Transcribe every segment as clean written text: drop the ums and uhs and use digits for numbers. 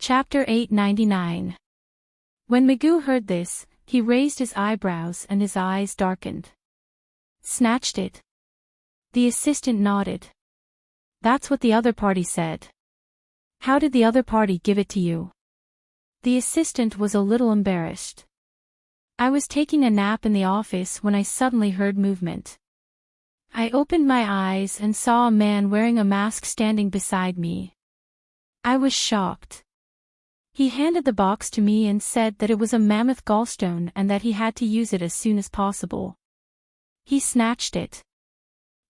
Chapter 899. When Magoo heard this, he raised his eyebrows and his eyes darkened. Snatched it. The assistant nodded. That's what the other party said. How did the other party give it to you? The assistant was a little embarrassed. I was taking a nap in the office when I suddenly heard movement. I opened my eyes and saw a man wearing a mask standing beside me. I was shocked. He handed the box to me and said that it was a mammoth gallstone and that he had to use it as soon as possible. He snatched it.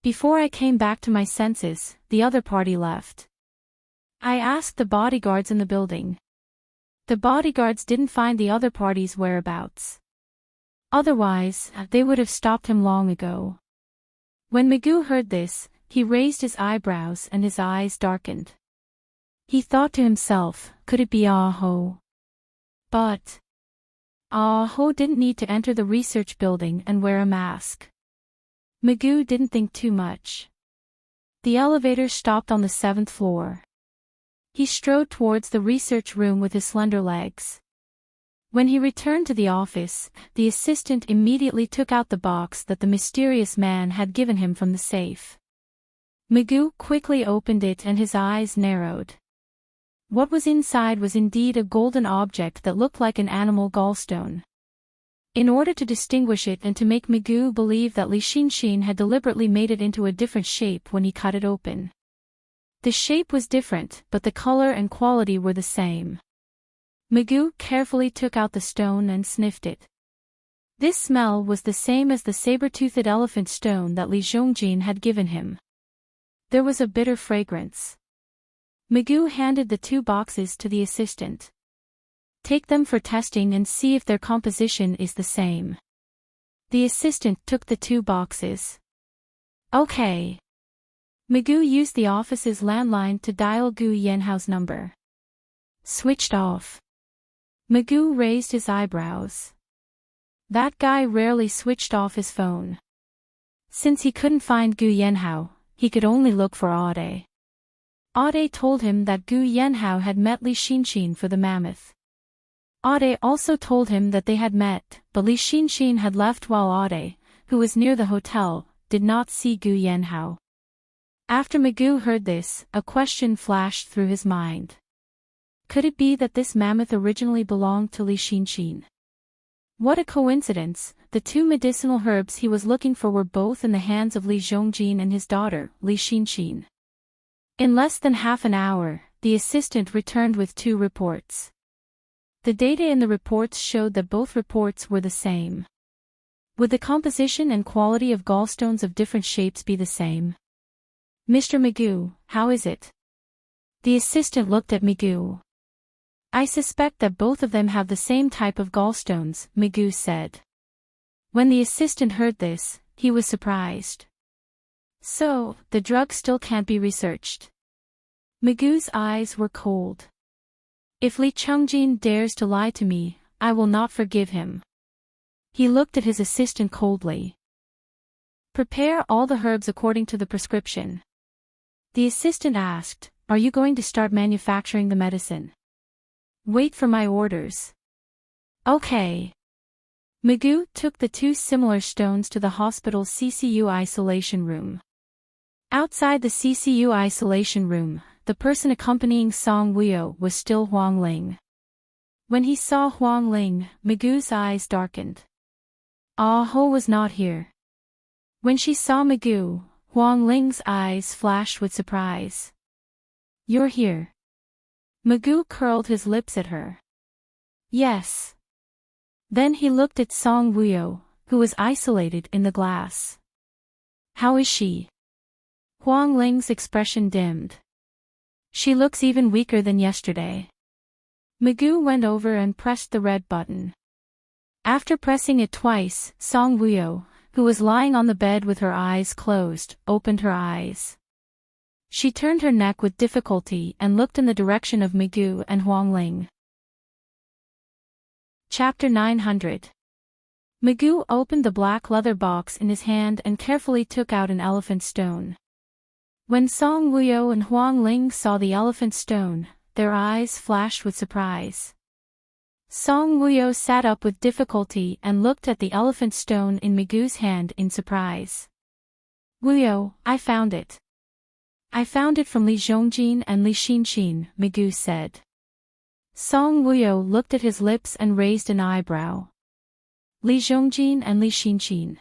Before I came back to my senses, the other party left. I asked the bodyguards in the building. The bodyguards didn't find the other party's whereabouts. Otherwise, they would have stopped him long ago. When Magoo heard this, he raised his eyebrows and his eyes darkened. He thought to himself, could it be Ah-Ho? But Ah-Ho didn't need to enter the research building and wear a mask. Magoo didn't think too much. The elevator stopped on the 7th floor. He strode towards the research room with his slender legs. When he returned to the office, the assistant immediately took out the box that the mysterious man had given him from the safe. Magoo quickly opened it and his eyes narrowed. What was inside was indeed a golden object that looked like an animal gallstone. In order to distinguish it and to make Magoo believe that Li Xinshin had deliberately made it into a different shape when he cut it open. The shape was different, but the color and quality were the same. Magoo carefully took out the stone and sniffed it. This smell was the same as the saber-toothed elephant stone that Li Zhongjin had given him. There was a bitter fragrance. Magoo handed the 2 boxes to the assistant. Take them for testing and see if their composition is the same. The assistant took the 2 boxes. Okay. Magoo used the office's landline to dial Gu Yanhao's number. Switched off. Magoo raised his eyebrows. That guy rarely switched off his phone. Since he couldn't find Gu Yanhao, he could only look for Aude. Aude told him that Gu Yanhao had met Li Xinshin for the mammoth. Aude also told him that they had met, but Li Xinshin had left while Aude, who was near the hotel, did not see Gu Yanhao. After Magoo heard this, a question flashed through his mind. Could it be that this mammoth originally belonged to Li Xinshin? What a coincidence, the 2 medicinal herbs he was looking for were both in the hands of Li Zhongjin and his daughter, Li Xinshin. In less than half an hour, the assistant returned with 2 reports. The data in the reports showed that both reports were the same. Would the composition and quality of gallstones of different shapes be the same? Mr. Magoo, how is it? The assistant looked at Magoo. I suspect that both of them have the same type of gallstones, Magoo said. When the assistant heard this, he was surprised. So, the drug still can't be researched. Magoo's eyes were cold. If Li Chongjin dares to lie to me, I will not forgive him. He looked at his assistant coldly. Prepare all the herbs according to the prescription. The assistant asked, are you going to start manufacturing the medicine? Wait for my orders. Okay. Magoo took the 2 similar stones to the hospital's CCU isolation room. Outside the CCU isolation room, the person accompanying Song Wuyo was still Huang Ling. When he saw Huang Ling, Magoo's eyes darkened. Ah-Ho was not here. When she saw Magoo, Huang Ling's eyes flashed with surprise. You're here. Magoo curled his lips at her. Yes. Then he looked at Song Wuyo, who was isolated in the glass. How is she? Huang Ling's expression dimmed. She looks even weaker than yesterday. Magoo went over and pressed the red button. After pressing it twice, Song Wuyo, who was lying on the bed with her eyes closed, opened her eyes. She turned her neck with difficulty and looked in the direction of Magoo and Huang Ling. Chapter 900. Magoo opened the black leather box in his hand and carefully took out an elephant stone. When Song Wuyo and Huang Ling saw the elephant stone, their eyes flashed with surprise. Song Wuyo sat up with difficulty and looked at the elephant stone in Migu's hand in surprise. Wuyo, I found it. I found it from Li Zhongjin and Li Xinxin, Migu said. Song Wuyo looked at his lips and raised an eyebrow. Li Zhongjin and Li Xinxin.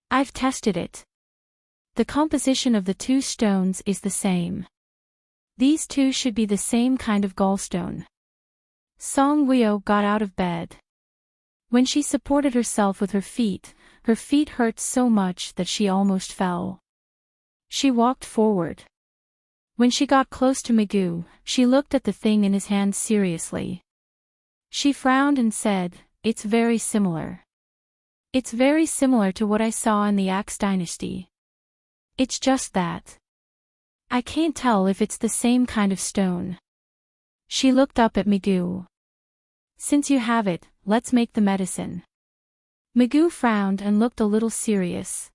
I've tested it. The composition of the two stones is the same. These two should be the same kind of gallstone. Song Wuyo got out of bed. When she supported herself with her feet hurt so much that she almost fell. She walked forward. When she got close to Migu, she looked at the thing in his hand seriously. She frowned and said, "It's very similar. It's very similar to what I saw in the Axe dynasty. It's just that I can't tell if it's the same kind of stone." She looked up at Migu. "Since you have it, let's make the medicine." Migu frowned and looked a little serious.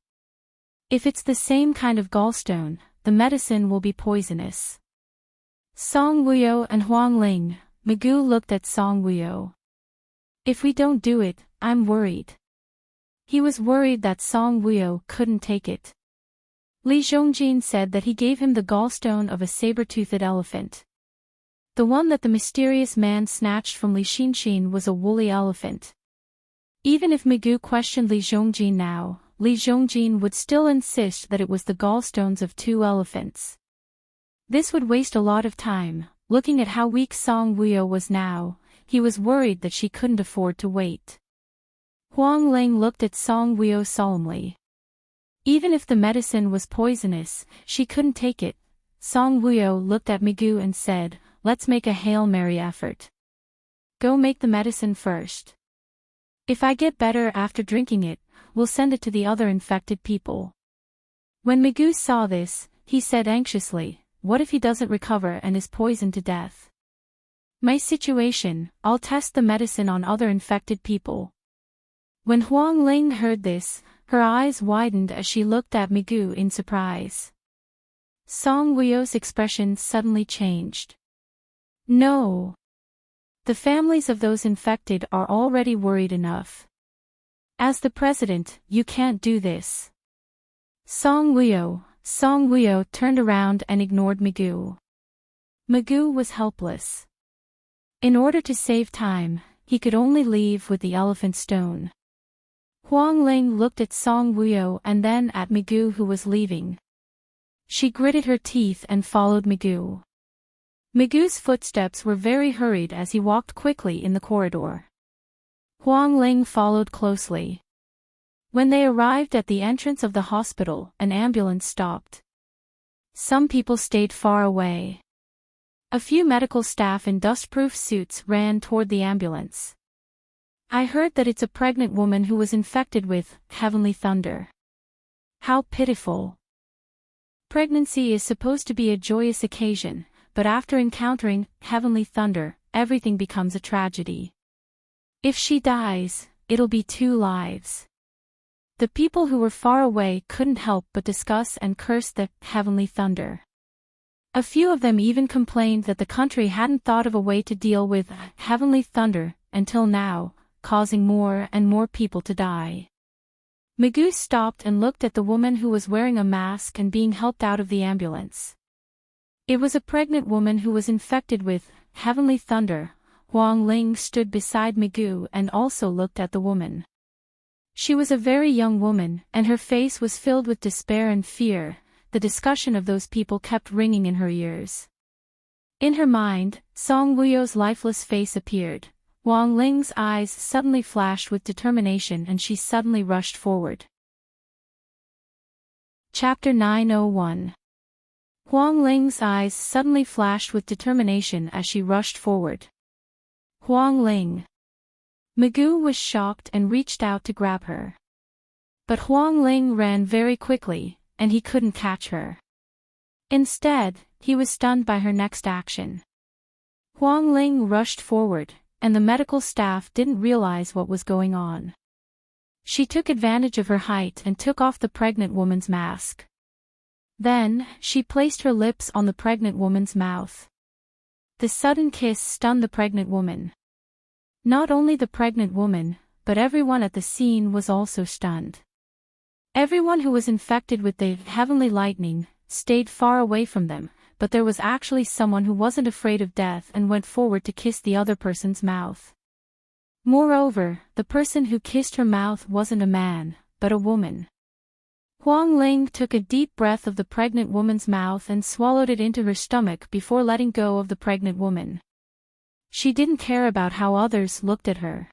"If it's the same kind of gallstone, the medicine will be poisonous." Song Wuyo and Huang Ling, Migu looked at Song Wuyo. "If we don't do it, I'm worried." He was worried that Song Wuyo couldn't take it. Li Zhongjin said that he gave him the gallstone of a saber-toothed elephant. The one that the mysterious man snatched from Li Xinxin was a woolly elephant. Even if Migu questioned Li Zhongjin now, Li Zhongjin would still insist that it was the gallstones of two elephants. This would waste a lot of time. Looking at how weak Song Wuyo was now, he was worried that she couldn't afford to wait. Huang Ling looked at Song Wuyo solemnly. Even if the medicine was poisonous, she couldn't take it. Song Wuyo looked at Migu and said, "Let's make a Hail Mary effort. Go make the medicine first. If I get better after drinking it, we'll send it to the other infected people." When Migu saw this, he said anxiously, "What if he doesn't recover and is poisoned to death? My situation, I'll test the medicine on other infected people." When Huang Ling heard this, her eyes widened as she looked at Migu in surprise. Song Wuyo's expression suddenly changed. "No. The families of those infected are already worried enough. As the president, you can't do this." Song Wuyo turned around and ignored Migu. Migu was helpless. In order to save time, he could only leave with the elephant stone. Huang Ling looked at Song Wuyo and then at Migu, who was leaving. She gritted her teeth and followed Migu. Migu's footsteps were very hurried as he walked quickly in the corridor. Huang Ling followed closely. When they arrived at the entrance of the hospital, an ambulance stopped. Some people stayed far away. A few medical staff in dust-proof suits ran toward the ambulance. "I heard that it's a pregnant woman who was infected with heavenly thunder. How pitiful. Pregnancy is supposed to be a joyous occasion, but after encountering heavenly thunder, everything becomes a tragedy. If she dies, it'll be 2 lives." The people who were far away couldn't help but discuss and curse the heavenly thunder. A few of them even complained that the country hadn't thought of a way to deal with heavenly thunder until now, causing more and more people to die. Migu stopped and looked at the woman who was wearing a mask and being helped out of the ambulance. It was a pregnant woman who was infected with heavenly thunder. Huang Ling stood beside Migu and also looked at the woman. She was a very young woman, and her face was filled with despair and fear. The discussion of those people kept ringing in her ears. In her mind, Song Wuyo's lifeless face appeared. Huang Ling's eyes suddenly flashed with determination and she suddenly rushed forward. Chapter 901. Huang Ling's eyes suddenly flashed with determination as she rushed forward. "Huang Ling." Migu was shocked and reached out to grab her. But Huang Ling ran very quickly, and he couldn't catch her. Instead, he was stunned by her next action. Huang Ling rushed forward, and the medical staff didn't realize what was going on. She took advantage of her height and took off the pregnant woman's mask. Then, she placed her lips on the pregnant woman's mouth. The sudden kiss stunned the pregnant woman. Not only the pregnant woman, but everyone at the scene was also stunned. Everyone who was infected with the heavenly lightning stayed far away from them, but there was actually someone who wasn't afraid of death and went forward to kiss the other person's mouth. Moreover, the person who kissed her mouth wasn't a man, but a woman. Huang Ling took a deep breath of the pregnant woman's mouth and swallowed it into her stomach before letting go of the pregnant woman. She didn't care about how others looked at her.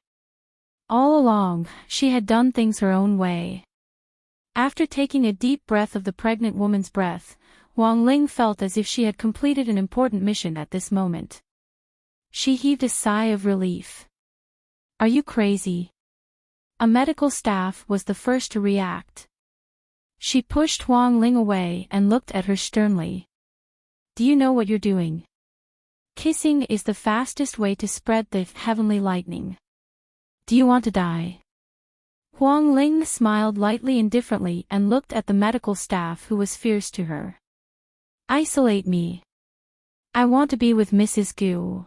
All along, she had done things her own way. After taking a deep breath of the pregnant woman's breath, Huang Ling felt as if she had completed an important mission at this moment. She heaved a sigh of relief. "Are you crazy?" A medical staff was the first to react. She pushed Huang Ling away and looked at her sternly. "Do you know what you're doing? Kissing is the fastest way to spread the heavenly lightning. Do you want to die?" Huang Ling smiled lightly indifferently and looked at the medical staff who was fierce to her. "Isolate me. I want to be with Mrs. Gu."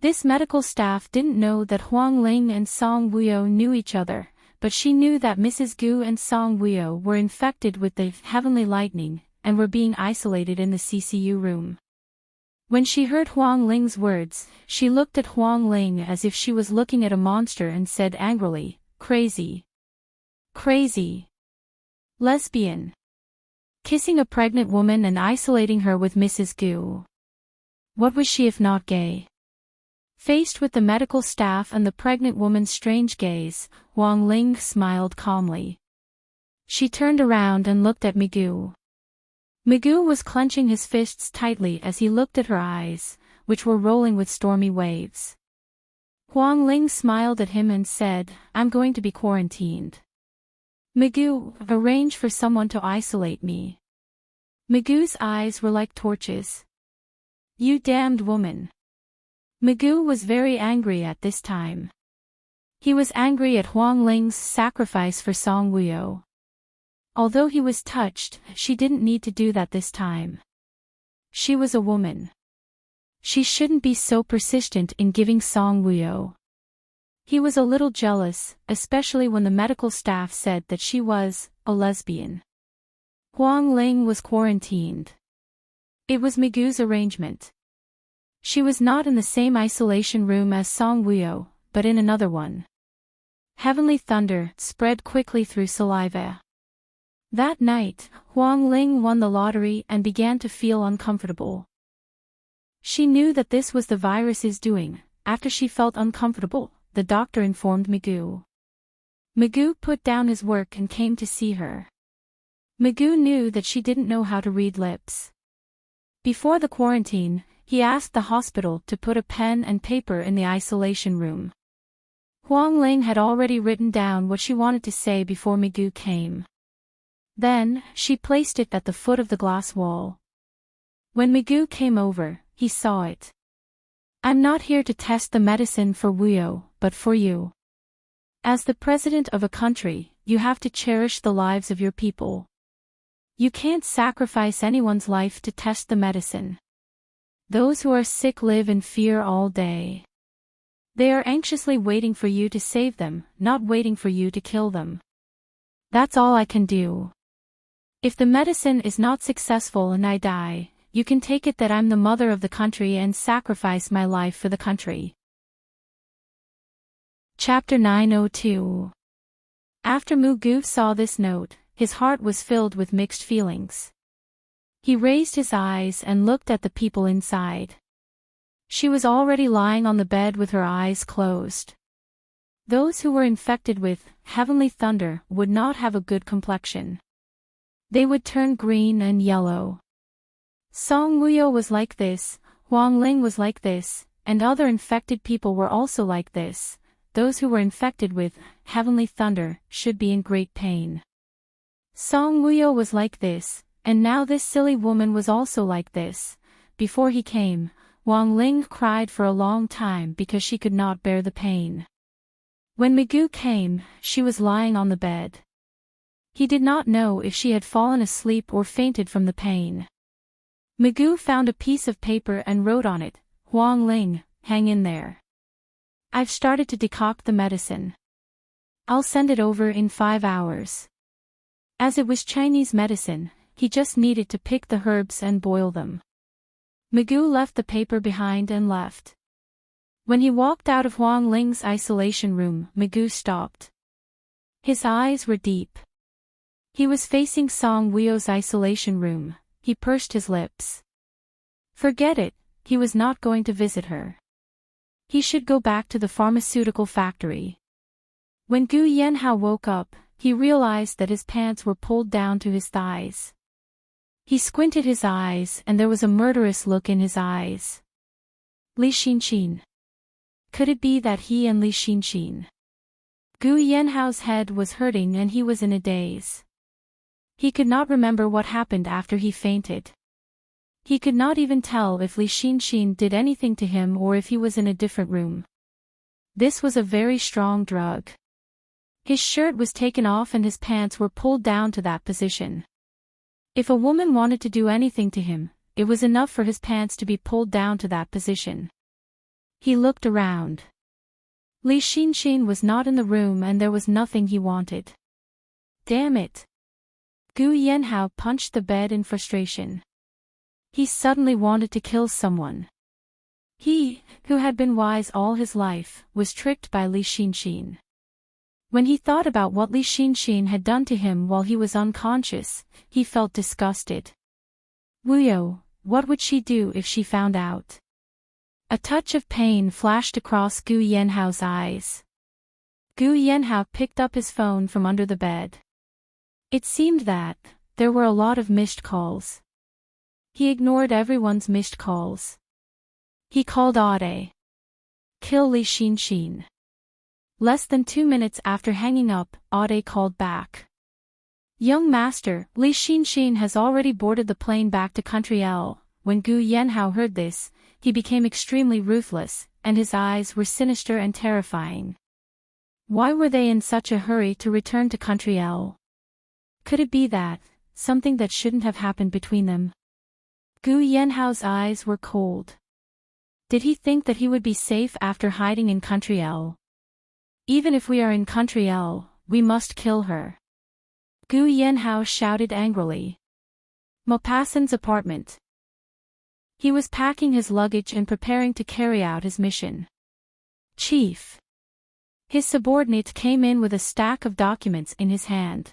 This medical staff didn't know that Huang Ling and Song Wuyo knew each other, but she knew that Mrs. Gu and Song Wuyo were infected with the heavenly lightning and were being isolated in the CCU room. When she heard Huang Ling's words, she looked at Huang Ling as if she was looking at a monster and said angrily, "Crazy. Crazy. Lesbian. Kissing a pregnant woman and isolating her with Mrs. Gu. What was she if not gay?" Faced with the medical staff and the pregnant woman's strange gaze, Huang Ling smiled calmly. She turned around and looked at Migu. Migu was clenching his fists tightly as he looked at her eyes, which were rolling with stormy waves. Huang Ling smiled at him and said, "I'm going to be quarantined. Migu, arrange for someone to isolate me." Migu's eyes were like torches. "You damned woman." Migu was very angry at this time. He was angry at Huang Ling's sacrifice for Song Wuyo. Although he was touched, she didn't need to do that this time. She was a woman. She shouldn't be so persistent in giving Song Wuyo. He was a little jealous, especially when the medical staff said that she was a lesbian. Huang Ling was quarantined. It was Migu's arrangement. She was not in the same isolation room as Song Wuyo, but in another one. Heavenly thunder spread quickly through saliva. That night, Huang Ling won the lottery and began to feel uncomfortable. She knew that this was the virus's doing. After she felt uncomfortable, the doctor informed Migu. Migu put down his work and came to see her. Migu knew that she didn't know how to read lips. Before the quarantine, he asked the hospital to put a pen and paper in the isolation room. Huang Ling had already written down what she wanted to say before Migu came. Then, she placed it at the foot of the glass wall. When Migu came over, he saw it. "I'm not here to test the medicine for Wuyo, but for you. As the president of a country, you have to cherish the lives of your people. You can't sacrifice anyone's life to test the medicine. Those who are sick live in fear all day. They are anxiously waiting for you to save them, not waiting for you to kill them. That's all I can do. If the medicine is not successful and I die, you can take it that I'm the mother of the country and sacrifice my life for the country." Chapter 902. After Mugu saw this note, his heart was filled with mixed feelings. He raised his eyes and looked at the people inside. She was already lying on the bed with her eyes closed. Those who were infected with heavenly thunder would not have a good complexion. They would turn green and yellow. Song Wuyo was like this, Huang Ling was like this, and other infected people were also like this. Those who were infected with heavenly thunder should be in great pain. Song Wuyo was like this, and now this silly woman was also like this. Before he came, Huang Ling cried for a long time because she could not bear the pain. When Migu came, she was lying on the bed. He did not know if she had fallen asleep or fainted from the pain. Migu found a piece of paper and wrote on it, Huang Ling, hang in there. I've started to decoct the medicine. I'll send it over in 5 hours. As it was Chinese medicine, he just needed to pick the herbs and boil them. Magoo left the paper behind and left. When he walked out of Huang Ling's isolation room, Magoo stopped. His eyes were deep. He was facing Song Wuyo's isolation room. He pursed his lips. Forget it, he was not going to visit her. He should go back to the pharmaceutical factory. When Gu Yanhao woke up, he realized that his pants were pulled down to his thighs. He squinted his eyes and there was a murderous look in his eyes. Li Xinxin. Could it be that he and Li Xinxin? Gu Yanhao's head was hurting and he was in a daze. He could not remember what happened after he fainted. He could not even tell if Li Xinxin did anything to him or if he was in a different room. This was a very strong drug. His shirt was taken off and his pants were pulled down to that position. If a woman wanted to do anything to him, it was enough for his pants to be pulled down to that position. He looked around. Li Xinxin was not in the room and there was nothing he wanted. Damn it! Gu Yanhao punched the bed in frustration. He suddenly wanted to kill someone. He, who had been wise all his life, was tricked by Li Xinxin. When he thought about what Li Xinxin had done to him while he was unconscious, he felt disgusted. Wuyo, what would she do if she found out? A touch of pain flashed across Gu Yanhao's eyes. Gu Yanhao picked up his phone from under the bed. It seemed that there were a lot of missed calls. He ignored everyone's missed calls. He called Ade. Kill Li Xinxin. Less than 2 minutes after hanging up, Ade called back. Young master, Li Xinxin has already boarded the plane back to Country L. When Gu Yanhao heard this, he became extremely ruthless, and his eyes were sinister and terrifying. Why were they in such a hurry to return to Country L? Could it be that, something that shouldn't have happened between them? Gu Yanhao's eyes were cold. Did he think that he would be safe after hiding in Country L? Even if we are in Country L, we must kill her. Gu Yanhao shouted angrily. Maupassant's apartment. He was packing his luggage and preparing to carry out his mission. Chief. His subordinate came in with a stack of documents in his hand.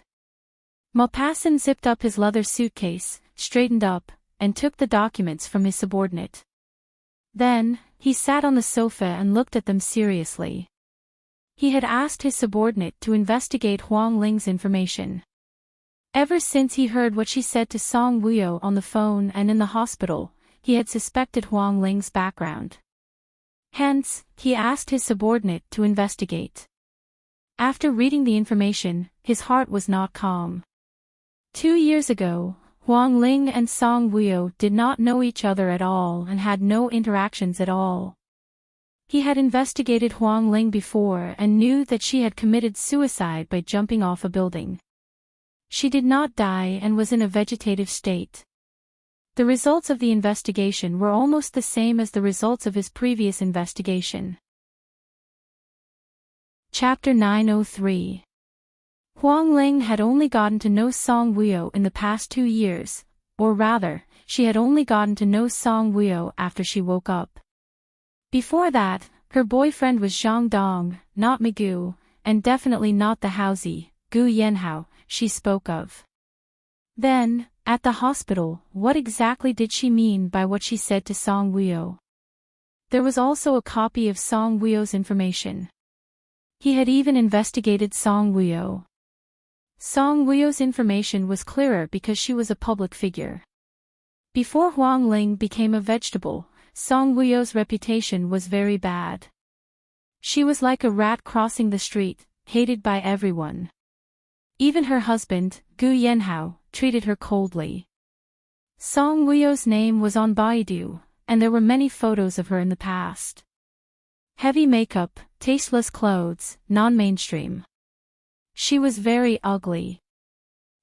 Maupassant zipped up his leather suitcase, straightened up, and took the documents from his subordinate. Then, he sat on the sofa and looked at them seriously. He had asked his subordinate to investigate Huang Ling's information. Ever since he heard what she said to Song Wuyo on the phone and in the hospital, he had suspected Huang Ling's background. Hence, he asked his subordinate to investigate. After reading the information, his heart was not calm. 2 years ago, Huang Ling and Song Wuyo did not know each other at all and had no interactions at all. He had investigated Huang Ling before and knew that she had committed suicide by jumping off a building. She did not die and was in a vegetative state. The results of the investigation were almost the same as the results of his previous investigation. Chapter 903. Huang Ling had only gotten to know Song Wuyo in the past 2 years, or rather, she had only gotten to know Song Wuyo after she woke up. Before that, her boyfriend was Zhang Dong, not Magoo, and definitely not the Haozi, Gu Yanhao, she spoke of. Then, at the hospital, what exactly did she mean by what she said to Song Wuyo? There was also a copy of Song Wuyo's information. He had even investigated Song Wuyo. Song Wuyo's information was clearer because she was a public figure. Before Huang Ling became a vegetable, Song Wuyo's reputation was very bad. She was like a rat crossing the street, hated by everyone. Even her husband, Gu Yanhao, treated her coldly. Song Wuyo's name was on Baidu, and there were many photos of her in the past. Heavy makeup, tasteless clothes, non-mainstream. She was very ugly.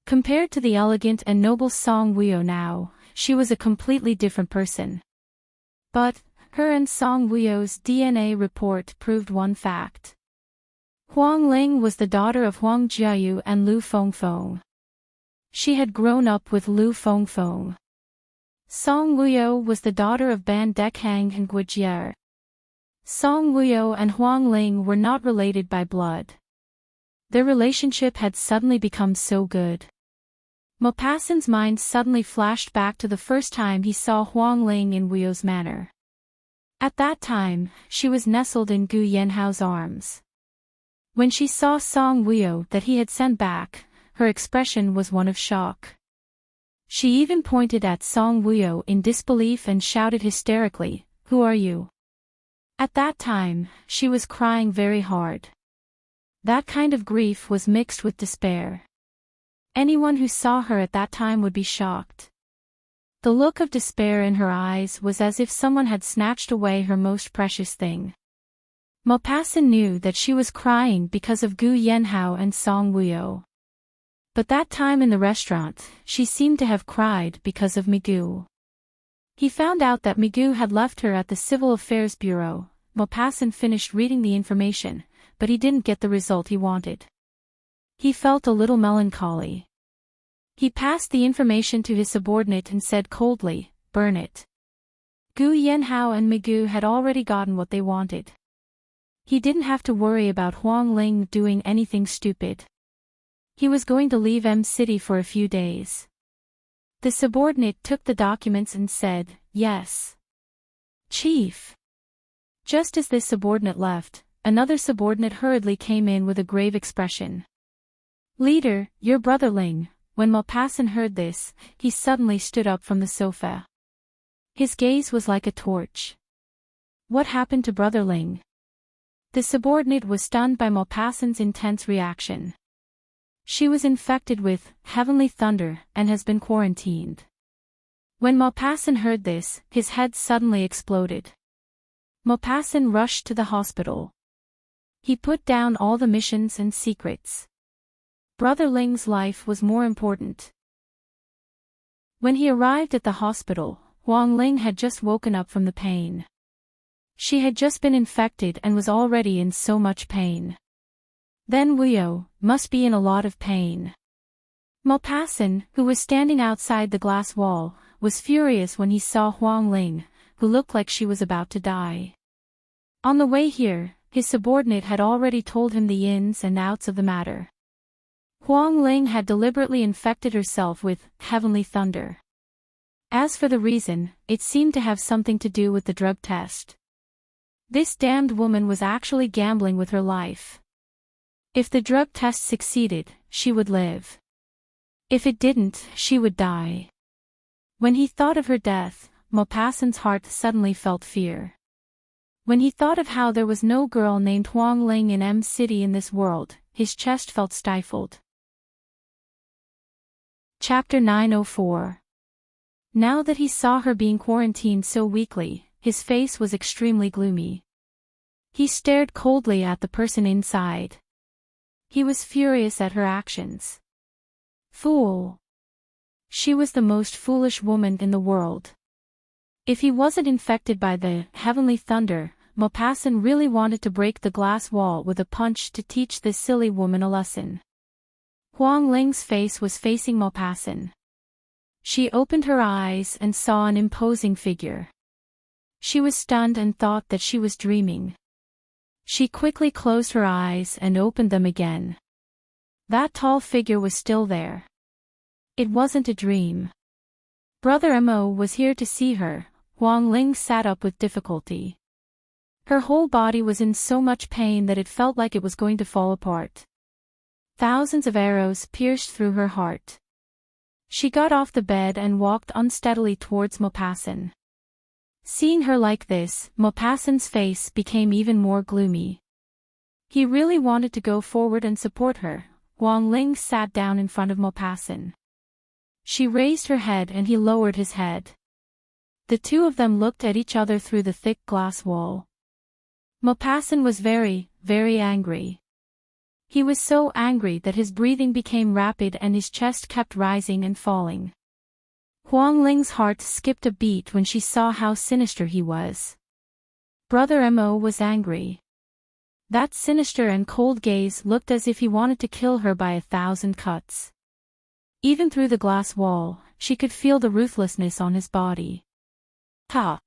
Compared to the elegant and noble Song Wuyo now, she was a completely different person. But, Her and Song Wuyo's DNA report proved one fact. Huang Ling was the daughter of Huang Jiayu and Lu Fengfeng. She had grown up with Lu Fengfeng. Song Wuyo was the daughter of Ban Dekhang and Guijier. Song Wuyo and Huang Ling were not related by blood. Their relationship had suddenly become so good. Maupassant's mind suddenly flashed back to the first time he saw Huang Ling in Wuyo's manor. At that time, she was nestled in Gu Yanhao's arms. When she saw Song Wuyo that he had sent back, her expression was one of shock. She even pointed at Song Wuyo in disbelief and shouted hysterically, "Who are you?" At that time, she was crying very hard. That kind of grief was mixed with despair. Anyone who saw her at that time would be shocked. The look of despair in her eyes was as if someone had snatched away her most precious thing. Maupassant knew that she was crying because of Gu Yanhao and Song Wuyo. But that time in the restaurant, she seemed to have cried because of Migu. He found out that Migu had left her at the Civil Affairs Bureau. Maupassant finished reading the information, but he didn't get the result he wanted. He felt a little melancholy. He passed the information to his subordinate and said coldly, "Burn it." Gu Yanhao and Migu had already gotten what they wanted. He didn't have to worry about Huang Ling doing anything stupid. He was going to leave M City for a few days. The subordinate took the documents and said, "Yes, Chief." Just as this subordinate left, another subordinate hurriedly came in with a grave expression. "Leader, your brother Ling." When Maupassant heard this, he suddenly stood up from the sofa. His gaze was like a torch. What happened to brother Ling? The subordinate was stunned by Maupassant's intense reaction. She was infected with heavenly thunder and has been quarantined. When Maupassant heard this, his head suddenly exploded. Maupassant rushed to the hospital. He put down all the missions and secrets. Brother Ling's life was more important. When he arrived at the hospital, Huang Ling had just woken up from the pain. She had just been infected and was already in so much pain. Then Wuyo must be in a lot of pain. Maupassant, who was standing outside the glass wall, was furious when he saw Huang Ling, who looked like she was about to die. On the way here, his subordinate had already told him the ins and outs of the matter. Huang Ling had deliberately infected herself with heavenly thunder. As for the reason, it seemed to have something to do with the drug test. This damned woman was actually gambling with her life. If the drug test succeeded, she would live. If it didn't, she would die. When he thought of her death, Maupassant's heart suddenly felt fear. When he thought of how there was no girl named Huang Ling in M City in this world, his chest felt stifled. Chapter 904. Now that he saw her being quarantined so weakly, his face was extremely gloomy. He stared coldly at the person inside. He was furious at her actions. Fool! She was the most foolish woman in the world. If he wasn't infected by the heavenly thunder, Maupassant really wanted to break the glass wall with a punch to teach this silly woman a lesson. Huang Ling's face was facing Maupassant. She opened her eyes and saw an imposing figure. She was stunned and thought that she was dreaming. She quickly closed her eyes and opened them again. That tall figure was still there. It wasn't a dream. Brother Mo was here to see her. Huang Ling sat up with difficulty. Her whole body was in so much pain that it felt like it was going to fall apart. Thousands of arrows pierced through her heart. She got off the bed and walked unsteadily towards Maupassant. Seeing her like this, Maupassant's face became even more gloomy. He really wanted to go forward and support her. Huang Ling sat down in front of Maupassant. She raised her head and he lowered his head. The two of them looked at each other through the thick glass wall. Maupassant was very, very angry. He was so angry that his breathing became rapid and his chest kept rising and falling. Huang Ling's heart skipped a beat when she saw how sinister he was. Brother Mo was angry. That sinister and cold gaze looked as if he wanted to kill her by 1,000 cuts. Even through the glass wall, she could feel the ruthlessness on his body. Ha!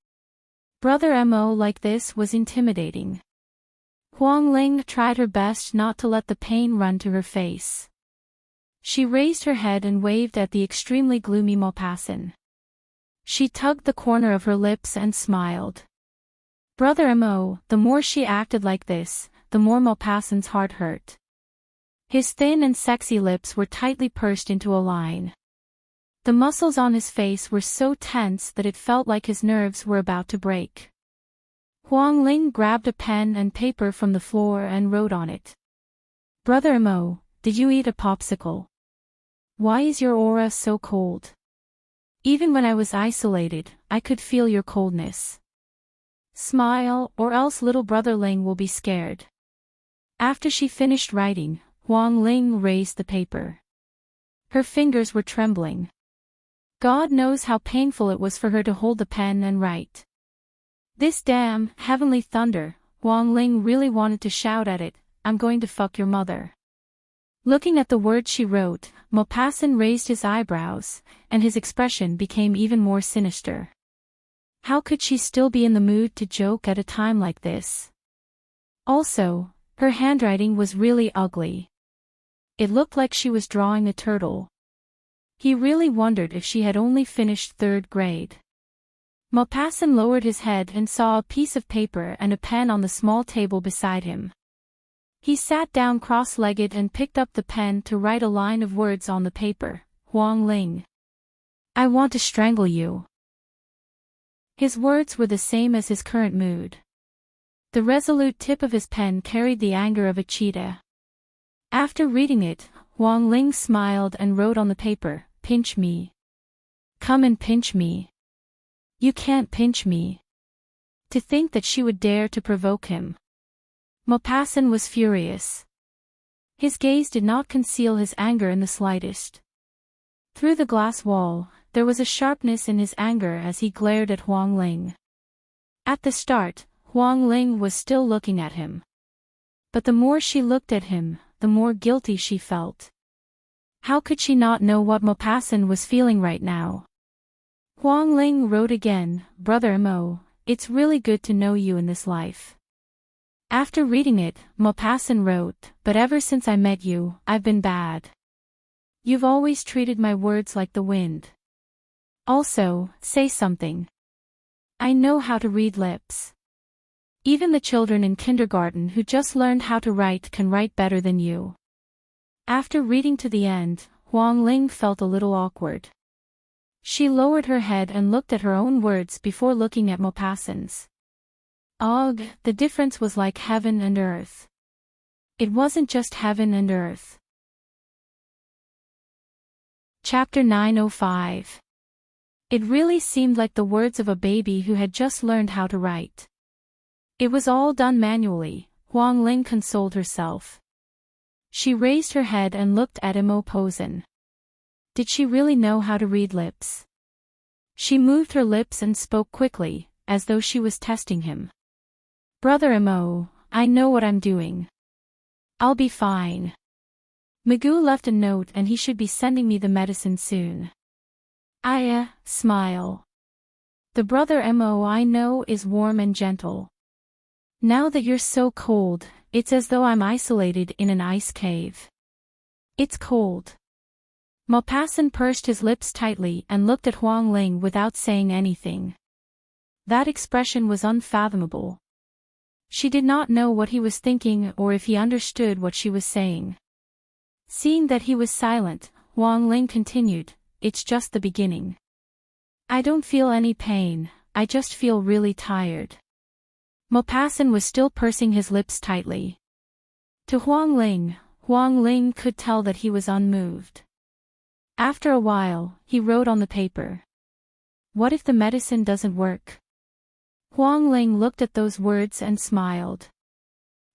Brother Mo like this was intimidating. Huang Ling tried her best not to let the pain run to her face. She raised her head and waved at the extremely gloomy Maupassant. She tugged the corner of her lips and smiled. Brother Mo, the more she acted like this, the more Maupassant's heart hurt. His thin and sexy lips were tightly pursed into a line. The muscles on his face were so tense that it felt like his nerves were about to break. Huang Ling grabbed a pen and paper from the floor and wrote on it. Brother Mo, did you eat a popsicle? Why is your aura so cold? Even when I was isolated, I could feel your coldness. Smile, or else little brother Ling will be scared. After she finished writing, Huang Ling raised the paper. Her fingers were trembling. God knows how painful it was for her to hold the pen and write. This damn, heavenly thunder, Huang Ling really wanted to shout at it, I'm going to fuck your mother. Looking at the words she wrote, Maupassant raised his eyebrows, and his expression became even more sinister. How could she still be in the mood to joke at a time like this? Also, her handwriting was really ugly. It looked like she was drawing a turtle. He really wondered if she had only finished 3rd grade. Maupassant lowered his head and saw a piece of paper and a pen on the small table beside him. He sat down cross-legged and picked up the pen to write a line of words on the paper. Huang Ling. I want to strangle you. His words were the same as his current mood. The resolute tip of his pen carried the anger of a cheetah. After reading it, Huang Ling smiled and wrote on the paper, pinch me. Come and pinch me. You can't pinch me. To think that she would dare to provoke him. Maupassant was furious. His gaze did not conceal his anger in the slightest. Through the glass wall, there was a sharpness in his anger as he glared at Huang Ling. At the start, Huang Ling was still looking at him. But the more she looked at him, the more guilty she felt. How could she not know what Maupassant was feeling right now? Huang Ling wrote again, Brother Mo, it's really good to know you in this life. After reading it, Maupassant wrote, but ever since I met you, I've been bad. You've always treated my words like the wind. Also, say something. I know how to read lips. Even the children in kindergarten who just learned how to write can write better than you. After reading to the end, Huang Ling felt a little awkward. She lowered her head and looked at her own words before looking at Maupassant's. Ugh, the difference was like heaven and earth. It wasn't just heaven and earth. Chapter 905. It really seemed like the words of a baby who had just learned how to write. It was all done manually, Huang Ling consoled herself. She raised her head and looked at Maupassant. Did she really know how to read lips? She moved her lips and spoke quickly, as though she was testing him. Brother Mo, I know what I'm doing. I'll be fine. Magoo left a note and he should be sending me the medicine soon. Smile. The Brother Mo I know is warm and gentle. Now that you're so cold, it's as though I'm isolated in an ice cave. It's cold. Maupassant pursed his lips tightly and looked at Huang Ling without saying anything. That expression was unfathomable. She did not know what he was thinking or if he understood what she was saying. Seeing that he was silent, Huang Ling continued, it's just the beginning. I don't feel any pain, I just feel really tired. Maupassant was still pursing his lips tightly. To Huang Ling could tell that he was unmoved. After a while, he wrote on the paper. What if the medicine doesn't work? Huang Ling looked at those words and smiled.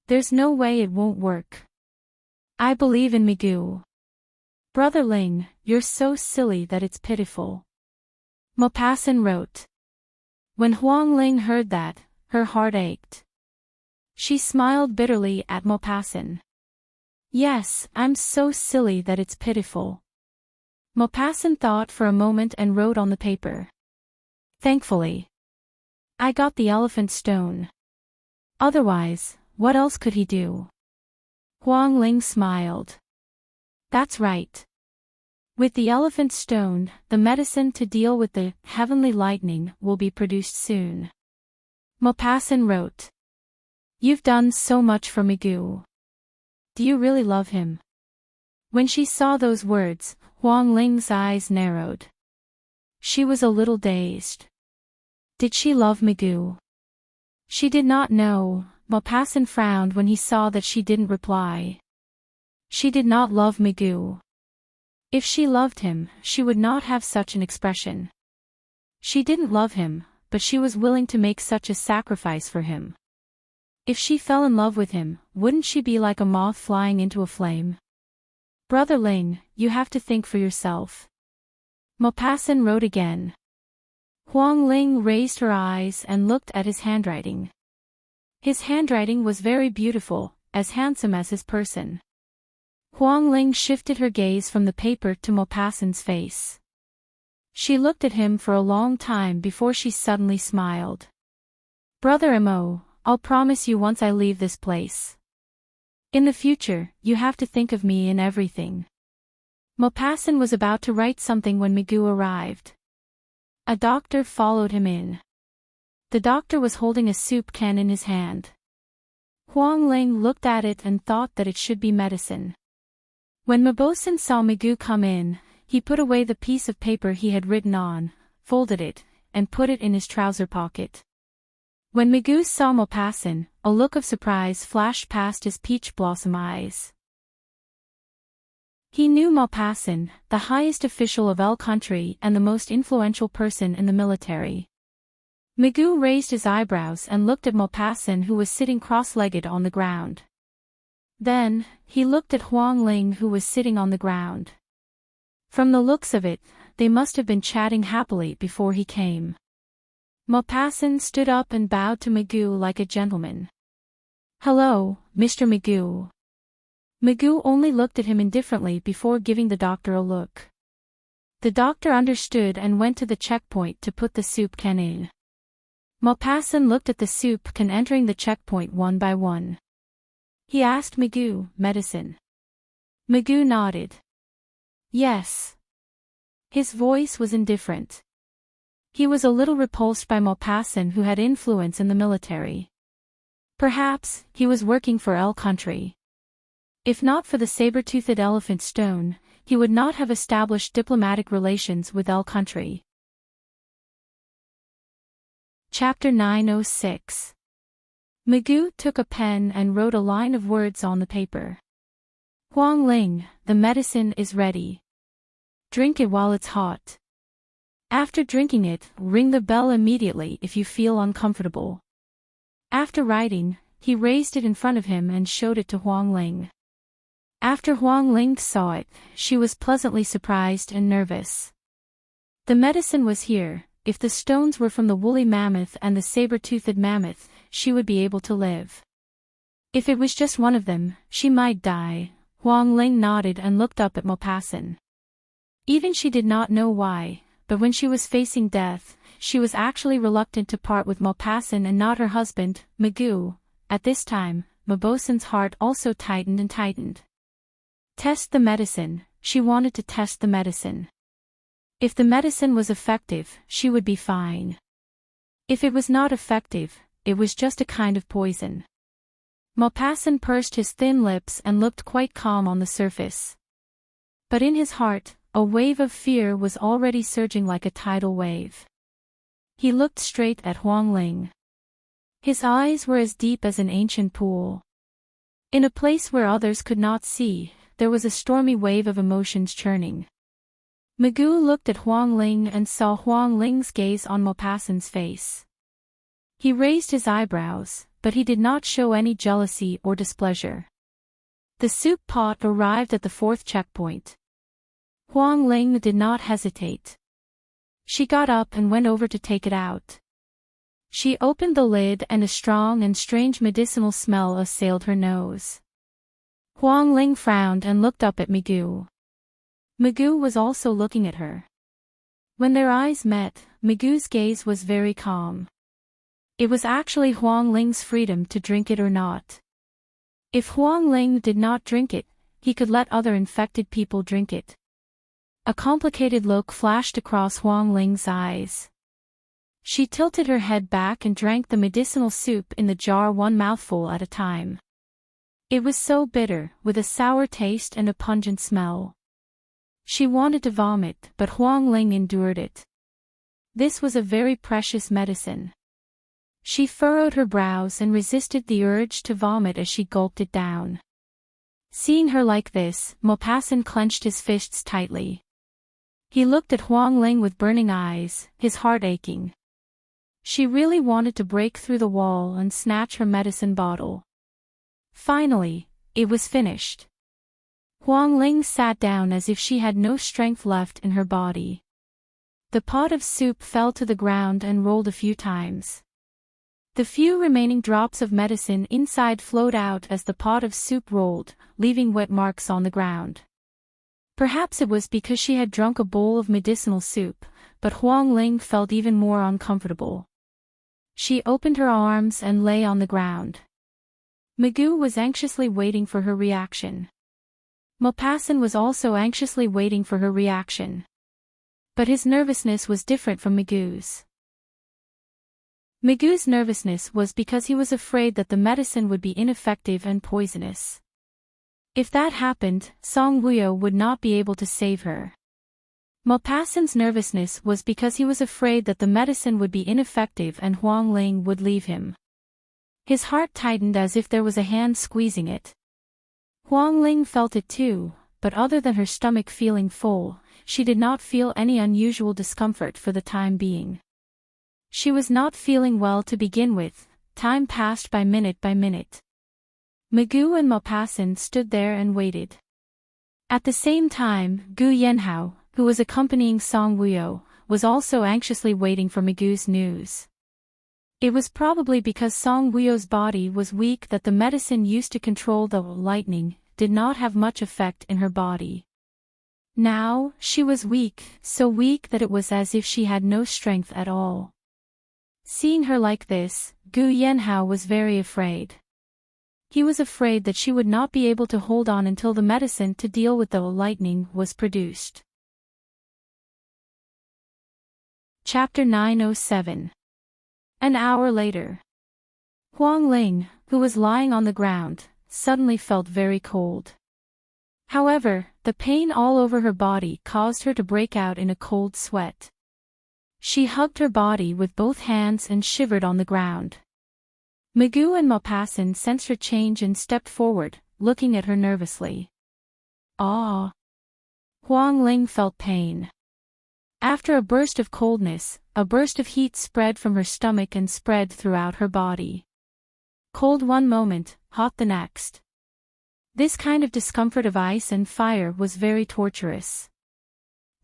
There's no way it won't work. I believe in Magoo. Brother Ling, you're so silly that it's pitiful. Maupassant wrote. When Huang Ling heard that, Her heart ached. She smiled bitterly at Maupassant. Yes, I'm so silly that it's pitiful. Maupassant thought for a moment and wrote on the paper. Thankfully. I got the elephant stone. Otherwise, what else could he do? Huang Ling smiled. That's right. With the elephant stone, the medicine to deal with the heavenly lightning will be produced soon. Maupassant wrote. You've done so much for Magoo. Do you really love him? When she saw those words, Huang Ling's eyes narrowed. She was a little dazed. Did she love Magoo? She did not know. Maupassant frowned when he saw that she didn't reply. She did not love Magoo. If she loved him, she would not have such an expression. She didn't love him, but she was willing to make such a sacrifice for him. If she fell in love with him, wouldn't she be like a moth flying into a flame? Brother Ling, you have to think for yourself. Maupassant wrote again. Huang Ling raised her eyes and looked at his handwriting. His handwriting was very beautiful, as handsome as his person. Huang Ling shifted her gaze from the paper to Maupassant's face. She looked at him for a long time before she suddenly smiled. Brother Mo, I'll promise you once I leave this place. In the future, you have to think of me in everything. Maupassant was about to write something when Magoo arrived. A doctor followed him in. The doctor was holding a soup can in his hand. Huang Ling looked at it and thought that it should be medicine. When Maupassant saw Magoo come in, he put away the piece of paper he had written on, folded it, and put it in his trouser pocket. When Magoo saw Maupassant, a look of surprise flashed past his peach blossom eyes. He knew Maupassant, the highest official of El Country and the most influential person in the military. Magoo raised his eyebrows and looked at Maupassant, who was sitting cross-legged on the ground. Then, he looked at Huang Ling, who was sitting on the ground. From the looks of it, they must have been chatting happily before he came. Maupassant stood up and bowed to Magoo like a gentleman. Hello, Mr. Magoo. Magoo only looked at him indifferently before giving the doctor a look. The doctor understood and went to the checkpoint to put the soup can in. Maupassant looked at the soup can entering the checkpoint one by one. He asked Magoo, medicine. Magoo nodded. Yes. His voice was indifferent. He was a little repulsed by Maupassant, who had influence in the military. Perhaps, he was working for El Country. If not for the saber-toothed elephant stone, he would not have established diplomatic relations with El Country. Chapter 906. Magoo took a pen and wrote a line of words on the paper. Huang Ling, the medicine is ready. Drink it while it's hot. After drinking it, ring the bell immediately if you feel uncomfortable. After writing, he raised it in front of him and showed it to Huang Ling. After Huang Ling saw it, she was pleasantly surprised and nervous. The medicine was here. If the stones were from the woolly mammoth and the saber-toothed mammoth, she would be able to live. If it was just one of them, she might die. Huang Ling nodded and looked up at Maupassant. Even she did not know why, but when she was facing death, she was actually reluctant to part with Maupassant and not her husband, Magoo. At this time, Maupassant's heart also tightened and tightened. Test the medicine, she wanted to test the medicine. If the medicine was effective, she would be fine. If it was not effective, it was just a kind of poison. Maupassant pursed his thin lips and looked quite calm on the surface. But in his heart, a wave of fear was already surging like a tidal wave. He looked straight at Huang Ling. His eyes were as deep as an ancient pool. In a place where others could not see, there was a stormy wave of emotions churning. Magoo looked at Huang Ling and saw Huang Ling's gaze on Maupassant's face. He raised his eyebrows, but he did not show any jealousy or displeasure. The soup pot arrived at the fourth checkpoint. Huang Ling did not hesitate. She got up and went over to take it out. She opened the lid and a strong and strange medicinal smell assailed her nose. Huang Ling frowned and looked up at Magoo. Magoo was also looking at her. When their eyes met, Magoo's gaze was very calm. It was actually Huang Ling's freedom to drink it or not. If Huang Ling did not drink it, he could let other infected people drink it. A complicated look flashed across Huang Ling's eyes. She tilted her head back and drank the medicinal soup in the jar one mouthful at a time. It was so bitter, with a sour taste and a pungent smell. She wanted to vomit, but Huang Ling endured it. This was a very precious medicine. She furrowed her brows and resisted the urge to vomit as she gulped it down. Seeing her like this, Maupassant clenched his fists tightly. He looked at Huang Ling with burning eyes, his heart aching. She really wanted to break through the wall and snatch her medicine bottle. Finally, it was finished. Huang Ling sat down as if she had no strength left in her body. The pot of soup fell to the ground and rolled a few times. The few remaining drops of medicine inside flowed out as the pot of soup rolled, leaving wet marks on the ground. Perhaps it was because she had drunk a bowl of medicinal soup, but Huang Ling felt even more uncomfortable. She opened her arms and lay on the ground. Magoo was anxiously waiting for her reaction. Maupassant was also anxiously waiting for her reaction. But his nervousness was different from Magoo's. Magoo's nervousness was because he was afraid that the medicine would be ineffective and poisonous. If that happened, Song Wuyo would not be able to save her. Maupassant's nervousness was because he was afraid that the medicine would be ineffective and Huang Ling would leave him. His heart tightened as if there was a hand squeezing it. Huang Ling felt it too, but other than her stomach feeling full, she did not feel any unusual discomfort for the time being. She was not feeling well to begin with. Time passed by minute by minute. Magoo and Maupassant stood there and waited. At the same time, Gu Yanhao, who was accompanying Song Wuyo, was also anxiously waiting for Magoo's news. It was probably because Song Wuyo's body was weak that the medicine used to control the lightning did not have much effect in her body. Now, she was weak, so weak that it was as if she had no strength at all. Seeing her like this, Gu Yanhao was very afraid. He was afraid that she would not be able to hold on until the medicine to deal with the lightning was produced. Chapter 907. An hour later. Huang Ling, who was lying on the ground, suddenly felt very cold. However, the pain all over her body caused her to break out in a cold sweat. She hugged her body with both hands and shivered on the ground. Magoo and Maupassant sensed her change and stepped forward, looking at her nervously. Ah! Huang Ling felt pain. After a burst of coldness, a burst of heat spread from her stomach and spread throughout her body. Cold one moment, hot the next. This kind of discomfort of ice and fire was very torturous.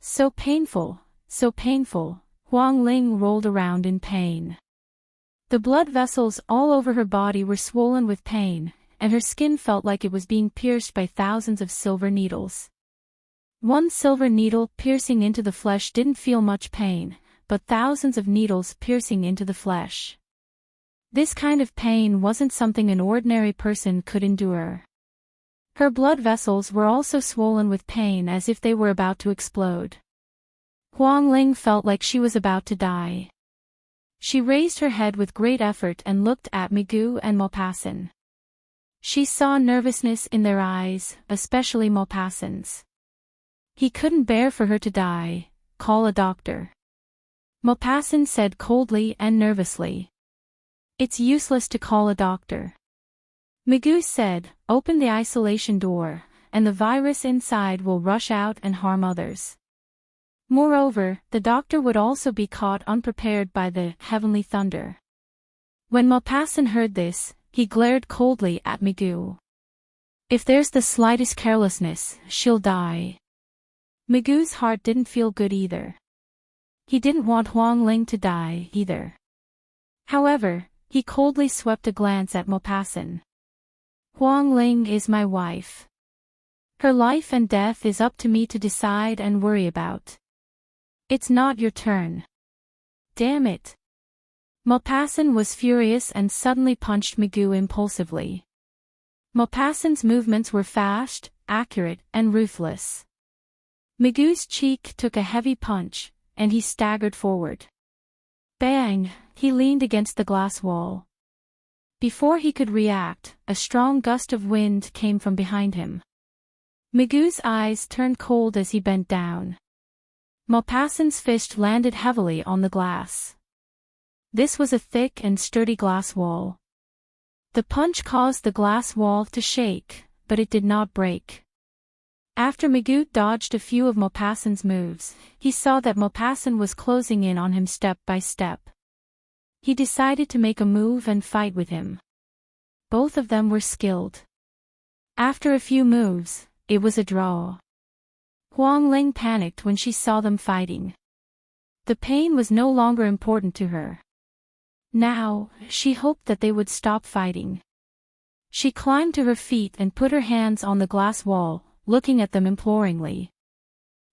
So painful, Huang Ling rolled around in pain. The blood vessels all over her body were swollen with pain, and her skin felt like it was being pierced by thousands of silver needles. One silver needle piercing into the flesh didn't feel much pain, but thousands of needles piercing into the flesh. This kind of pain wasn't something an ordinary person could endure. Her blood vessels were also swollen with pain as if they were about to explode. Huang Ling felt like she was about to die. She raised her head with great effort and looked at Magoo and Maupassant. She saw nervousness in their eyes, especially Maupassant's. He couldn't bear for her to die. Call a doctor. Maupassant said coldly and nervously. It's useless to call a doctor. Magoo said, open the isolation door, and the virus inside will rush out and harm others. Moreover, the doctor would also be caught unprepared by the heavenly thunder. When Maupassant heard this, he glared coldly at Magoo. If there's the slightest carelessness, she'll die. Magoo's heart didn't feel good either. He didn't want Huang Ling to die either. However, he coldly swept a glance at Maupassant. Huang Ling is my wife. Her life and death is up to me to decide and worry about. It's not your turn. Damn it. Maupassant was furious and suddenly punched Magoo impulsively. Maupassant's movements were fast, accurate, and ruthless. Magoo's cheek took a heavy punch, and he staggered forward. Bang! He leaned against the glass wall. Before he could react, a strong gust of wind came from behind him. Magoo's eyes turned cold as he bent down. Maupassant's fist landed heavily on the glass. This was a thick and sturdy glass wall. The punch caused the glass wall to shake, but it did not break. After Magoo dodged a few of Maupassant's moves, he saw that Maupassant was closing in on him step by step. He decided to make a move and fight with him. Both of them were skilled. After a few moves, it was a draw. Huang Ling panicked when she saw them fighting. The pain was no longer important to her. Now, she hoped that they would stop fighting. She climbed to her feet and put her hands on the glass wall, looking at them imploringly.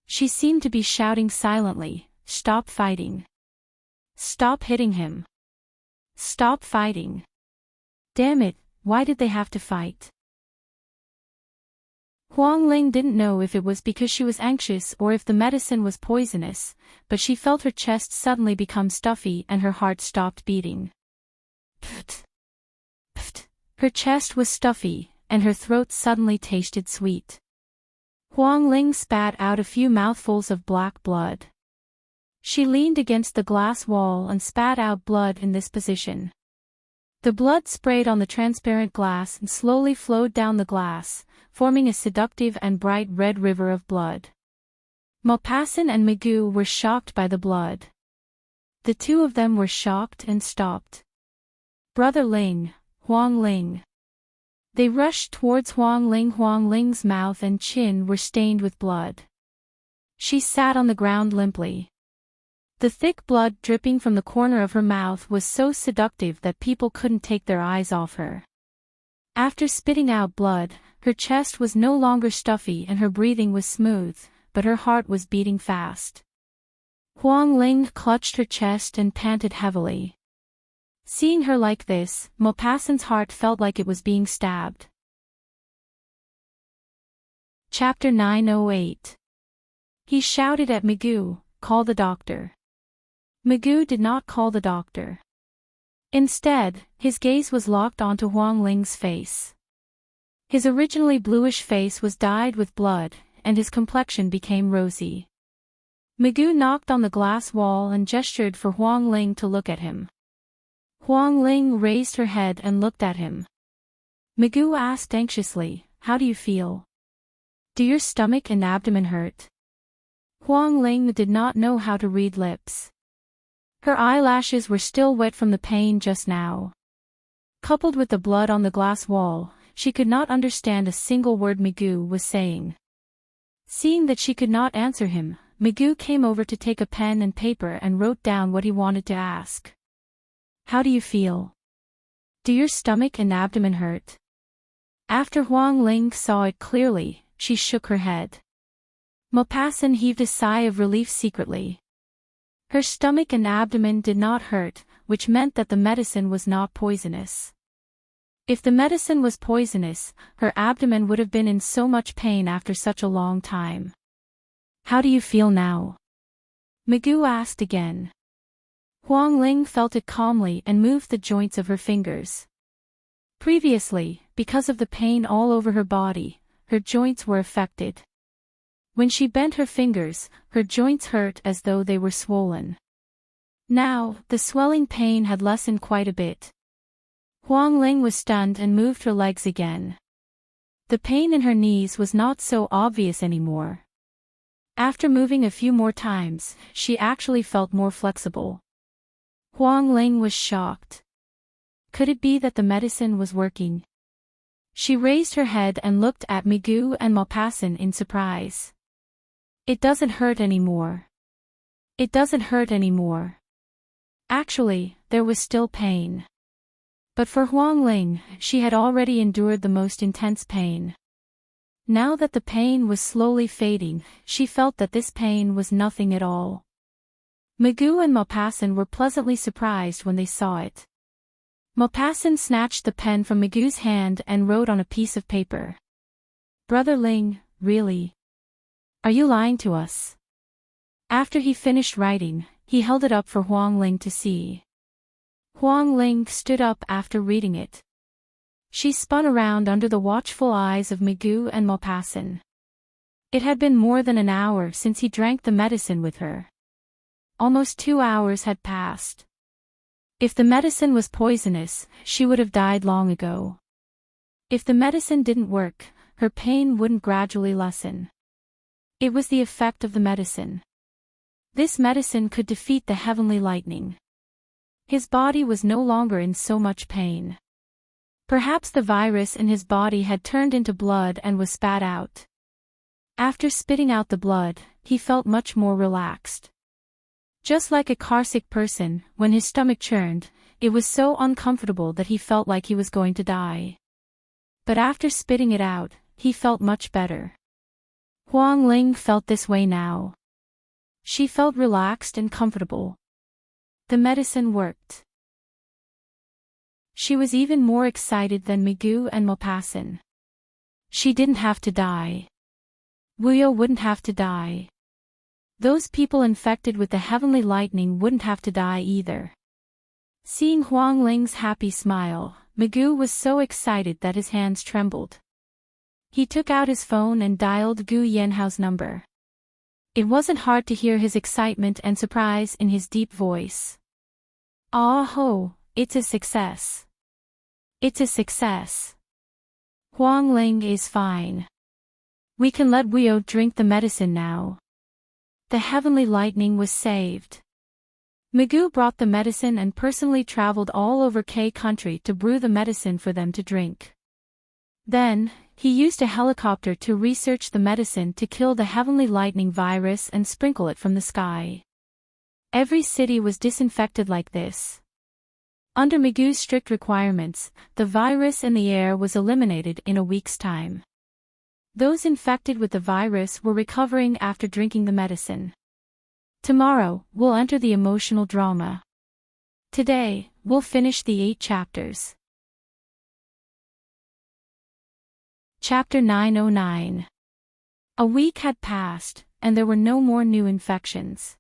She seemed to be shouting silently, "Stop fighting. Stop hitting him. Stop fighting. Damn it, why did they have to fight?" Huang Ling didn't know if it was because she was anxious or if the medicine was poisonous, but she felt her chest suddenly become stuffy and her heart stopped beating. Pft. Pft. Her chest was stuffy, and her throat suddenly tasted sweet. Huang Ling spat out a few mouthfuls of black blood. She leaned against the glass wall and spat out blood in this position. The blood sprayed on the transparent glass and slowly flowed down the glass, forming a seductive and bright red river of blood. Maupassant and Magoo were shocked by the blood. The two of them were shocked and stopped. "Brother Ling, Huang Ling." They rushed towards Huang Ling. Huang Ling's mouth and chin were stained with blood. She sat on the ground limply. The thick blood dripping from the corner of her mouth was so seductive that people couldn't take their eyes off her. After spitting out blood, her chest was no longer stuffy and her breathing was smooth, but her heart was beating fast. Huang Ling clutched her chest and panted heavily. Seeing her like this, Maupassant's heart felt like it was being stabbed. Chapter 908. He shouted at Magoo, "Call the doctor." Magoo did not call the doctor. Instead, his gaze was locked onto Huang Ling's face. His originally bluish face was dyed with blood, and his complexion became rosy. Magoo knocked on the glass wall and gestured for Huang Ling to look at him. Huang Ling raised her head and looked at him. Magoo asked anxiously, "How do you feel? Do your stomach and abdomen hurt?" Huang Ling did not know how to read lips. Her eyelashes were still wet from the pain just now. Coupled with the blood on the glass wall, she could not understand a single word Magoo was saying. Seeing that she could not answer him, Magoo came over to take a pen and paper and wrote down what he wanted to ask. "How do you feel? Do your stomach and abdomen hurt?" After Huang Ling saw it clearly, she shook her head. Maupassant heaved a sigh of relief secretly. Her stomach and abdomen did not hurt, which meant that the medicine was not poisonous. If the medicine was poisonous, her abdomen would have been in so much pain after such a long time. "How do you feel now?" Magoo asked again. Huang Ling felt it calmly and moved the joints of her fingers. Previously, because of the pain all over her body, her joints were affected. When she bent her fingers, her joints hurt as though they were swollen. Now, the swelling pain had lessened quite a bit. Huang Ling was stunned and moved her legs again. The pain in her knees was not so obvious anymore. After moving a few more times, she actually felt more flexible. Huang Ling was shocked. Could it be that the medicine was working? She raised her head and looked at Magoo and Maupassant in surprise. "It doesn't hurt anymore. It doesn't hurt anymore." Actually, there was still pain. But for Huang Ling, she had already endured the most intense pain. Now that the pain was slowly fading, she felt that this pain was nothing at all. Magoo and Maupassant were pleasantly surprised when they saw it. Maupassant snatched the pen from Magoo's hand and wrote on a piece of paper. "Brother Ling, really? Are you lying to us?" After he finished writing, he held it up for Huang Ling to see. Huang Ling stood up after reading it. She spun around under the watchful eyes of Magoo and Maupassant. It had been more than an hour since he drank the medicine with her. Almost 2 hours had passed. If the medicine was poisonous, she would have died long ago. If the medicine didn't work, her pain wouldn't gradually lessen. It was the effect of the medicine. This medicine could defeat the heavenly lightning. His body was no longer in so much pain. Perhaps the virus in his body had turned into blood and was spat out. After spitting out the blood, he felt much more relaxed. Just like a carsick person, when his stomach churned, it was so uncomfortable that he felt like he was going to die. But after spitting it out, he felt much better. Huang Ling felt this way now. She felt relaxed and comfortable. The medicine worked. She was even more excited than Magoo and Maupassant. She didn't have to die. Wuyo wouldn't have to die. Those people infected with the heavenly lightning wouldn't have to die either. Seeing Huang Ling's happy smile, Magoo was so excited that his hands trembled. He took out his phone and dialed Gu Yanhao's number. It wasn't hard to hear his excitement and surprise in his deep voice. "Ah ho, it's a success. It's a success. Huang Ling is fine. We can let Wuyo drink the medicine now." The heavenly lightning was saved. Magoo brought the medicine and personally traveled all over K country to brew the medicine for them to drink. Then, he used a helicopter to research the medicine to kill the heavenly lightning virus and sprinkle it from the sky. Every city was disinfected like this. Under Magoo's strict requirements, the virus in the air was eliminated in a week's time. Those infected with the virus were recovering after drinking the medicine. Tomorrow, we'll enter the emotional drama. Today, we'll finish the 8 chapters. Chapter 909. A week had passed, and there were no more new infections.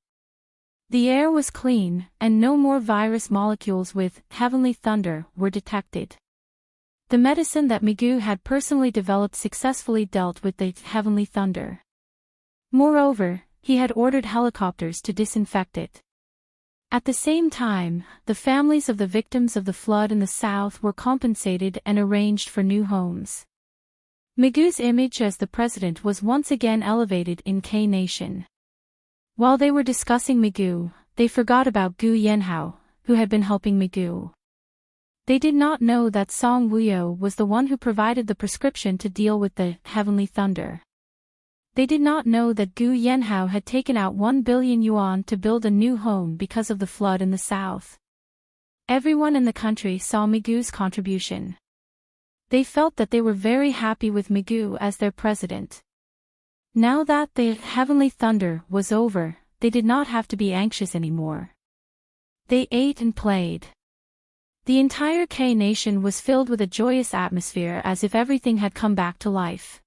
The air was clean, and no more virus molecules with heavenly thunder were detected. The medicine that Magoo had personally developed successfully dealt with the heavenly thunder. Moreover, he had ordered helicopters to disinfect it. At the same time, the families of the victims of the flood in the south were compensated and arranged for new homes. Magoo's image as the president was once again elevated in K Nation. While they were discussing Magoo, they forgot about Gu Yanhao, who had been helping Magoo. They did not know that Song Wuyo was the one who provided the prescription to deal with the heavenly thunder. They did not know that Gu Yanhao had taken out 1 billion yuan to build a new home because of the flood in the south. Everyone in the country saw Magoo's contribution. They felt that they were very happy with Magoo as their president. Now that the heavenly thunder was over, they did not have to be anxious anymore. They ate and played. The entire K Nation was filled with a joyous atmosphere as if everything had come back to life.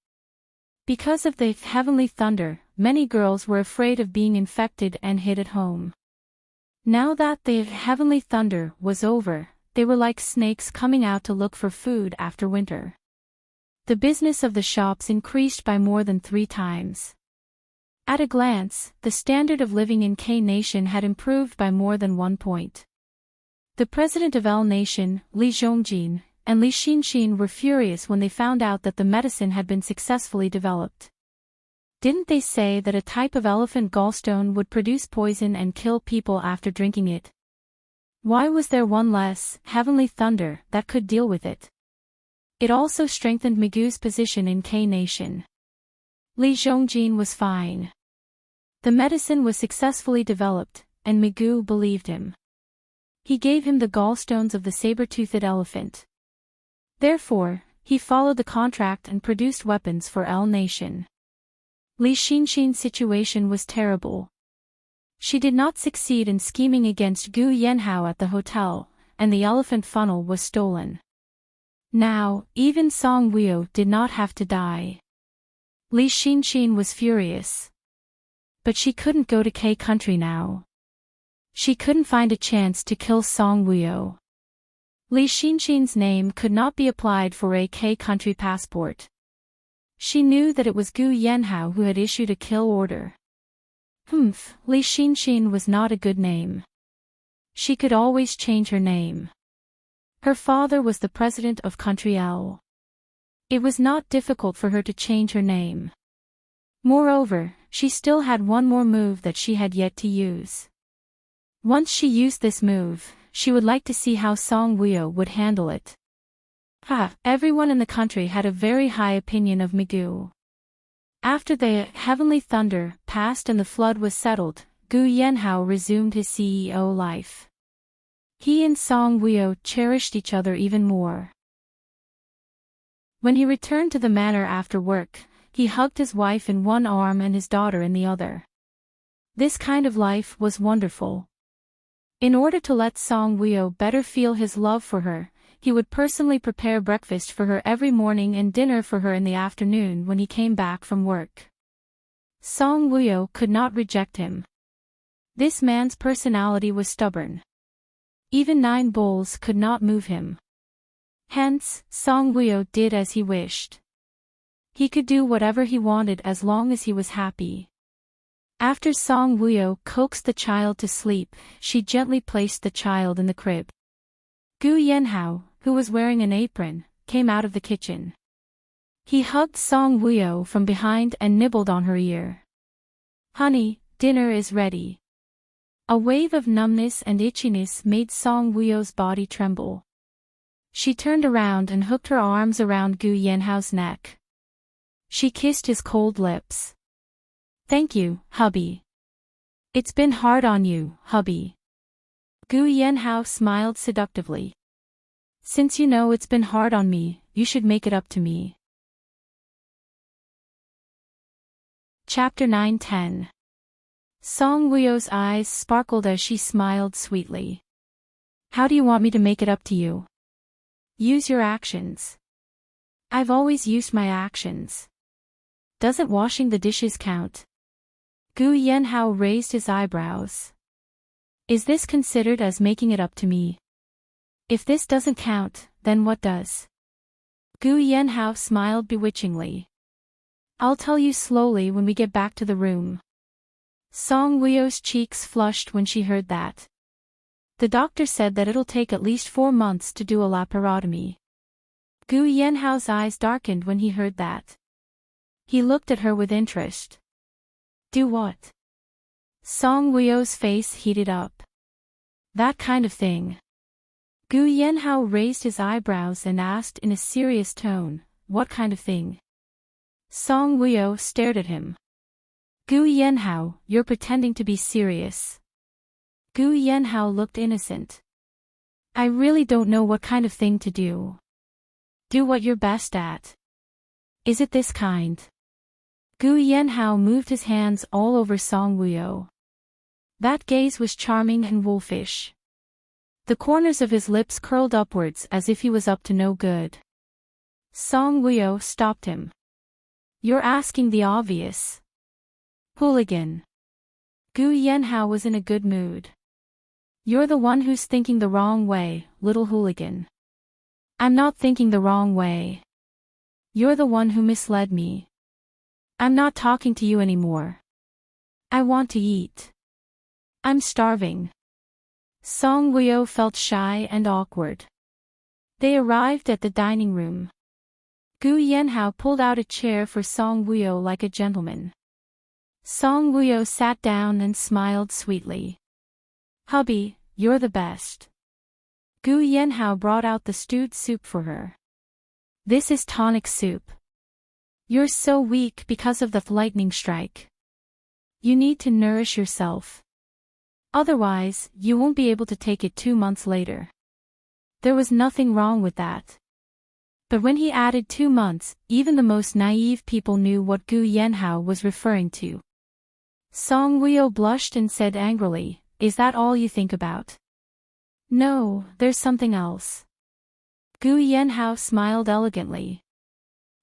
Because of the heavenly thunder, many girls were afraid of being infected and hid at home. Now that the heavenly thunder was over, they were like snakes coming out to look for food after winter. The business of the shops increased by more than 3 times. At a glance, the standard of living in K Nation had improved by more than 1 point. The president of L Nation, Li Zhongjin, and Li Xinxin were furious when they found out that the medicine had been successfully developed. Didn't they say that a type of elephant gallstone would produce poison and kill people after drinking it? Why was there one less heavenly thunder that could deal with it? It also strengthened Magoo's position in K Nation. Li Zhongjin was fine. The medicine was successfully developed, and Magoo believed him. He gave him the gallstones of the saber-toothed elephant. Therefore, he followed the contract and produced weapons for L Nation. Li Xinxin's situation was terrible. She did not succeed in scheming against Gu Yanhao at the hotel, and the elephant funnel was stolen. Now, even Song Wuo did not have to die. Li Xinxin was furious. But she couldn't go to K country now. She couldn't find a chance to kill Song Wuo. Li Xinxin's name could not be applied for a K country passport. She knew that it was Gu Yanhao who had issued a kill order. Li Xinxin was not a good name. She could always change her name. Her father was the president of country L. It was not difficult for her to change her name. Moreover, she still had one more move that she had yet to use. Once she used this move, she would like to see how Song Wuo would handle it. Everyone in the country had a very high opinion of Migu. After the heavenly thunder passed and the flood was settled, Gu Yanhao resumed his CEO life. He and Song Wuo cherished each other even more. When he returned to the manor after work, he hugged his wife in one arm and his daughter in the other. This kind of life was wonderful. In order to let Song Wuo better feel his love for her, he would personally prepare breakfast for her every morning and dinner for her in the afternoon when he came back from work. Song Wuo could not reject him. This man's personality was stubborn. Even 9 bulls could not move him. Hence, Song Wuo did as he wished. He could do whatever he wanted as long as he was happy. After Song Wuo coaxed the child to sleep, she gently placed the child in the crib. Gu Yanhao, who was wearing an apron, came out of the kitchen. He hugged Song Wuo from behind and nibbled on her ear. "Honey, dinner is ready." A wave of numbness and itchiness made Song Wuo's body tremble. She turned around and hooked her arms around Gu Yanhao's neck. She kissed his cold lips. "Thank you, hubby. It's been hard on you, hubby." Gu Yanhao smiled seductively. "Since you know it's been hard on me, you should make it up to me." Chapter 9-10. Song Wuo's eyes sparkled as she smiled sweetly. "How do you want me to make it up to you?" "Use your actions." "I've always used my actions." "Doesn't washing the dishes count?" Gu Yanhao raised his eyebrows. "Is this considered as making it up to me? If this doesn't count, then what does?" Gu Yanhao smiled bewitchingly. "I'll tell you slowly when we get back to the room." Song Wuo's cheeks flushed when she heard that. The doctor said that it'll take at least 4 months to do a laparotomy. Gu Yanhao's eyes darkened when he heard that. He looked at her with interest. "Do what?" Song Wuo's face heated up. "That kind of thing." Gu Yanhao raised his eyebrows and asked in a serious tone, "What kind of thing?" Song Wuo stared at him. "Gu Yanhao, you're pretending to be serious." Gu Yanhao looked innocent. "I really don't know what kind of thing to do." "Do what you're best at." "Is it this kind?" Gu Yanhao moved his hands all over Song Wuo. That gaze was charming and wolfish. The corners of his lips curled upwards as if he was up to no good. Song Wuo stopped him. "You're asking the obvious." "Hooligan." Gu Yanhao was in a good mood. "You're the one who's thinking the wrong way, little hooligan." "I'm not thinking the wrong way. You're the one who misled me. I'm not talking to you anymore. I want to eat. I'm starving." Song Wuo felt shy and awkward. They arrived at the dining room. Gu Yanhao pulled out a chair for Song Wuo like a gentleman. Song Wuo sat down and smiled sweetly. "Hubby, you're the best." Gu Yanhao brought out the stewed soup for her. "This is tonic soup. You're so weak because of the lightning strike. You need to nourish yourself." Otherwise, you won't be able to take it 2 months later. There was nothing wrong with that. But when he added 2 months, even the most naive people knew what Gu Yanhao was referring to. Song Wuyo blushed and said angrily, "Is that all you think about?" "No, there's something else." Gu Yanhao smiled elegantly.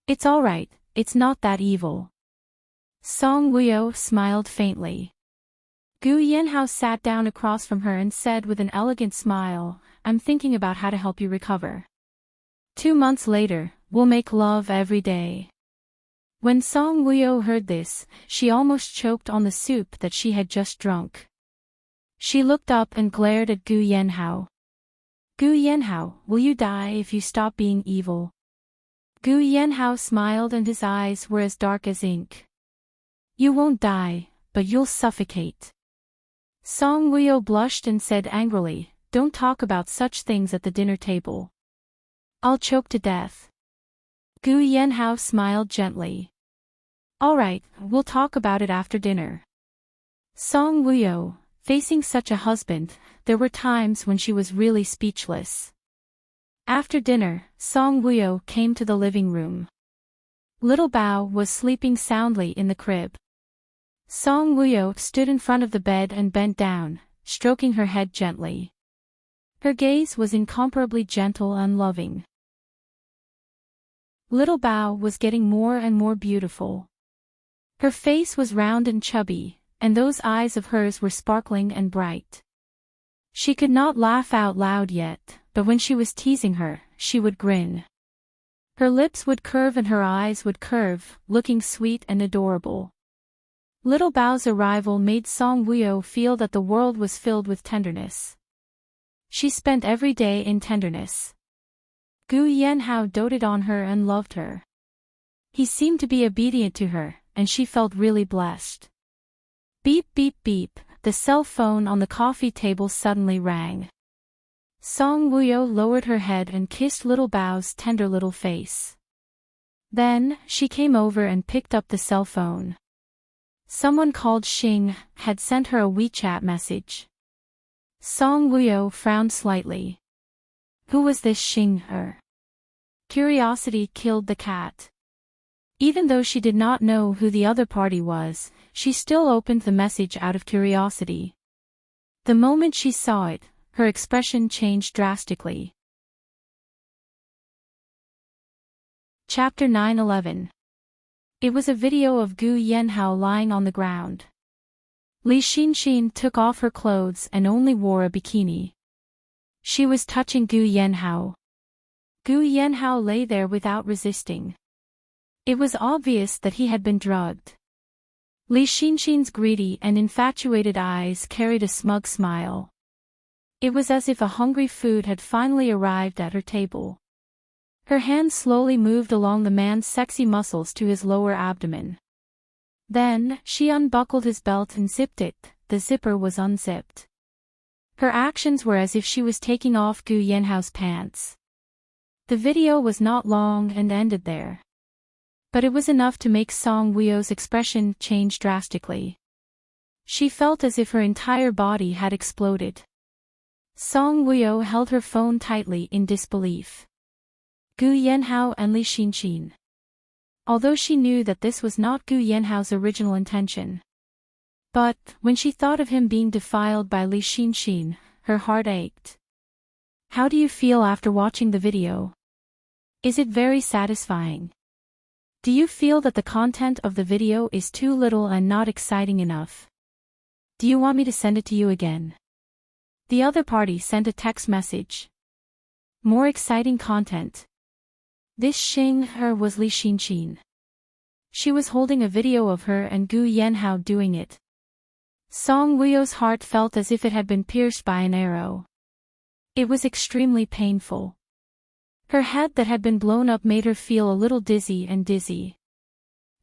"It's all right, it's not that evil." Song Wuyo smiled faintly. Gu Yanhao sat down across from her and said with an elegant smile, "I'm thinking about how to help you recover. 2 months later, we'll make love every day." When Song Wuyo heard this, she almost choked on the soup that she had just drunk. She looked up and glared at Gu Yanhao. "Gu Yanhao, will you die if you stop being evil?" Gu Yanhao smiled and his eyes were as dark as ink. "You won't die, but you'll suffocate." Song Wuyo blushed and said angrily, "Don't talk about such things at the dinner table. I'll choke to death." Gu Yanhao smiled gently. "All right, we'll talk about it after dinner." Song Wuyo, facing such a husband, there were times when she was really speechless. After dinner, Song Wuyo came to the living room. Little Bao was sleeping soundly in the crib. Song Wuyo stood in front of the bed and bent down, stroking her head gently. Her gaze was incomparably gentle and loving. Little Bao was getting more and more beautiful. Her face was round and chubby, and those eyes of hers were sparkling and bright. She could not laugh out loud yet, but when she was teasing her, she would grin. Her lips would curve and her eyes would curve, looking sweet and adorable. Little Bao's arrival made Song Wuyo feel that the world was filled with tenderness. She spent every day in tenderness. Gu Yanhao doted on her and loved her. He seemed to be obedient to her, and she felt really blessed. Beep beep beep, the cell phone on the coffee table suddenly rang. Song Wuyo lowered her head and kissed Little Bao's tender little face. Then, she came over and picked up the cell phone. Someone called Xing had sent her a WeChat message. Song Wuyo frowned slightly. Who was this Xing? Curiosity killed the cat. Even though she did not know who the other party was, she still opened the message out of curiosity. The moment she saw it, her expression changed drastically. Chapter 9-11. It was a video of Gu Yanhao lying on the ground. Li Xinxin took off her clothes and only wore a bikini. She was touching Gu Yanhao. Gu Yanhao lay there without resisting. It was obvious that he had been drugged. Li Xinxin's greedy and infatuated eyes carried a smug smile. It was as if a hungry food had finally arrived at her table. Her hand slowly moved along the man's sexy muscles to his lower abdomen. Then, she unbuckled his belt and zipped it. The zipper was unzipped. Her actions were as if she was taking off Gu Yanhao's pants. The video was not long and ended there. But it was enough to make Song Wuyo's expression change drastically. She felt as if her entire body had exploded. Song Wuyo held her phone tightly in disbelief. Gu Yanhao and Li Xinxin. Although she knew that this was not Gu Yanhao's original intention. But, when she thought of him being defiled by Li Xinxin, her heart ached. How do you feel after watching the video? Is it very satisfying? Do you feel that the content of the video is too little and not exciting enough? Do you want me to send it to you again? The other party sent a text message. More exciting content. This Xing was Li Xinxin. She was holding a video of her and Gu Yanhao doing it. Song Wuyo's heart felt as if it had been pierced by an arrow. It was extremely painful. Her head that had been blown up made her feel a little dizzy and dizzy.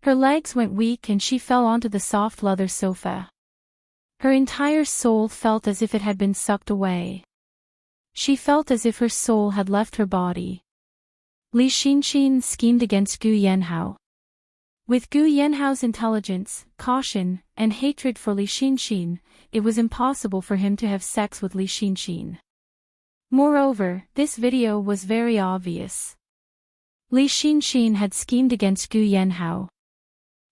Her legs went weak and she fell onto the soft leather sofa. Her entire soul felt as if it had been sucked away. She felt as if her soul had left her body. Li Xinxin schemed against Gu Yanhao. With Gu Yanhao's intelligence, caution, and hatred for Li Xinxin, it was impossible for him to have sex with Li Xinxin. Moreover, this video was very obvious. Li Xinxin had schemed against Gu Yanhao.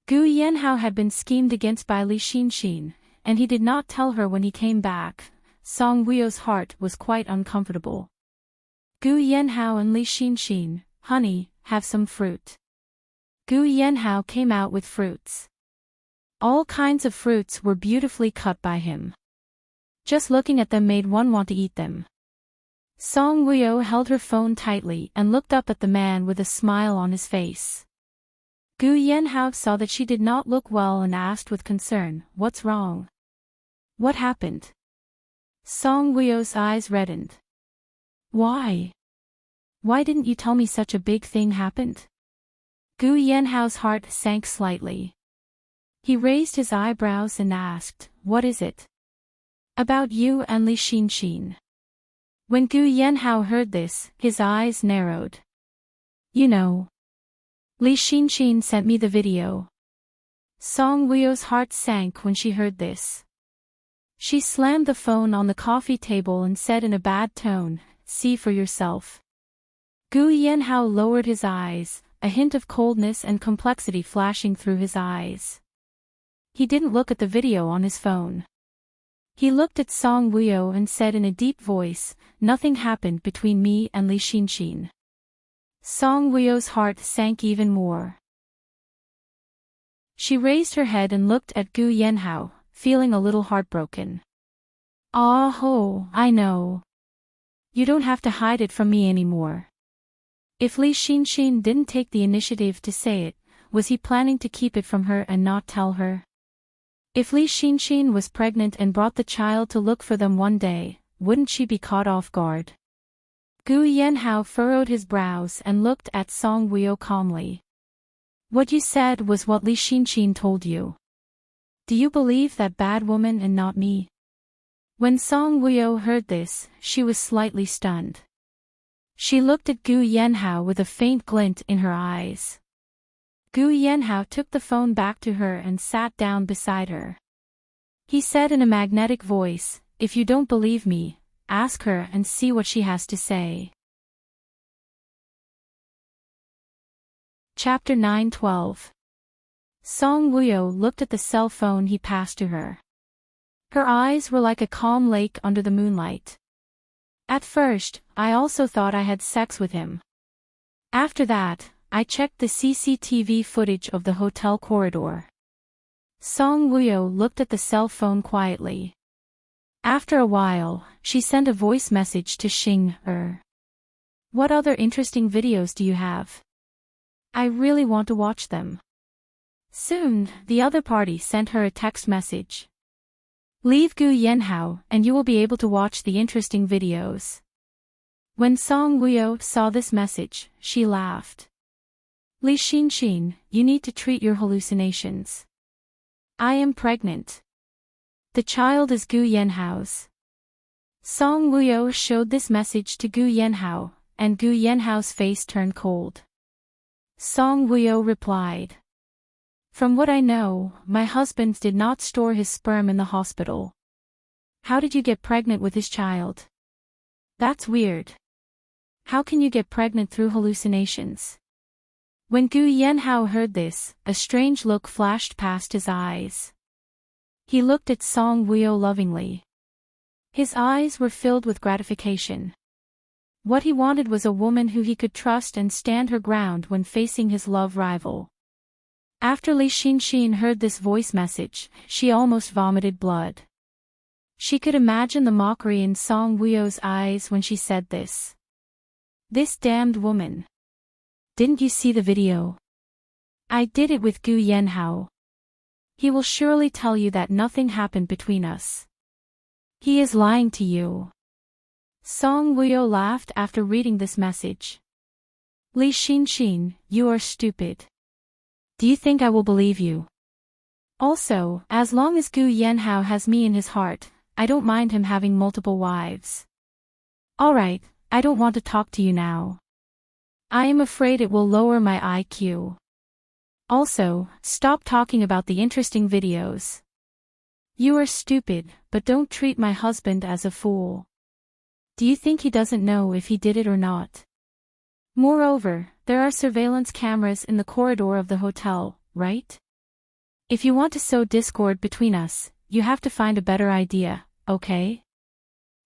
Gu Yanhao had been schemed against by Li Xinxin, and he did not tell her when he came back. Song Wuyo's heart was quite uncomfortable. Gu Yanhao and Li Xinxin, honey, have some fruit. Gu Yanhao came out with fruits. All kinds of fruits were beautifully cut by him. Just looking at them made one want to eat them. Song Wuyo held her phone tightly and looked up at the man with a smile on his face. Gu Yanhao saw that she did not look well and asked with concern, "What's wrong? What happened?" Song Wuyo's eyes reddened. Why? Why didn't you tell me such a big thing happened? Gu Yanhao's heart sank slightly. He raised his eyebrows and asked, "What is it?" "About you and Li Xinxin." When Gu Yanhao heard this, his eyes narrowed. "You know, Li Xinxin sent me the video." Song Wuyo's heart sank when she heard this. She slammed the phone on the coffee table and said in a bad tone, "See for yourself." Gu Yanhao lowered his eyes, a hint of coldness and complexity flashing through his eyes. He didn't look at the video on his phone. He looked at Song Wuyo and said in a deep voice, "Nothing happened between me and Li Xinxin." Song Wuyo's heart sank even more. She raised her head and looked at Gu Yanhao, feeling a little heartbroken. "Ah ho, I know. You don't have to hide it from me anymore." If Li Xinxin didn't take the initiative to say it, was he planning to keep it from her and not tell her? If Li Xinxin was pregnant and brought the child to look for them one day, wouldn't she be caught off guard? Gu Yanhao furrowed his brows and looked at Song Wuyo calmly. "What you said was what Li Xinxin told you. Do you believe that bad woman and not me?" When Song Wuyo heard this, she was slightly stunned. She looked at Gu Yanhao with a faint glint in her eyes. Gu Yanhao took the phone back to her and sat down beside her. He said in a magnetic voice, "If you don't believe me, ask her and see what she has to say." Chapter 9:12. Song Wuyo looked at the cell phone he passed to her. Her eyes were like a calm lake under the moonlight. "At first, I also thought I had sex with him. After that, I checked the CCTV footage of the hotel corridor." Song Wuyo looked at the cell phone quietly. After a while, she sent a voice message to Xing Er. "What other interesting videos do you have? I really want to watch them." Soon, the other party sent her a text message. "Leave Gu Yanhao and you will be able to watch the interesting videos." When Song Wuyo saw this message, she laughed. "Li Xinxin, you need to treat your hallucinations. I am pregnant. The child is Gu Yanhao's." Song Wuyo showed this message to Gu Yanhao, and Gu Yanhao's face turned cold. Song Wuyo replied, "From what I know, my husband did not store his sperm in the hospital. How did you get pregnant with his child? That's weird. How can you get pregnant through hallucinations?" When Gu Yanhao heard this, a strange look flashed past his eyes. He looked at Song Wuyo lovingly. His eyes were filled with gratification. What he wanted was a woman who he could trust and stand her ground when facing his love rival. After Li Xinxin heard this voice message, she almost vomited blood. She could imagine the mockery in Song Wuyo's eyes when she said this. "This damned woman. Didn't you see the video? I did it with Gu Yanhao. He will surely tell you that nothing happened between us. He is lying to you." Song Wuyo laughed after reading this message. "Li Xinxin, you are stupid. Do you think I will believe you? Also, as long as Gu Yanhao has me in his heart, I don't mind him having multiple wives. Alright, I don't want to talk to you now. I am afraid it will lower my IQ. Also, stop talking about the interesting videos. You are stupid, but don't treat my husband as a fool. Do you think he doesn't know if he did it or not? Moreover, there are surveillance cameras in the corridor of the hotel, right? If you want to sow discord between us, you have to find a better idea, okay?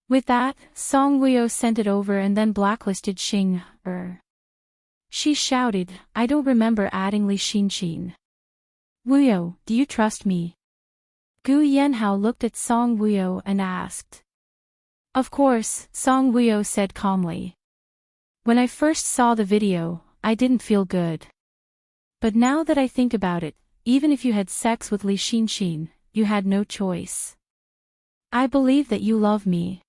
With that, Song Wuyo sent it over and then blacklisted Xing Er. She shouted, I don't remember adding Li Xinxin. Wuyo, do you trust me? Gu Yanhao looked at Song Wuyo and asked. Of course, Song Wuyo said calmly. When I first saw the video, I didn't feel good. But now that I think about it, even if you had sex with Li Xinxin, you had no choice. I believe that you love me.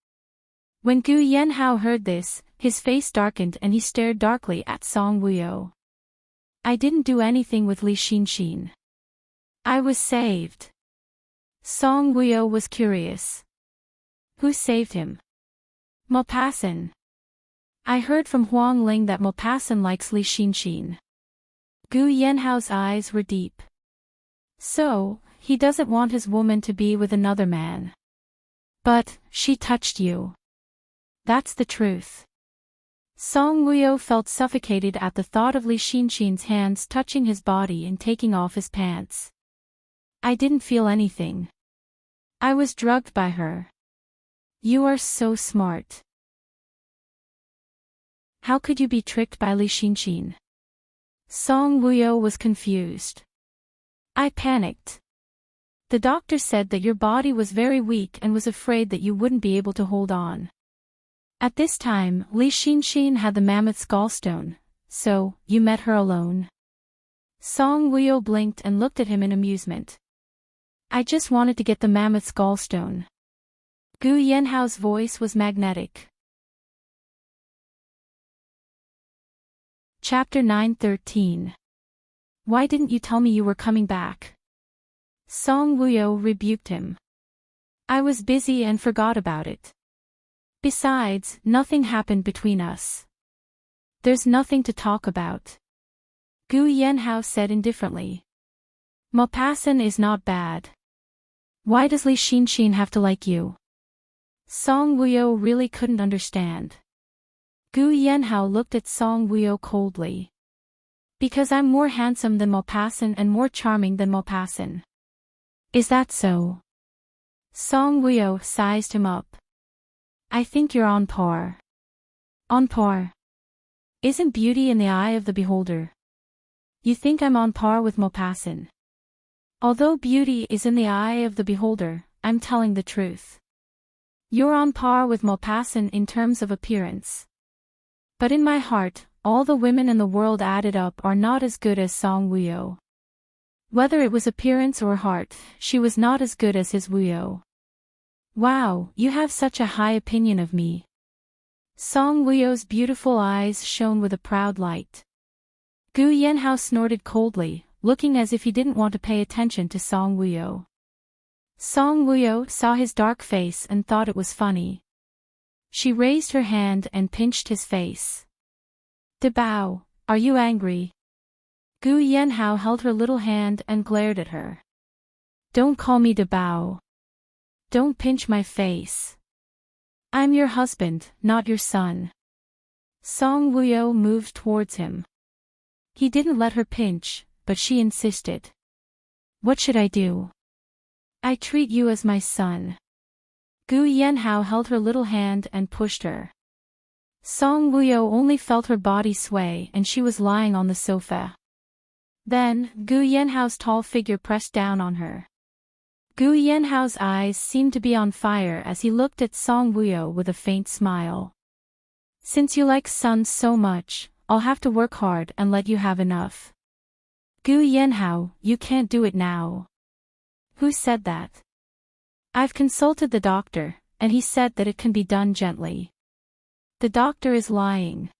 When Gu Yanhao heard this, his face darkened and he stared darkly at Song Wuyo. I didn't do anything with Li Xinxin. I was saved. Song Wuyo was curious. Who saved him? Maupassant. I heard from Huang Ling that Maupassant likes Li Xinxin. Gu Yanhao's eyes were deep. So, he doesn't want his woman to be with another man. But, she touched you. That's the truth. Song Wuyo felt suffocated at the thought of Li Xinxin's hands touching his body and taking off his pants. I didn't feel anything. I was drugged by her. You are so smart. How could you be tricked by Li Xinxin? Song Wuyo was confused. I panicked. The doctor said that your body was very weak and was afraid that you wouldn't be able to hold on. At this time, Li Xinxin had the mammoth's gallstone, so, you met her alone? Song Wuyo blinked and looked at him in amusement. I just wanted to get the mammoth's gallstone. Gu Yanhao's voice was magnetic. Chapter 9:13. Why didn't you tell me you were coming back? Song Wuyo rebuked him. I was busy and forgot about it. Besides, nothing happened between us. There's nothing to talk about. Gu Yanhao said indifferently. Maupassant is not bad. Why does Li Xinxin have to like you? Song Wuyo really couldn't understand. Gu Yanhao looked at Song Wuyo coldly. Because I'm more handsome than Maupassant and more charming than Maupassant. Is that so? Song Wuyo sized him up. I think you're on par. On par? Isn't beauty in the eye of the beholder? You think I'm on par with Maupassant? Although beauty is in the eye of the beholder, I'm telling the truth. You're on par with Maupassant in terms of appearance. But in my heart, all the women in the world added up are not as good as Song Wuyo. Whether it was appearance or heart, she was not as good as his Wuyo. Wow, you have such a high opinion of me. Song Wuyo's beautiful eyes shone with a proud light. Gu Yanhao snorted coldly, looking as if he didn't want to pay attention to Song Wuyo. Song Wuyo saw his dark face and thought it was funny. She raised her hand and pinched his face. Dabao, are you angry? Gu Yanhao held her little hand and glared at her. Don't call me Dabao. Don't pinch my face. I'm your husband, not your son. Song Wuyo moved towards him. He didn't let her pinch, but she insisted. What should I do? I treat you as my son. Gu Yanhao held her little hand and pushed her. Song Wuyo only felt her body sway and she was lying on the sofa. Then, Gu Yanhao's tall figure pressed down on her. Gu Yanhao's eyes seemed to be on fire as he looked at Song Wuyo with a faint smile. Since you like sons so much, I'll have to work hard and let you have enough. Gu Yanhao, you can't do it now. Who said that? I've consulted the doctor, and he said that it can be done gently. The doctor is lying.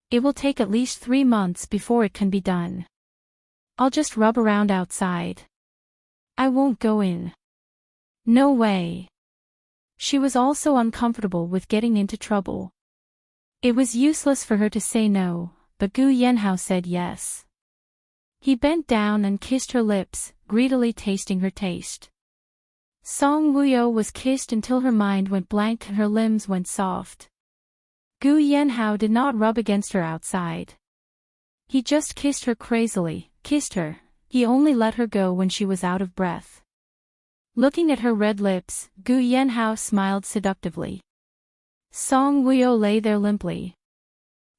It will take at least 3 months before it can be done. I'll just rub around outside. I won't go in. No way. She was also uncomfortable with getting into trouble. It was useless for her to say no, but Gu Yanhao said yes. He bent down and kissed her lips, greedily tasting her taste. Song Wuyo was kissed until her mind went blank and her limbs went soft. Gu Yanhao did not rub against her outside. He just kissed her crazily, kissed her. He only let her go when she was out of breath. Looking at her red lips, Gu Yanhao smiled seductively. Song Wuyo lay there limply.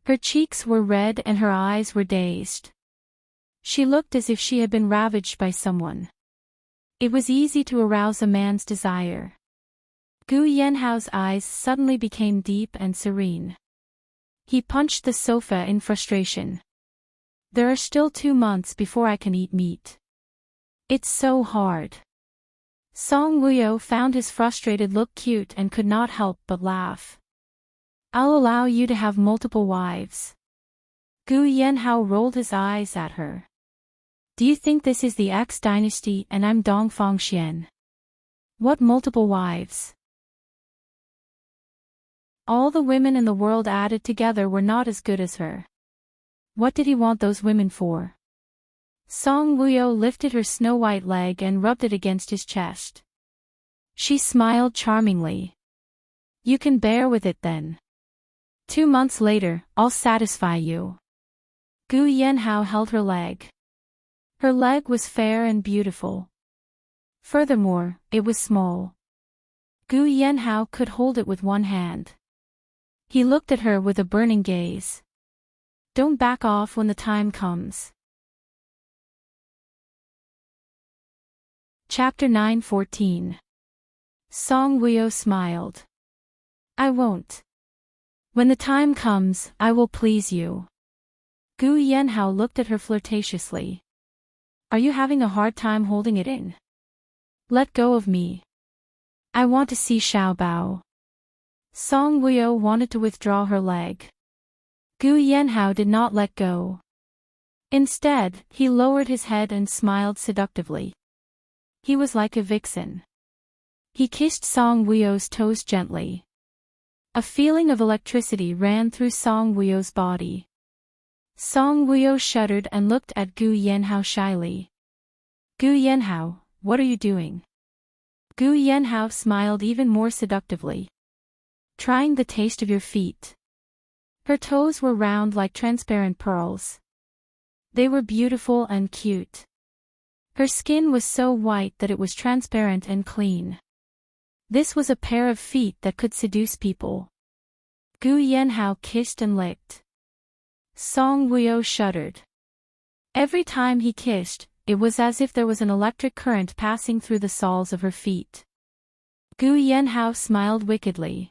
Her cheeks were red and her eyes were dazed. She looked as if she had been ravaged by someone. It was easy to arouse a man's desire. Gu Yanhao's eyes suddenly became deep and serene. He punched the sofa in frustration. There are still 2 months before I can eat meat. It's so hard. Song Wuyo found his frustrated look cute and could not help but laugh. I'll allow you to have multiple wives. Gu Yanhao rolled his eyes at her. Do you think this is the X dynasty and I'm Dongfang Xian? What multiple wives? All the women in the world added together were not as good as her. What did he want those women for? Song Wuyo lifted her snow-white leg and rubbed it against his chest. She smiled charmingly. You can bear with it then. 2 months later, I'll satisfy you. Gu Yanhao held her leg. Her leg was fair and beautiful. Furthermore, it was small. Gu Yanhao could hold it with one hand. He looked at her with a burning gaze. Don't back off when the time comes. Chapter 9:14. Song Wuyo smiled. I won't. When the time comes, I will please you. Gu Yanhao looked at her flirtatiously. Are you having a hard time holding it in? Let go of me. I want to see Xiaobao. Song Wuyo wanted to withdraw her leg. Gu Yanhao did not let go. Instead, he lowered his head and smiled seductively. He was like a vixen. He kissed Song Wuyo's toes gently. A feeling of electricity ran through Song Wuyo's body. Song Wuyo shuddered and looked at Gu Yanhao shyly. Gu Yanhao, what are you doing? Gu Yanhao smiled even more seductively. Trying the taste of your feet. Her toes were round like transparent pearls. They were beautiful and cute. Her skin was so white that it was transparent and clean. This was a pair of feet that could seduce people. Gu Yanhao kissed and licked. Song Wuyo shuddered. Every time he kissed, it was as if there was an electric current passing through the soles of her feet. Gu Yanhao smiled wickedly.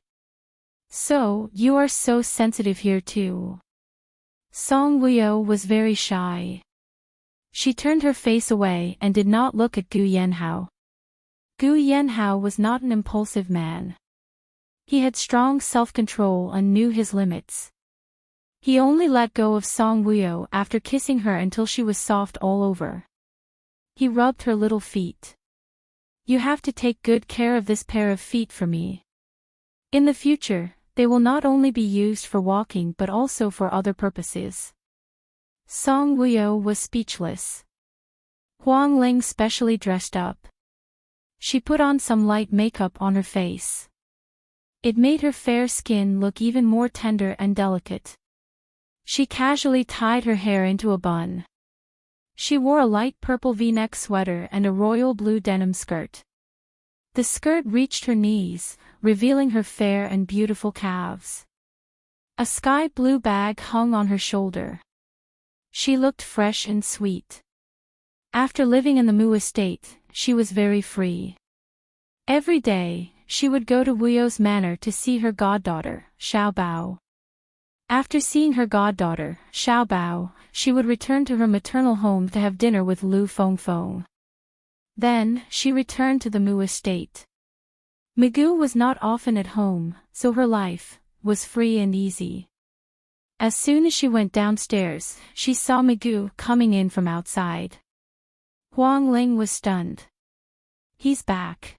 So, you are so sensitive here too. Song Wuyo was very shy. She turned her face away and did not look at Gu Yanhao. Gu Yanhao was not an impulsive man. He had strong self-control and knew his limits. He only let go of Song Wuyo after kissing her until she was soft all over. He rubbed her little feet. You have to take good care of this pair of feet for me. In the future, they will not only be used for walking but also for other purposes. Song Wuyo was speechless. Huang Ling specially dressed up. She put on some light makeup on her face. It made her fair skin look even more tender and delicate. She casually tied her hair into a bun. She wore a light purple V-neck sweater and a royal blue denim skirt. The skirt reached her knees, revealing her fair and beautiful calves. A sky blue bag hung on her shoulder. She looked fresh and sweet. After living in the Mu estate, she was very free. Every day, she would go to Wuyo's manor to see her goddaughter, Xiaobao. After seeing her goddaughter, Xiaobao, she would return to her maternal home to have dinner with Lu Fengfeng. Then, she returned to the Mu estate. Migu was not often at home, so her life was free and easy. As soon as she went downstairs, she saw Migu coming in from outside. Huang Ling was stunned. He's back.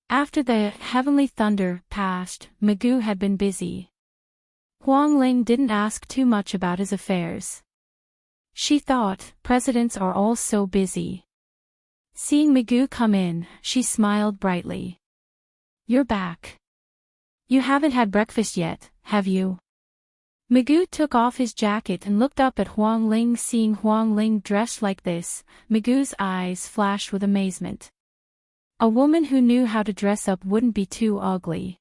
After the heavenly thunder passed, Migu had been busy. Huang Ling didn't ask too much about his affairs. She thought, presidents are all so busy. Seeing Magoo come in, she smiled brightly. "You're back. You haven't had breakfast yet, have you?" Magoo took off his jacket and looked up at Huang Ling. Seeing Huang Ling dressed like this, Magoo's eyes flashed with amazement. A woman who knew how to dress up wouldn't be too ugly.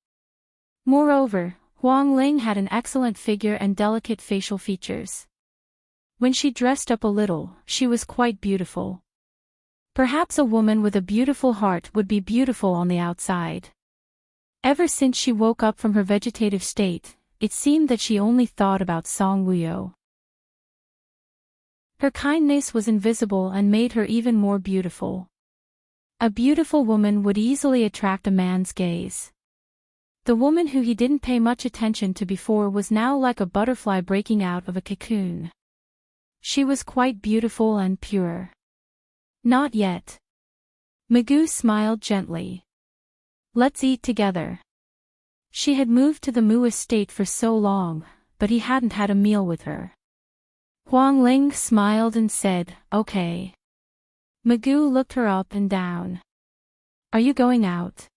Moreover, Huang Ling had an excellent figure and delicate facial features. When she dressed up a little, she was quite beautiful. Perhaps a woman with a beautiful heart would be beautiful on the outside. Ever since she woke up from her vegetative state, it seemed that she only thought about Song Wuyo. Her kindness was invisible and made her even more beautiful. A beautiful woman would easily attract a man's gaze. The woman who he didn't pay much attention to before was now like a butterfly breaking out of a cocoon. She was quite beautiful and pure. "Not yet." Magoo smiled gently. "Let's eat together." She had moved to the Mu estate for so long, but he hadn't had a meal with her. Huang Ling smiled and said, "Okay." Magoo looked her up and down. "Are you going out?"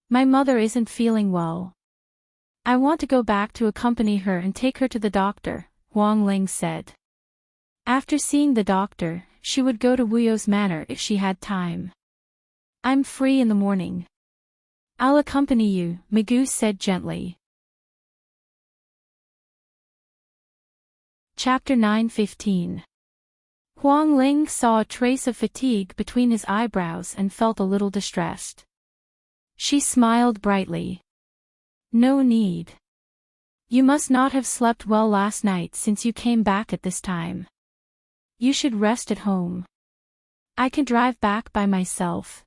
"My mother isn't feeling well. I want to go back to accompany her and take her to the doctor," Huang Ling said. After seeing the doctor, she would go to Wuyo's manor if she had time. "I'm free in the morning." "I'll accompany you," Magoo said gently. Chapter 9:15. Huang Ling saw a trace of fatigue between his eyebrows and felt a little distressed. She smiled brightly. "No need. You must not have slept well last night since you came back at this time. You should rest at home. I can drive back by myself."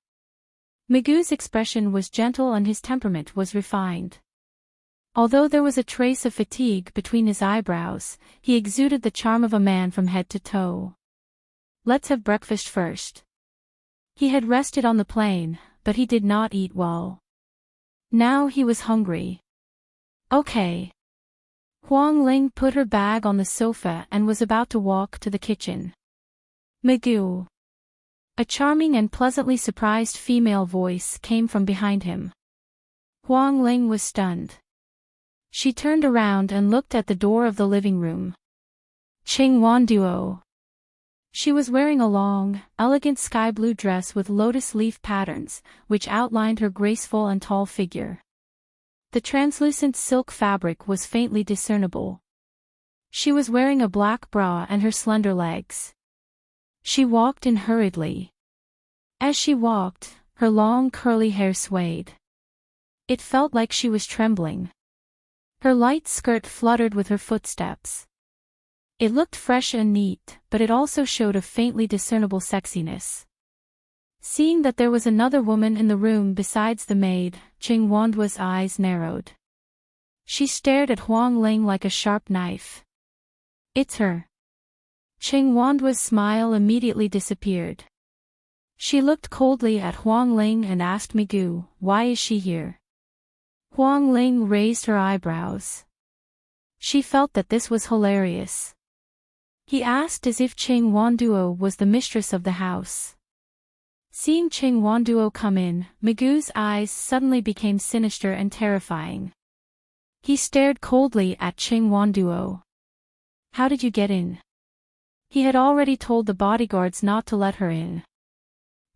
Magoo's expression was gentle and his temperament was refined. Although there was a trace of fatigue between his eyebrows, he exuded the charm of a man from head to toe. "Let's have breakfast first." He had rested on the plain, but he did not eat well. Now he was hungry. "Okay." Huang Ling put her bag on the sofa and was about to walk to the kitchen. "Magoo." A charming and pleasantly surprised female voice came from behind him. Huang Ling was stunned. She turned around and looked at the door of the living room. Ching Wanduo. She was wearing a long, elegant sky blue dress with lotus leaf patterns, which outlined her graceful and tall figure. The translucent silk fabric was faintly discernible. She was wearing a black bra and her slender legs. She walked in hurriedly. As she walked, her long curly hair swayed. It felt like she was trembling. Her light skirt fluttered with her footsteps. It looked fresh and neat, but it also showed a faintly discernible sexiness. Seeing that there was another woman in the room besides the maid, Ching Wanduo's eyes narrowed. She stared at Huang Ling like a sharp knife. "It's her." Ching Wanduo's smile immediately disappeared. She looked coldly at Huang Ling and asked Magoo, "Why is she here?" Huang Ling raised her eyebrows. She felt that this was hilarious. He asked as if Ching Wanduo was the mistress of the house. Seeing Ching Wanduo come in, Magoo's eyes suddenly became sinister and terrifying. He stared coldly at Ching Wanduo. "How did you get in?" He had already told the bodyguards not to let her in.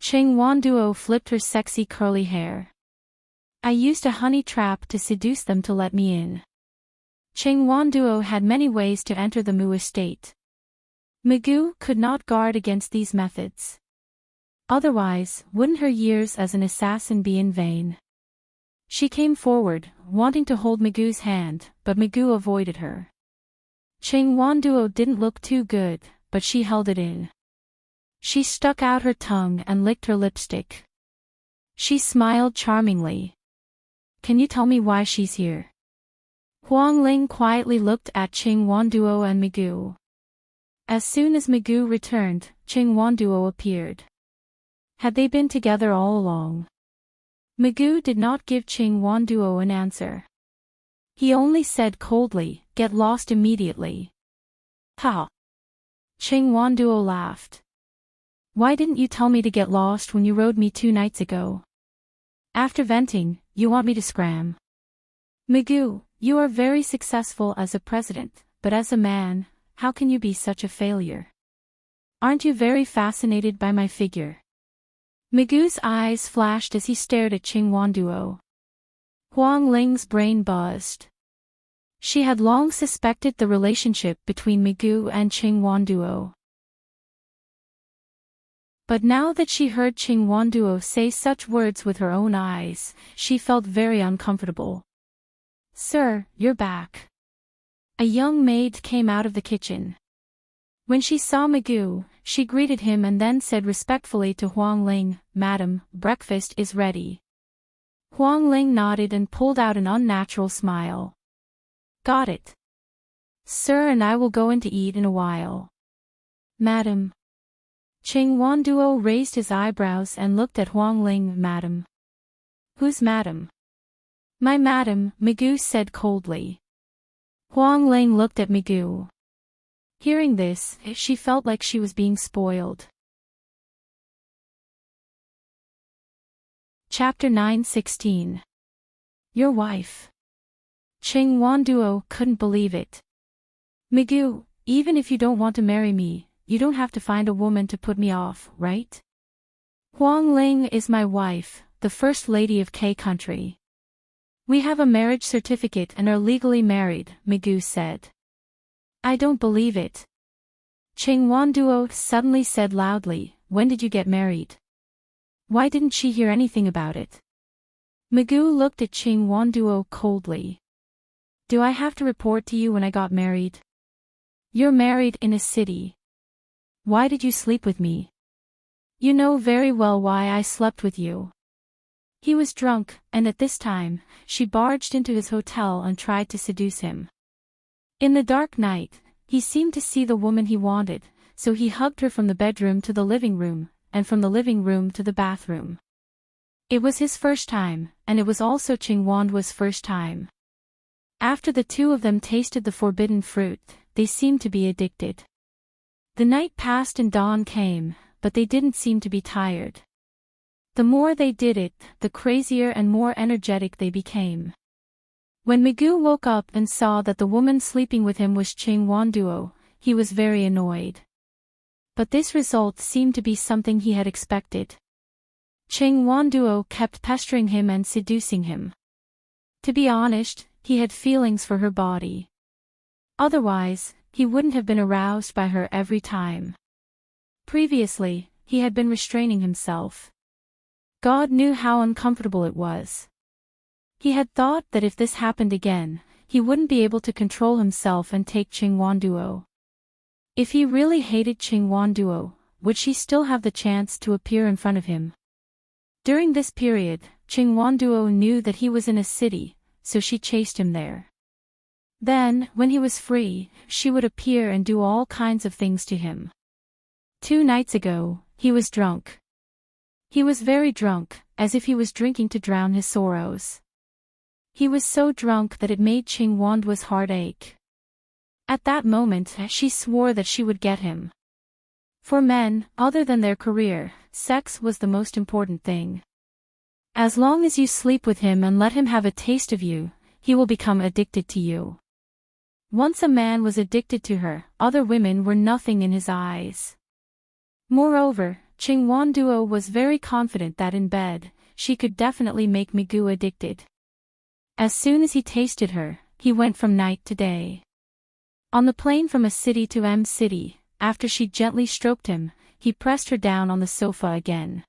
Ching Wanduo flipped her sexy curly hair. "I used a honey trap to seduce them to let me in." Ching Wanduo had many ways to enter the Mu estate. Magoo could not guard against these methods. Otherwise, wouldn't her years as an assassin be in vain? She came forward, wanting to hold Magoo's hand, but Magoo avoided her. Ching Wanduo didn't look too good, but she held it in. She stuck out her tongue and licked her lipstick. She smiled charmingly. "Can you tell me why she's here?" Huang Ling quietly looked at Ching Wanduo and Magoo. As soon as Magoo returned, Ching Wanduo appeared. Had they been together all along? Magoo did not give Ching Wanduo an answer. He only said coldly, "Get lost immediately." "Ha!" Ching Wanduo laughed. Why didn't you tell me to get lost when you rode me 2 nights ago? After venting, you want me to scram. Magoo, you are very successful as a president, but as a man, how can you be such a failure? Aren't you very fascinated by my figure? Magoo's eyes flashed as he stared at Qingwanduo. Huang Ling's brain buzzed. She had long suspected the relationship between Magoo and Qingwanduo. But now that she heard Qingwanduo say such words with her own eyes, she felt very uncomfortable. Sir, you're back. A young maid came out of the kitchen. When she saw Magoo, she greeted him and then said respectfully to Huang Ling, Madam, breakfast is ready. Huang Ling nodded and pulled out an unnatural smile. Got it. Sir, and I will go in to eat in a while. Madam. Qingwanduo raised his eyebrows and looked at Huang Ling. Madam. Who's madam? My madam, Magoo said coldly. Huang Ling looked at Magoo. Hearing this, she felt like she was being spoiled. Chapter 9:16. Your wife. Qingwanduo couldn't believe it. Magoo, even if you don't want to marry me, you don't have to find a woman to put me off, right? Huang Ling is my wife, the First Lady of K Country. We have a marriage certificate and are legally married, Magoo said. I don't believe it. Qingwanduo suddenly said loudly, when did you get married? Why didn't she hear anything about it? Magoo looked at Qingwanduo coldly. Do I have to report to you when I got married? You're married in a city. Why did you sleep with me? You know very well why I slept with you. He was drunk, and at this time, she barged into his hotel and tried to seduce him. In the dark night, he seemed to see the woman he wanted, so he hugged her from the bedroom to the living room, and from the living room to the bathroom. It was his first time, and it was also Qingwanduo's first time. After the two of them tasted the forbidden fruit, they seemed to be addicted. The night passed and dawn came, but they didn't seem to be tired. The more they did it, the crazier and more energetic they became. When Magoo woke up and saw that the woman sleeping with him was Qingwanduo, he was very annoyed. But this result seemed to be something he had expected. Qingwanduo kept pestering him and seducing him. To be honest, he had feelings for her body. Otherwise, he wouldn't have been aroused by her every time. Previously, he had been restraining himself. God knew how uncomfortable it was. He had thought that if this happened again, he wouldn't be able to control himself and take Qingwanduo. If he really hated Qingwanduo, would she still have the chance to appear in front of him? During this period, Qingwanduo knew that he was in a city, so she chased him there. Then, when he was free, she would appear and do all kinds of things to him. 2 nights ago, he was drunk. He was very drunk, as if he was drinking to drown his sorrows. He was so drunk that it made Qingwanduo's heart ache. At that moment, she swore that she would get him. For men, other than their career, sex was the most important thing. As long as you sleep with him and let him have a taste of you, he will become addicted to you. Once a man was addicted to her, other women were nothing in his eyes. Moreover, Qingwanduo was very confident that in bed, she could definitely make Magoo addicted. As soon as he tasted her, he went from night to day. On the plane from a city to M city, after she gently stroked him, he pressed her down on the sofa again.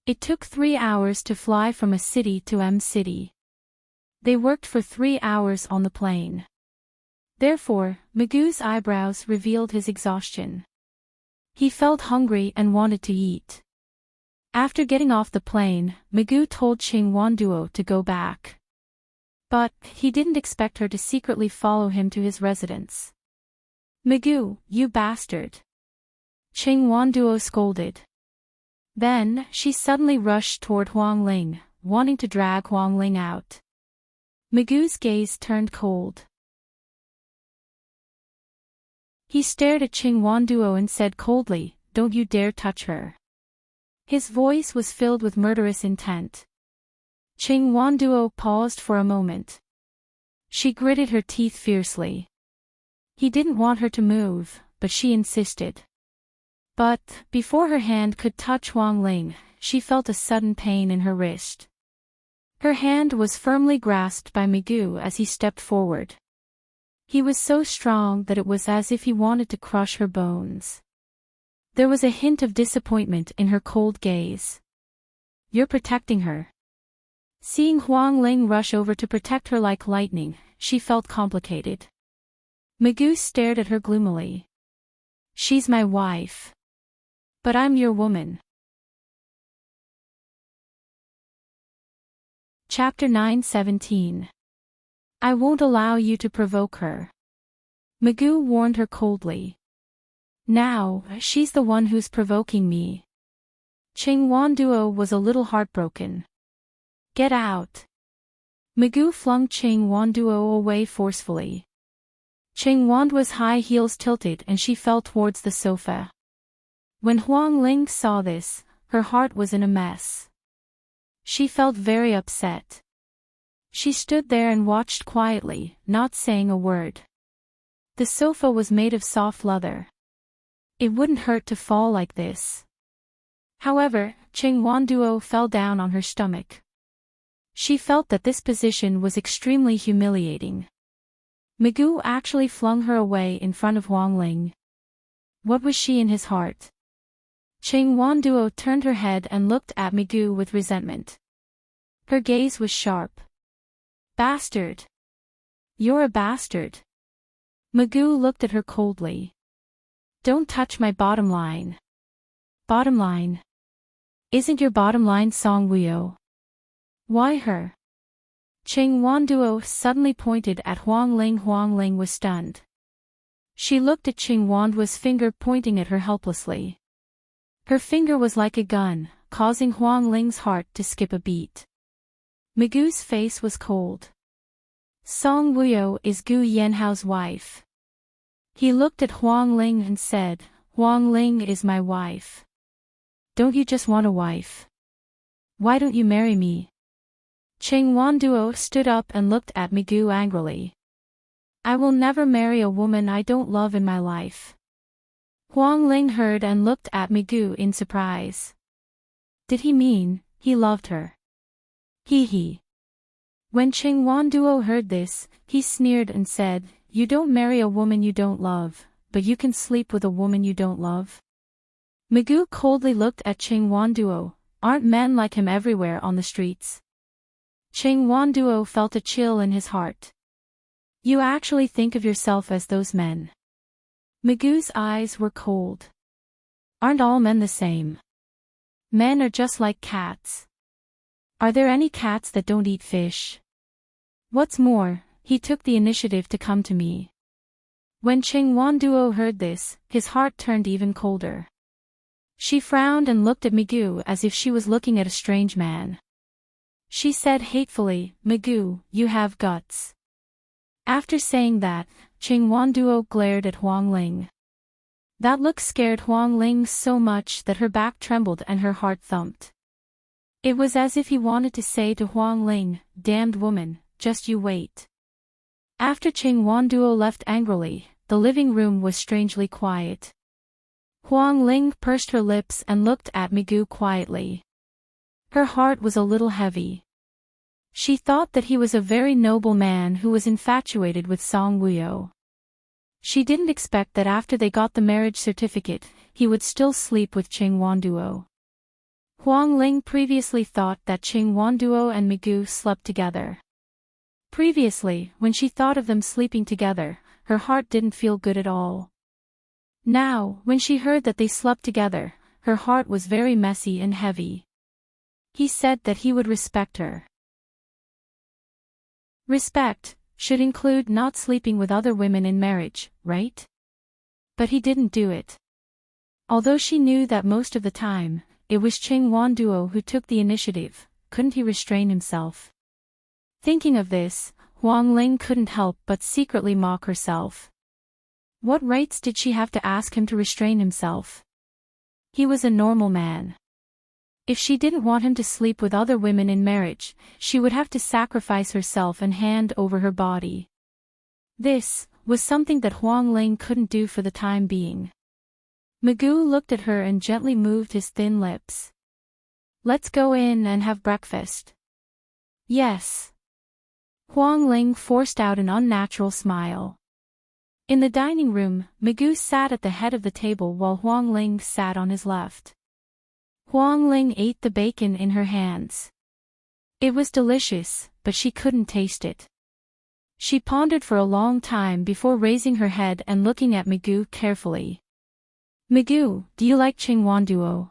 It took 3 hours to fly from a city to M city. They worked for 3 hours on the plane. Therefore, Magoo's eyebrows revealed his exhaustion. He felt hungry and wanted to eat. After getting off the plane, Magoo told Qingwanduo to go back. But, he didn't expect her to secretly follow him to his residence. Magoo, you bastard! Qingwanduo scolded. Then, she suddenly rushed toward Huang Ling, wanting to drag Huang Ling out. Magoo's gaze turned cold. He stared at Qingwanduo and said coldly, don't you dare touch her. His voice was filled with murderous intent. Ching Wanduo paused for a moment. She gritted her teeth fiercely. He didn't want her to move, but she insisted. But, before her hand could touch Huang Ling, she felt a sudden pain in her wrist. Her hand was firmly grasped by Migu as he stepped forward. He was so strong that it was as if he wanted to crush her bones. There was a hint of disappointment in her cold gaze. You're protecting her. Seeing Huang Ling rush over to protect her like lightning, she felt complicated. Migu stared at her gloomily. She's my wife. But I'm your woman. Chapter 9:17. I won't allow you to provoke her. Migu warned her coldly. Now, she's the one who's provoking me. Ching Wanduo was a little heartbroken. Get out. Migu flung Ching Wanduo away forcefully. Ching Wanduo's high heels tilted and she fell towards the sofa. When Huang Ling saw this, her heart was in a mess. She felt very upset. She stood there and watched quietly, not saying a word. The sofa was made of soft leather. It wouldn't hurt to fall like this. However, Ching Wanduo fell down on her stomach. She felt that this position was extremely humiliating. Migu actually flung her away in front of Huang Ling. What was she in his heart? Ching Wanduo turned her head and looked at Migu with resentment. Her gaze was sharp. Bastard. You're a bastard. Migu looked at her coldly. Don't touch my bottom line. Bottom line? Isn't your bottom line Song Wuyo? Why her? Ching Wanduo suddenly pointed at Huang Ling. Huang Ling was stunned. She looked at Ching Wanduo's finger pointing at her helplessly. Her finger was like a gun, causing Huang Ling's heart to skip a beat. Migu's face was cold. Song Wuyo is Gu Yanhao's wife. He looked at Huang Ling and said, Huang Ling is my wife. Don't you just want a wife? Why don't you marry me? Ching Wanduo stood up and looked at Migu angrily. I will never marry a woman I don't love in my life. Huang Ling heard and looked at Migu in surprise. Did he mean, he loved her? He. When Ching Wanduo heard this, he sneered and said, You don't marry a woman you don't love, but you can sleep with a woman you don't love? Migu coldly looked at Ching Wanduo. Aren't men like him everywhere on the streets? Ching Wanduo felt a chill in his heart. You actually think of yourself as those men? Migu's eyes were cold. Aren't all men the same? Men are just like cats. Are there any cats that don't eat fish? What's more, he took the initiative to come to me. When Ching Wanduo heard this, his heart turned even colder. She frowned and looked at Migu as if she was looking at a strange man. She said hatefully, Migu, you have guts. After saying that, Ching Wanduo glared at Huang Ling. That look scared Huang Ling so much that her back trembled and her heart thumped. It was as if he wanted to say to Huang Ling, damned woman, just you wait. After Ching Wanduo left angrily, the living room was strangely quiet. Huang Ling pursed her lips and looked at Migu quietly. Her heart was a little heavy. She thought that he was a very noble man who was infatuated with Song Wuyo. She didn't expect that after they got the marriage certificate, he would still sleep with Ching Wanduo. Huang Ling previously thought that Ching Wanduo and Migu slept together. Previously, when she thought of them sleeping together, her heart didn't feel good at all. Now, when she heard that they slept together, her heart was very messy and heavy. He said that he would respect her. Respect should include not sleeping with other women in marriage, right? But he didn't do it. Although she knew that most of the time, it was Ching Wanduo who took the initiative, couldn't he restrain himself? Thinking of this, Huang Ling couldn't help but secretly mock herself. What rights did she have to ask him to restrain himself? He was a normal man. If she didn't want him to sleep with other women in marriage, she would have to sacrifice herself and hand over her body. This was something that Huang Ling couldn't do for the time being. Magoo looked at her and gently moved his thin lips. Let's go in and have breakfast. Yes. Huang Ling forced out an unnatural smile. In the dining room, Magoo sat at the head of the table while Huang Ling sat on his left. Huang Ling ate the bacon in her hands. It was delicious, but she couldn't taste it. She pondered for a long time before raising her head and looking at Magoo carefully. Magoo, do you like Qingwanduo?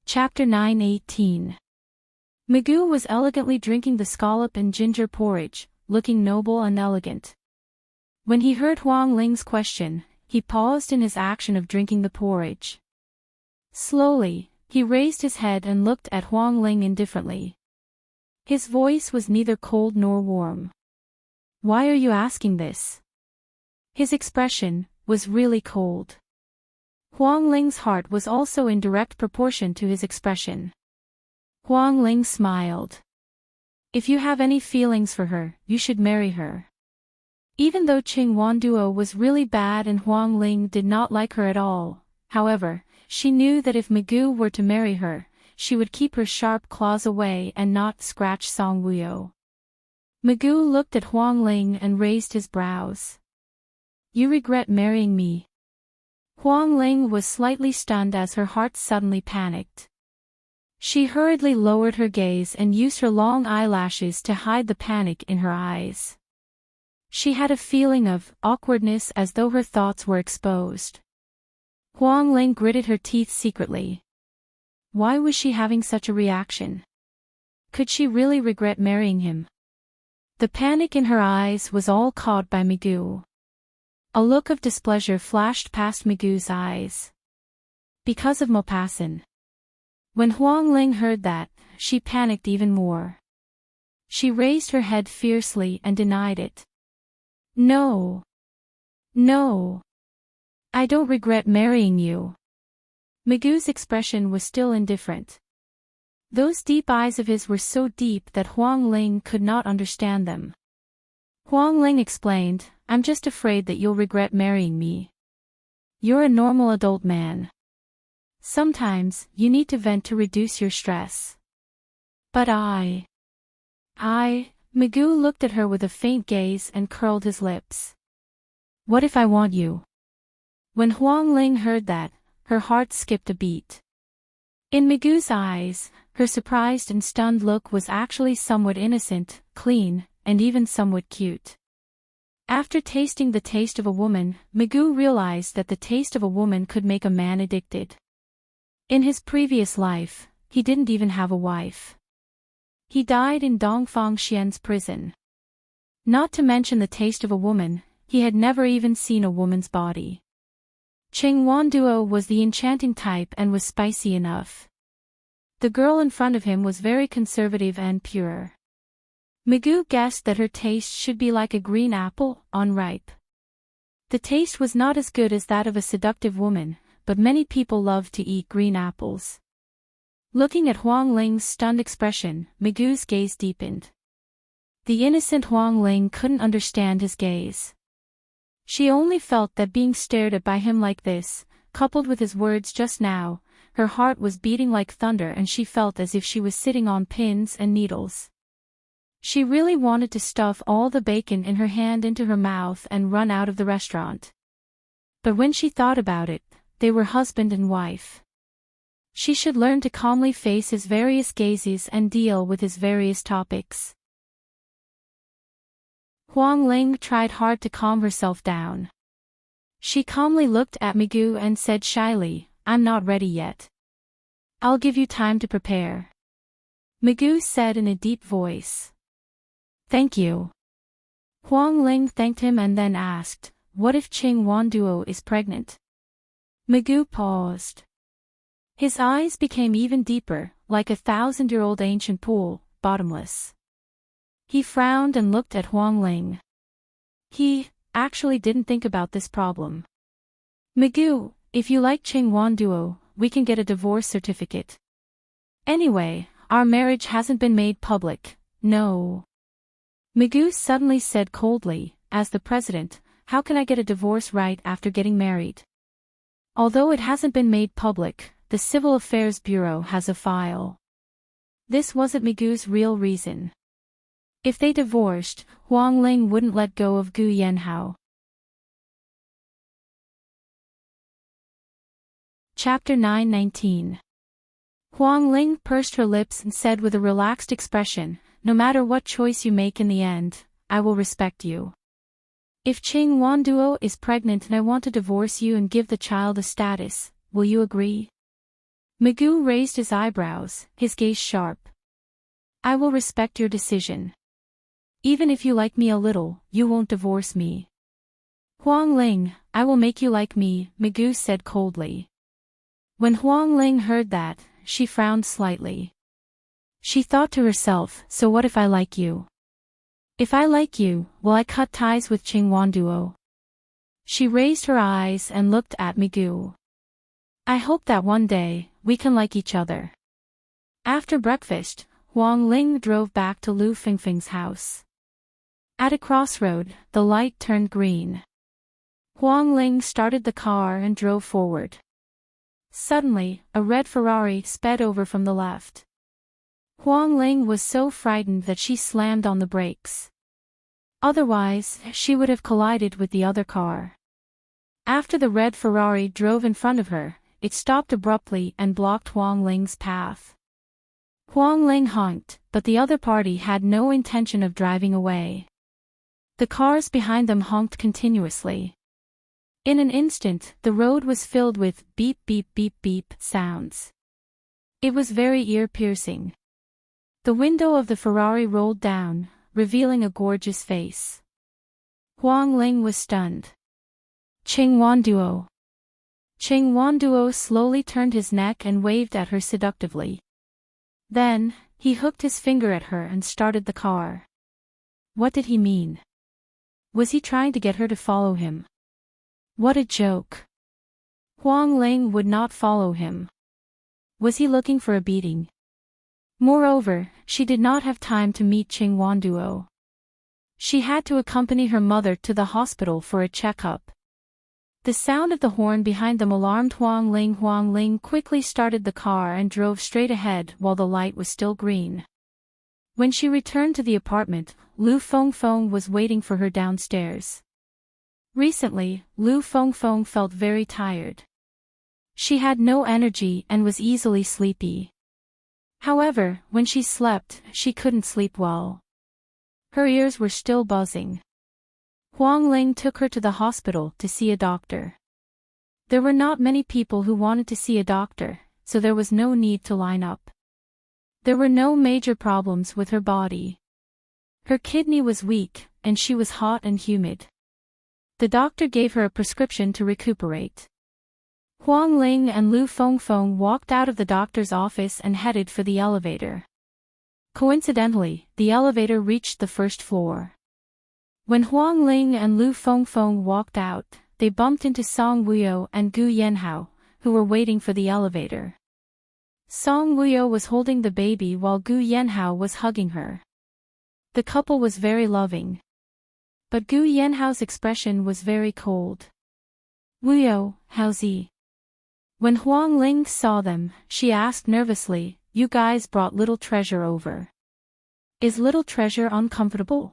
Chapter 9:18. Magoo was elegantly drinking the scallop and ginger porridge, looking noble and elegant. When he heard Huang Ling's question, he paused in his action of drinking the porridge. Slowly, he raised his head and looked at Huang Ling indifferently. His voice was neither cold nor warm. Why are you asking this? His expression was really cold. Huang Ling's heart was also in direct proportion to his expression. Huang Ling smiled. If you have any feelings for her, you should marry her. Even though Qingwanduo was really bad and Huang Ling did not like her at all, however, she knew that if Magoo were to marry her, she would keep her sharp claws away and not scratch Song Wuyo. Magoo looked at Huang Ling and raised his brows. You regret marrying me? Huang Ling was slightly stunned as her heart suddenly panicked. She hurriedly lowered her gaze and used her long eyelashes to hide the panic in her eyes. She had a feeling of awkwardness as though her thoughts were exposed. Huang Ling gritted her teeth secretly. Why was she having such a reaction? Could she really regret marrying him? The panic in her eyes was all caught by Magoo. A look of displeasure flashed past Magoo's eyes. Because of Maupassant. When Huang Ling heard that, she panicked even more. She raised her head fiercely and denied it. No. No. I don't regret marrying you. Magoo's expression was still indifferent. Those deep eyes of his were so deep that Huang Ling could not understand them. Huang Ling explained, I'm just afraid that you'll regret marrying me. You're a normal adult man. Sometimes, you need to vent to reduce your stress. But Magoo looked at her with a faint gaze and curled his lips. What if I want you? When Huang Ling heard that, her heart skipped a beat. In Magoo's eyes, her surprised and stunned look was actually somewhat innocent, clean, and even somewhat cute. After tasting the taste of a woman, Magoo realized that the taste of a woman could make a man addicted. In his previous life, he didn't even have a wife. He died in Dongfang Xian's prison. Not to mention the taste of a woman, he had never even seen a woman's body. Qingwanduo was the enchanting type and was spicy enough. The girl in front of him was very conservative and pure. Magoo guessed that her taste should be like a green apple, unripe. The taste was not as good as that of a seductive woman, but many people love to eat green apples. Looking at Huang Ling's stunned expression, Magoo's gaze deepened. The innocent Huang Ling couldn't understand his gaze. She only felt that being stared at by him like this, coupled with his words just now, her heart was beating like thunder and she felt as if she was sitting on pins and needles. She really wanted to stuff all the bacon in her hand into her mouth and run out of the restaurant. But when she thought about it, they were husband and wife. She should learn to calmly face his various gazes and deal with his various topics. Huang Ling tried hard to calm herself down. She calmly looked at Magoo and said shyly, I'm not ready yet. I'll give you time to prepare. Magoo said in a deep voice. Thank you. Huang Ling thanked him and then asked, what if Qingwanduo is pregnant? Magoo paused. His eyes became even deeper, like a 1,000-year-old ancient pool, bottomless. He frowned and looked at Huang Ling. He actually didn't think about this problem. Magoo, if you like Chingwan Duo, we can get a divorce certificate. Anyway, our marriage hasn't been made public, no. Magoo suddenly said coldly, as the president, how can I get a divorce right after getting married? Although it hasn't been made public, the Civil Affairs Bureau has a file. This wasn't Magoo's real reason. If they divorced, Huang Ling wouldn't let go of Gu Yanhao. Chapter 9:19. Huang Ling pursed her lips and said with a relaxed expression, no matter what choice you make in the end, I will respect you. If Ching Wanduo is pregnant and I want to divorce you and give the child a status, will you agree? Magoo raised his eyebrows, his gaze sharp. I will respect your decision. Even if you like me a little, you won't divorce me. Huang Ling, I will make you like me, Magoo said coldly. When Huang Ling heard that, she frowned slightly. She thought to herself, so what if I like you? If I like you, will I cut ties with Ching Wanduo? She raised her eyes and looked at Magoo. I hope that one day, we can like each other. After breakfast, Huang Ling drove back to Lu Fingfing's house. At a crossroad, the light turned green. Huang Ling started the car and drove forward. Suddenly, a red Ferrari sped over from the left. Huang Ling was so frightened that she slammed on the brakes. Otherwise, she would have collided with the other car. After the red Ferrari drove in front of her, it stopped abruptly and blocked Huang Ling's path. Huang Ling honked, but the other party had no intention of driving away. The cars behind them honked continuously. In an instant, the road was filled with beep beep beep beep sounds. It was very ear-piercing. The window of the Ferrari rolled down, revealing a gorgeous face. Huang Ling was stunned. Ching Wanduo. Ching Wanduo slowly turned his neck and waved at her seductively. Then, he hooked his finger at her and started the car. What did he mean? Was he trying to get her to follow him? What a joke. Huang Ling would not follow him. Was he looking for a beating? Moreover, she did not have time to meet Ching Wanduo. She had to accompany her mother to the hospital for a checkup. The sound of the horn behind them alarmed Huang Ling. Huang Ling quickly started the car and drove straight ahead while the light was still green. When she returned to the apartment, Lu Fengfeng was waiting for her downstairs. Recently, Lu Fengfeng felt very tired. She had no energy and was easily sleepy. However, when she slept, she couldn't sleep well. Her ears were still buzzing. Huang Ling took her to the hospital to see a doctor. There were not many people who wanted to see a doctor, so there was no need to line up. There were no major problems with her body. Her kidney was weak, and she was hot and humid. The doctor gave her a prescription to recuperate. Huang Ling and Lu Fengfeng walked out of the doctor's office and headed for the elevator. Coincidentally, the elevator reached the first floor. When Huang Ling and Lu Fengfeng walked out, they bumped into Song Wuyo and Gu Yanhao, who were waiting for the elevator. Song Wuyo was holding the baby while Gu Yanhao was hugging her. The couple was very loving. But Gu Yanhao's expression was very cold. Wuyo, how's he? When Huang Ling saw them, she asked nervously, you guys brought Little Treasure over. Is Little Treasure uncomfortable?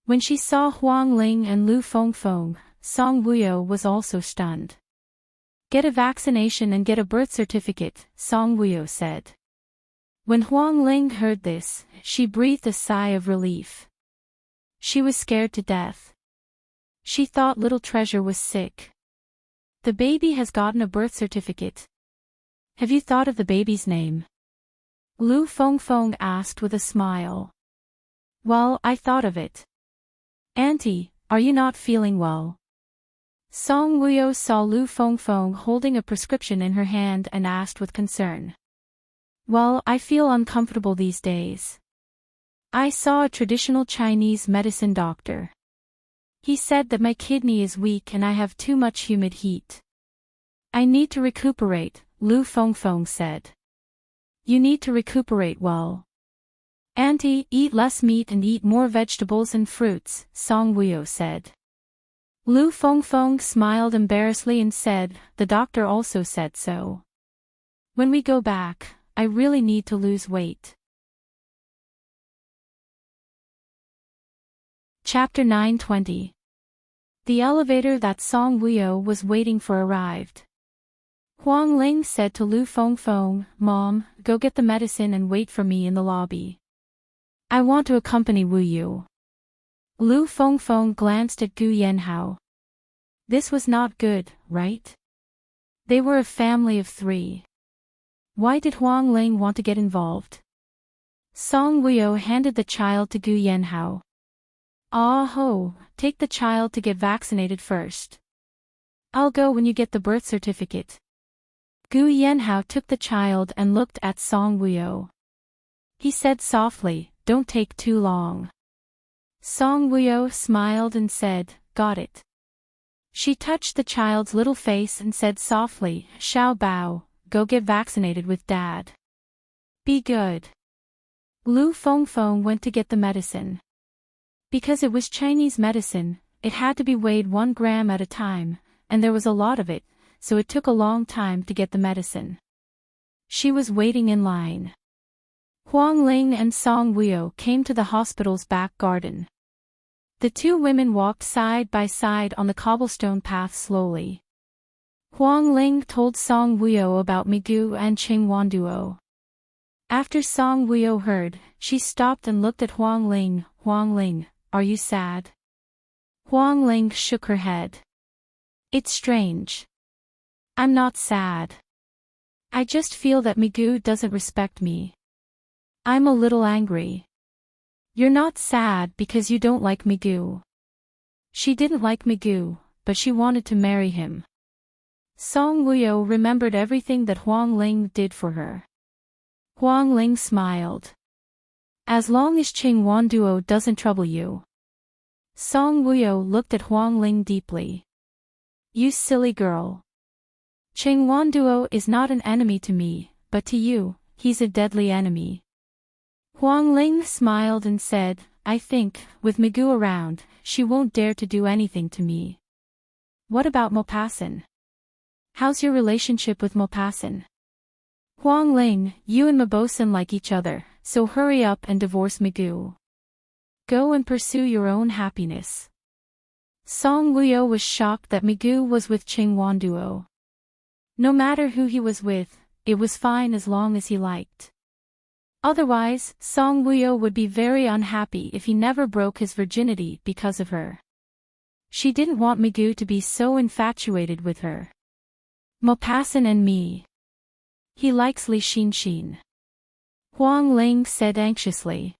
When she saw Huang Ling and Lu Fengfeng, Song Wuyo was also stunned. Get a vaccination and get a birth certificate, Song Wuyo said. When Huang Ling heard this, she breathed a sigh of relief. She was scared to death. She thought Little Treasure was sick. The baby has gotten a birth certificate. Have you thought of the baby's name? Lu Fengfeng asked with a smile. Well, I thought of it. Auntie, are you not feeling well? Song Wuyo saw Lu Fengfeng holding a prescription in her hand and asked with concern. Well, I feel uncomfortable these days. I saw a traditional Chinese medicine doctor. He said that my kidney is weak and I have too much humid heat. I need to recuperate, Lu Fengfeng said. You need to recuperate well. Auntie, eat less meat and eat more vegetables and fruits, Song Wuyo said. Lu Fengfeng smiled embarrassedly and said, the doctor also said so. When we go back, I really need to lose weight. Chapter 9:20. The elevator that Song Wuyo was waiting for arrived. Huang Ling said to Lu Fengfeng, Mom, go get the medicine and wait for me in the lobby. I want to accompany Wu Yu. Lu Fengfeng glanced at Gu Yanhao. This was not good, right? They were a family of 3. Why did Huang Ling want to get involved? Song Wuyo handed the child to Gu Yanhao. Ah ho, take the child to get vaccinated first. I'll go when you get the birth certificate. Gu Yanhao took the child and looked at Song Wuyo. He said softly, don't take too long. Song Wuyo smiled and said, got it. She touched the child's little face and said softly, Xiao Bao, go get vaccinated with Dad. Be good. Lu Fengfeng went to get the medicine. Because it was Chinese medicine, it had to be weighed 1 gram at a time, and there was a lot of it, so it took a long time to get the medicine. She was waiting in line. Huang Ling and Song Wuyo came to the hospital's back garden. The 2 women walked side by side on the cobblestone path slowly. Huang Ling told Song Wuyo about Migu and Qing Wanduo. After Song Wuyo heard, she stopped and looked at Huang Ling. Huang Ling, are you sad? Huang Ling shook her head. It's strange. I'm not sad. I just feel that Migu doesn't respect me. I'm a little angry. You're not sad because you don't like Migu. She didn't like Migu, but she wanted to marry him. Song Wuyo remembered everything that Huang Ling did for her. Huang Ling smiled. As long as Qing Wanduo doesn't trouble you. Song Wuyo looked at Huang Ling deeply. You silly girl. Qing Wanduo is not an enemy to me, but to you, he's a deadly enemy. Huang Ling smiled and said, I think, with Migu around, she won't dare to do anything to me. What about Maupassant? How's your relationship with Maupassant? Huang Ling, you and Maupassant like each other, so hurry up and divorce Migu. Go and pursue your own happiness. Song Wuyo was shocked that Migu was with Qing Wanduo. No matter who he was with, it was fine as long as he liked. Otherwise, Song Wuyo would be very unhappy if he never broke his virginity because of her. She didn't want Migu to be so infatuated with her. Maupassant and me. He likes Li Xinxin. Huang Ling said anxiously.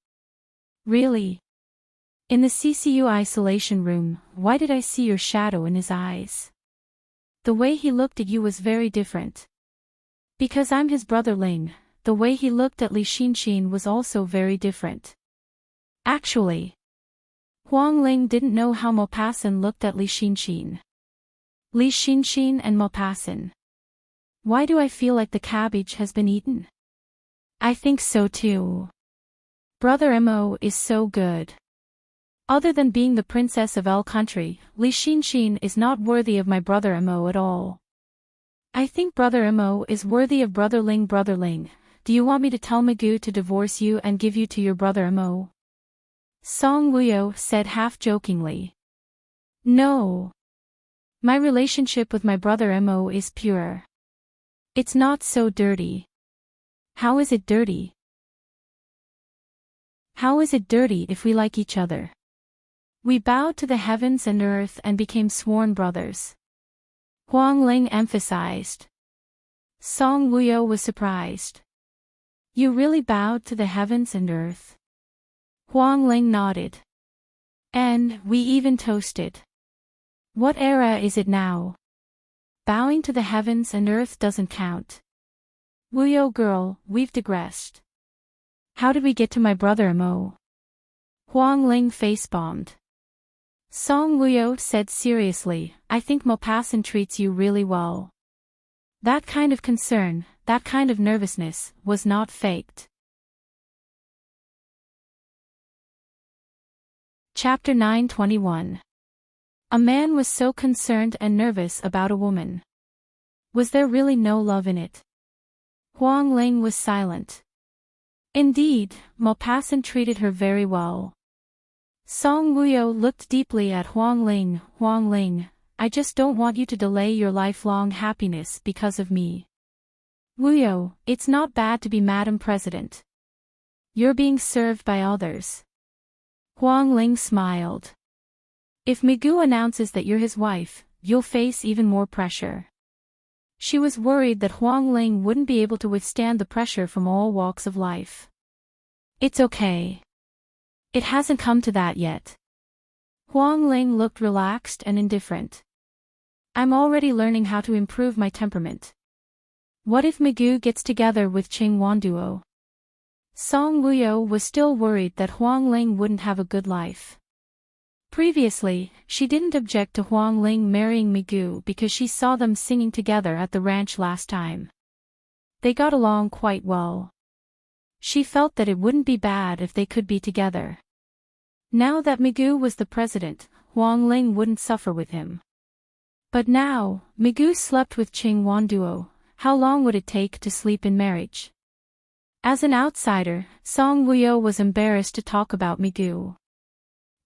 Really? In the CCU isolation room, why did I see your shadow in his eyes? The way he looked at you was very different. Because I'm his brother Ling, the way he looked at Li Xinxin was also very different. Actually, Huang Ling didn't know how Maupassant looked at Li Xinxin. Li Xinxin and Maupassant. Why do I feel like the cabbage has been eaten? I think so too. Brother Mo is so good. Other than being the princess of L country, Li Xinxin is not worthy of my brother Mo at all. I think brother Mo is worthy of brother Ling. Brother Ling, do you want me to tell Migu to divorce you and give you to your brother Mo? Song Wuyo said half-jokingly. No. My relationship with my brother Mo is pure. It's not so dirty. How is it dirty? How is it dirty if we like each other? We bowed to the heavens and earth and became sworn brothers. Huang Ling emphasized. Song Wuyo was surprised. You really bowed to the heavens and earth? Huang Ling nodded. And we even toasted. What era is it now? Bowing to the heavens and earth doesn't count. Wuyo girl, we've digressed. How did we get to my brother Mo? Huang Ling face-bombed. Song Wuyo said seriously, I think Maupassant treats you really well. That kind of concern, that kind of nervousness, was not faked. Chapter 921. A man was so concerned and nervous about a woman. Was there really no love in it? Huang Ling was silent. Indeed, Maupassant treated her very well. Song Wuyo looked deeply at Huang Ling. Huang Ling, I just don't want you to delay your lifelong happiness because of me. Wuyo, it's not bad to be Madam President. You're being served by others. Huang Ling smiled. If Migu announces that you're his wife, you'll face even more pressure. She was worried that Huang Ling wouldn't be able to withstand the pressure from all walks of life. It's okay. It hasn't come to that yet. Huang Ling looked relaxed and indifferent. I'm already learning how to improve my temperament. What if Migu gets together with Qing Wanduo? Song Wuyo was still worried that Huang Ling wouldn't have a good life. Previously, she didn't object to Huang Ling marrying Migu because she saw them singing together at the ranch last time. They got along quite well. She felt that it wouldn't be bad if they could be together. Now that Migu was the president, Huang Ling wouldn't suffer with him. But now, Migu slept with Qing Wanduo. How long would it take to sleep in marriage? As an outsider, Song Wuyo was embarrassed to talk about Migu.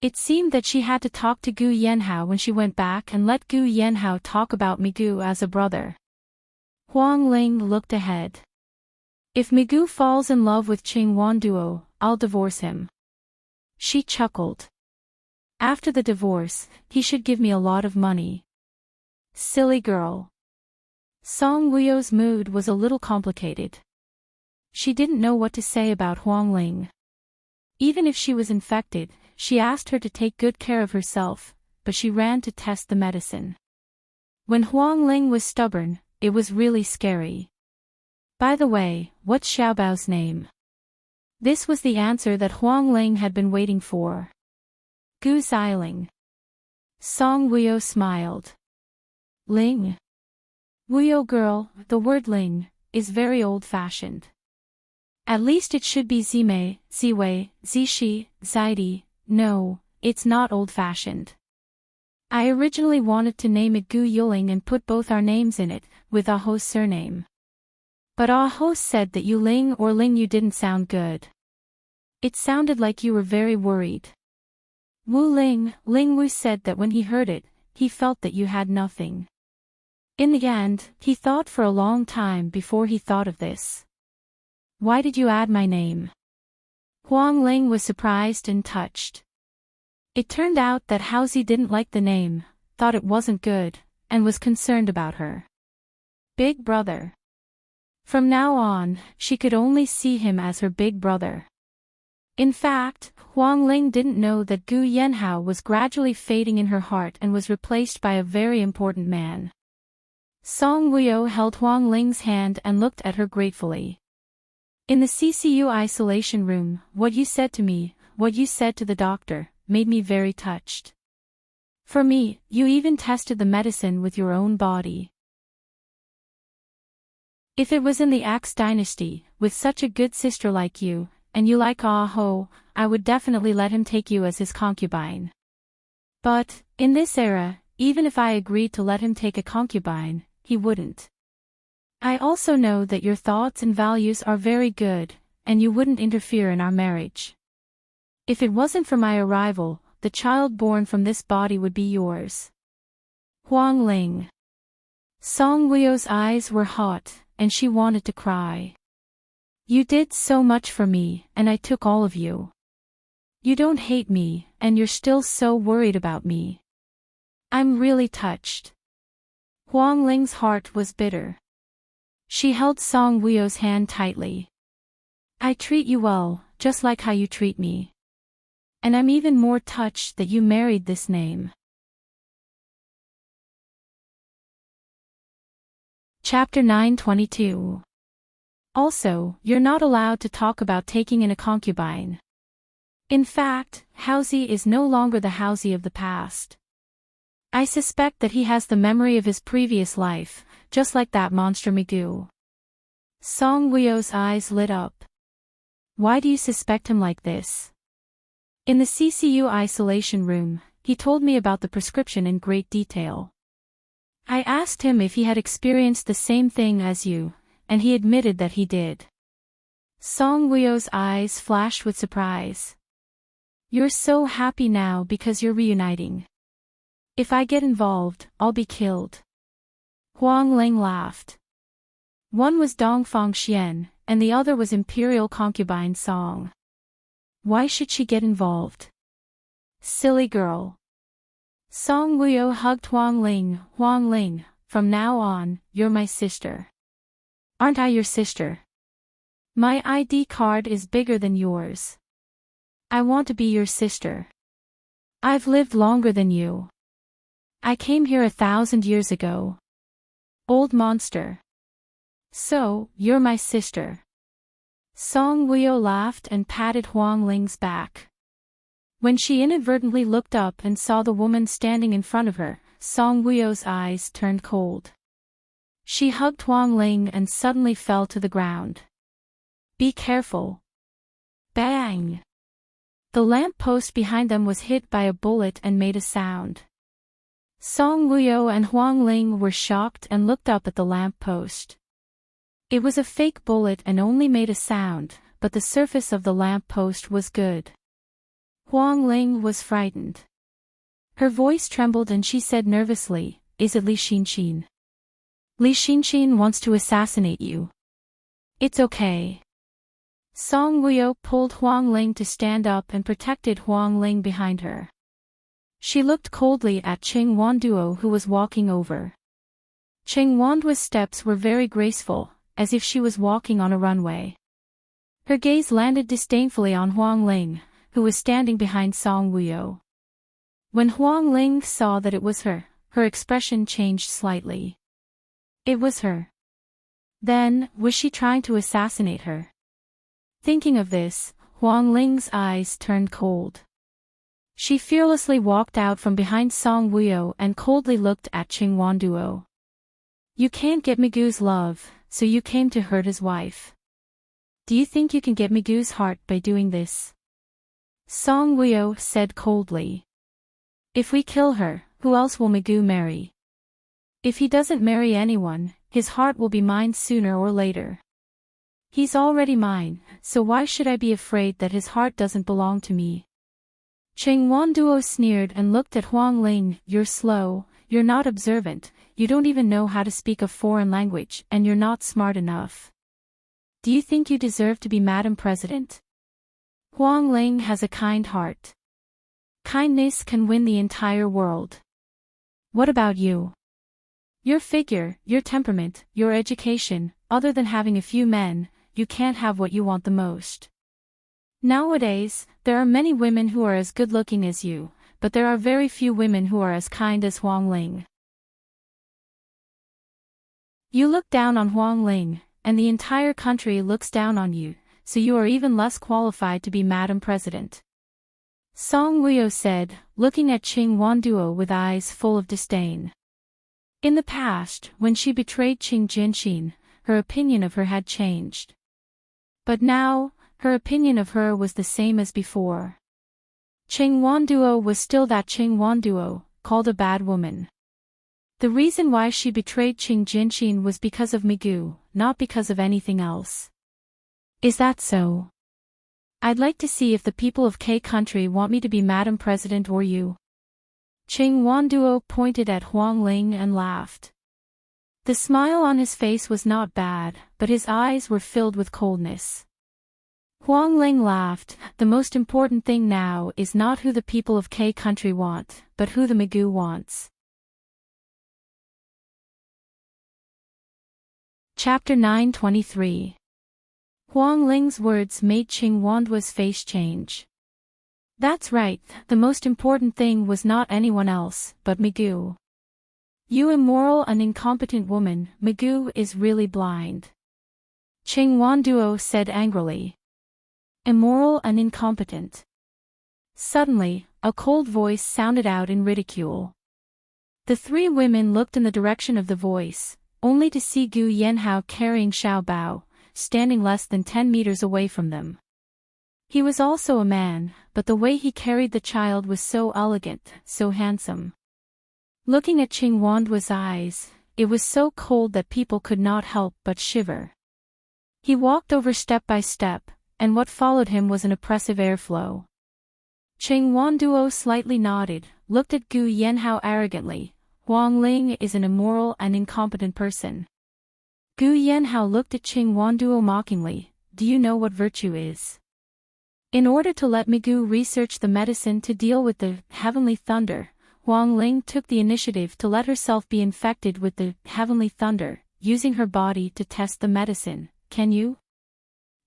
It seemed that she had to talk to Gu Yanhao when she went back and let Gu Yanhao talk about Migu as a brother. Huang Ling looked ahead. If Migu falls in love with Qing Wanduo, I'll divorce him. She chuckled. After the divorce, he should give me a lot of money. Silly girl. Song Wuyo's mood was a little complicated. She didn't know what to say about Huang Ling. Even if she was infected, she asked her to take good care of herself, but she ran to test the medicine. When Huang Ling was stubborn, it was really scary. By the way, what's Xiaobao's name? This was the answer that Huang Ling had been waiting for. Gu Xiling. Song Wuyo smiled. Ling. Wuyo girl, the word Ling, is very old-fashioned. At least it should be Zimei, Ziwei, Zishi, Zaidi. No, it's not old-fashioned. I originally wanted to name it Gu Yuling and put both our names in it, with Aho's surname. But Aho said that you Ling or Ling you didn't sound good. It sounded like you were very worried. Wu Ling, Ling Wu said that when he heard it, he felt that you had nothing. In the end, he thought for a long time before he thought of this. Why did you add my name? Huang Ling was surprised and touched. It turned out that Haozi didn't like the name, thought it wasn't good, and was concerned about her. Big brother. From now on, she could only see him as her big brother. In fact, Huang Ling didn't know that Gu Yanhao was gradually fading in her heart and was replaced by a very important man. Song Wuyo held Huang Ling's hand and looked at her gratefully. In the CCU isolation room, what you said to me, what you said to the doctor, made me very touched. For me, you even tested the medicine with your own body. If it was in the Axe dynasty, with such a good sister like you, and you like Ah-ho, I would definitely let him take you as his concubine. But, in this era, even if I agreed to let him take a concubine, he wouldn't. I also know that your thoughts and values are very good, and you wouldn't interfere in our marriage. If it wasn't for my arrival, the child born from this body would be yours. Huang Ling. Song Wuyo's eyes were hot, and she wanted to cry. You did so much for me, and I took all of you. You don't hate me, and you're still so worried about me. I'm really touched. Huang Ling's heart was bitter. She held Song Wuyo's hand tightly. I treat you well, just like how you treat me. And I'm even more touched that you married this name. Chapter 922. Also, you're not allowed to talk about taking in a concubine. In fact, Housey is no longer the Housey of the past. I suspect that he has the memory of his previous life, just like that monster Magoo. Song Wuyo's eyes lit up. Why do you suspect him like this? In the CCU isolation room, he told me about the prescription in great detail. I asked him if he had experienced the same thing as you, and he admitted that he did. Song Wuyo's eyes flashed with surprise. You're so happy now because you're reuniting. If I get involved, I'll be killed. Huang Ling laughed. One was Dongfang Xian, and the other was Imperial concubine Song. Why should she get involved? Silly girl. Song Wuyo hugged Huang Ling. Huang Ling, from now on, you're my sister. Aren't I your sister? My ID card is bigger than yours. I want to be your sister. I've lived longer than you. I came here 1,000 years ago. Old monster. So, you're my sister. Song Wuyo laughed and patted Huang Ling's back. When she inadvertently looked up and saw the woman standing in front of her, Song Wuyo's eyes turned cold. She hugged Huang Ling and suddenly fell to the ground. Be careful. Bang! The lamp post behind them was hit by a bullet and made a sound. Song Wuyo and Huang Ling were shocked and looked up at the lamp post. It was a fake bullet and only made a sound, but the surface of the lamp post was good. Huang Ling was frightened. Her voice trembled and she said nervously, "Is it Li Xinxin? Li Xinxin wants to assassinate you." It's okay. Song Wuyo pulled Huang Ling to stand up and protected Huang Ling behind her. She looked coldly at Qing Wanduo who was walking over. Qing Wanduo's steps were very graceful, as if she was walking on a runway. Her gaze landed disdainfully on Huang Ling, who was standing behind Song Wuyo. When Huang Ling saw that it was her, her expression changed slightly. It was her. Then, was she trying to assassinate her? Thinking of this, Huang Ling's eyes turned cold. She fearlessly walked out from behind Song Wuyo and coldly looked at Qing Wanduo. You can't get Magoo's love, so you came to hurt his wife. Do you think you can get Magoo's heart by doing this? Song Wuyo said coldly. If we kill her, who else will Magoo marry? If he doesn't marry anyone, his heart will be mine sooner or later. He's already mine, so why should I be afraid that his heart doesn't belong to me? Qing Wanduo sneered and looked at Huang Ling. You're slow, you're not observant, you don't even know how to speak a foreign language, and you're not smart enough. Do you think you deserve to be Madam President? Huang Ling has a kind heart. Kindness can win the entire world. What about you? Your figure, your temperament, your education, other than having a few men, you can't have what you want the most. Nowadays, there are many women who are as good-looking as you, but there are very few women who are as kind as Huang Ling. You look down on Huang Ling, and the entire country looks down on you, so you are even less qualified to be Madam President. Song Wuyo said, looking at Qing Wanduo with eyes full of disdain. In the past, when she betrayed Qing Jinxin, her opinion of her had changed. But now, her opinion of her was the same as before. Qing Wanduo was still that Qing Wanduo, called a bad woman. The reason why she betrayed Qing Jinxin was because of Magoo, not because of anything else. Is that so? I'd like to see if the people of K country want me to be Madam President or you. Qing Wanduo pointed at Huang Ling and laughed. The smile on his face was not bad, but his eyes were filled with coldness. Huang Ling laughed. The most important thing now is not who the people of K country want, but who the Magoo wants. Chapter 923. Huang Ling's words made Qing Wanduo's face change. That's right, the most important thing was not anyone else, but Magoo. You immoral and incompetent woman, Magoo is really blind. Qing Wanduo said angrily. Immoral and incompetent. Suddenly, a cold voice sounded out in ridicule. The three women looked in the direction of the voice, only to see Gu Yanhao carrying Xiao Bao, standing less than 10 meters away from them. He was also a man, but the way he carried the child was so elegant, so handsome. Looking at Qing Wanduo's eyes, it was so cold that people could not help but shiver. He walked over step by step, and what followed him was an oppressive airflow. Qing Wanduo slightly nodded, looked at Gu Yanhao arrogantly. Huang Ling is an immoral and incompetent person. Gu Yanhao looked at Qing Wanduo mockingly. Do you know what virtue is? In order to let Migu research the medicine to deal with the heavenly thunder, Huang Ling took the initiative to let herself be infected with the heavenly thunder, using her body to test the medicine. Can you?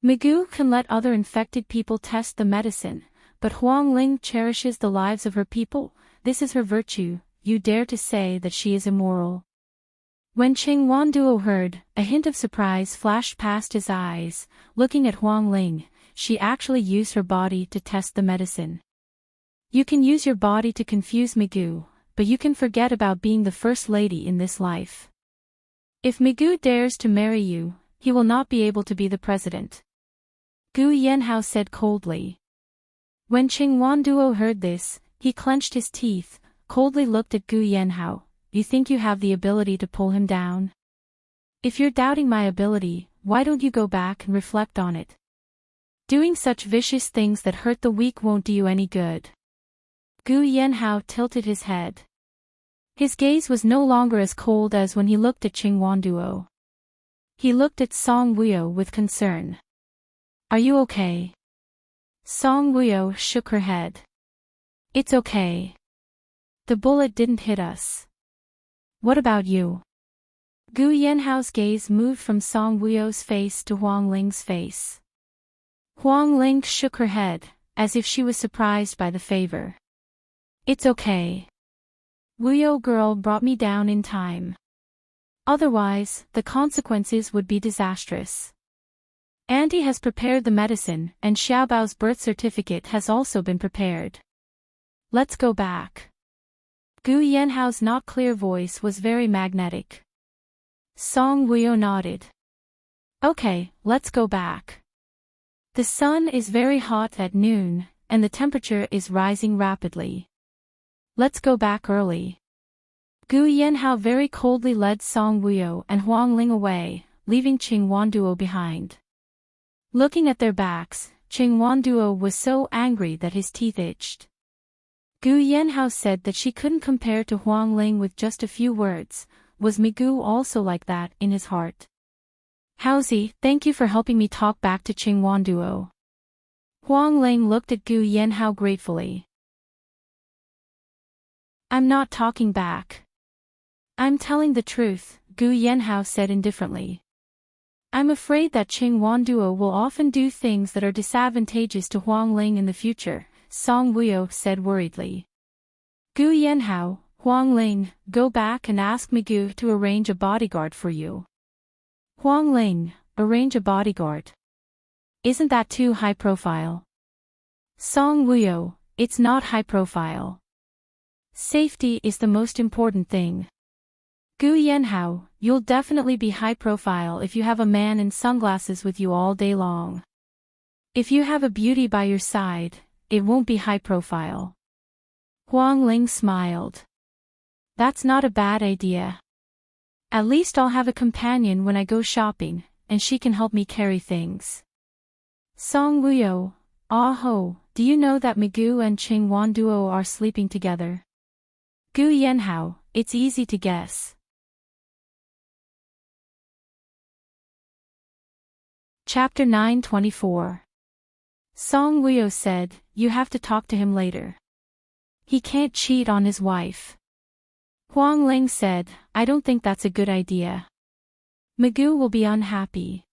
Migu can let other infected people test the medicine, but Huang Ling cherishes the lives of her people. This is her virtue. You dare to say that she is immoral? When Qing Wanduo heard, a hint of surprise flashed past his eyes. Looking at Huang Ling, she actually used her body to test the medicine. You can use your body to confuse Migu, but you can forget about being the first lady in this life. If Migu dares to marry you, he will not be able to be the president. Gu Yanhao said coldly. When Qing Wanduo heard this, he clenched his teeth, coldly looked at Gu Yanhao. You think you have the ability to pull him down? If you're doubting my ability, why don't you go back and reflect on it? Doing such vicious things that hurt the weak won't do you any good. Gu Yanhao tilted his head. His gaze was no longer as cold as when he looked at Qing Wanduo. He looked at Song Wuyo with concern. Are you okay? Song Wuyo shook her head. It's okay. The bullet didn't hit us. What about you? Gu Yanhao's gaze moved from Song Wuyo's face to Huang Ling's face. Huang Ling shook her head, as if she was surprised by the favor. It's okay. Wuyo girl brought me down in time. Otherwise, the consequences would be disastrous. Auntie has prepared the medicine, and Xiaobao's birth certificate has also been prepared. Let's go back. Gu Yanhao's not clear voice was very magnetic. Song Wuyo nodded. Okay, let's go back. The sun is very hot at noon, and the temperature is rising rapidly. Let's go back early. Gu Yanhao very coldly led Song Wuyo and Huang Ling away, leaving Qing Wanduo behind. Looking at their backs, Qing Wanduo was so angry that his teeth itched. Gu Yanhao said that she couldn't compare to Huang Ling with just a few words. Was Migu also like that in his heart? Haozi, thank you for helping me talk back to Qing Wanduo. Huang Ling looked at Gu Yanhao gratefully. I'm not talking back. I'm telling the truth, Gu Yanhao said indifferently. I'm afraid that Qing Wanduo will often do things that are disadvantageous to Huang Ling in the future, Song Wuyo said worriedly. Gu Yanhao, Huang Ling, go back and ask Migu to arrange a bodyguard for you. Huang Ling, arrange a bodyguard. Isn't that too high profile? Song Wuyo, it's not high profile. Safety is the most important thing. Gu Yanhao, you'll definitely be high profile if you have a man in sunglasses with you all day long. If you have a beauty by your side, it won't be high profile. Huang Ling smiled. That's not a bad idea. At least I'll have a companion when I go shopping, and she can help me carry things. Song Wuyo, ah ho, do you know that Migu and Qing Wanduo are sleeping together? Gu Yanhao, it's easy to guess. Chapter 924. Song Wuyo said, you have to talk to him later. He can't cheat on his wife. Huang Ling said, I don't think that's a good idea. Migu will be unhappy.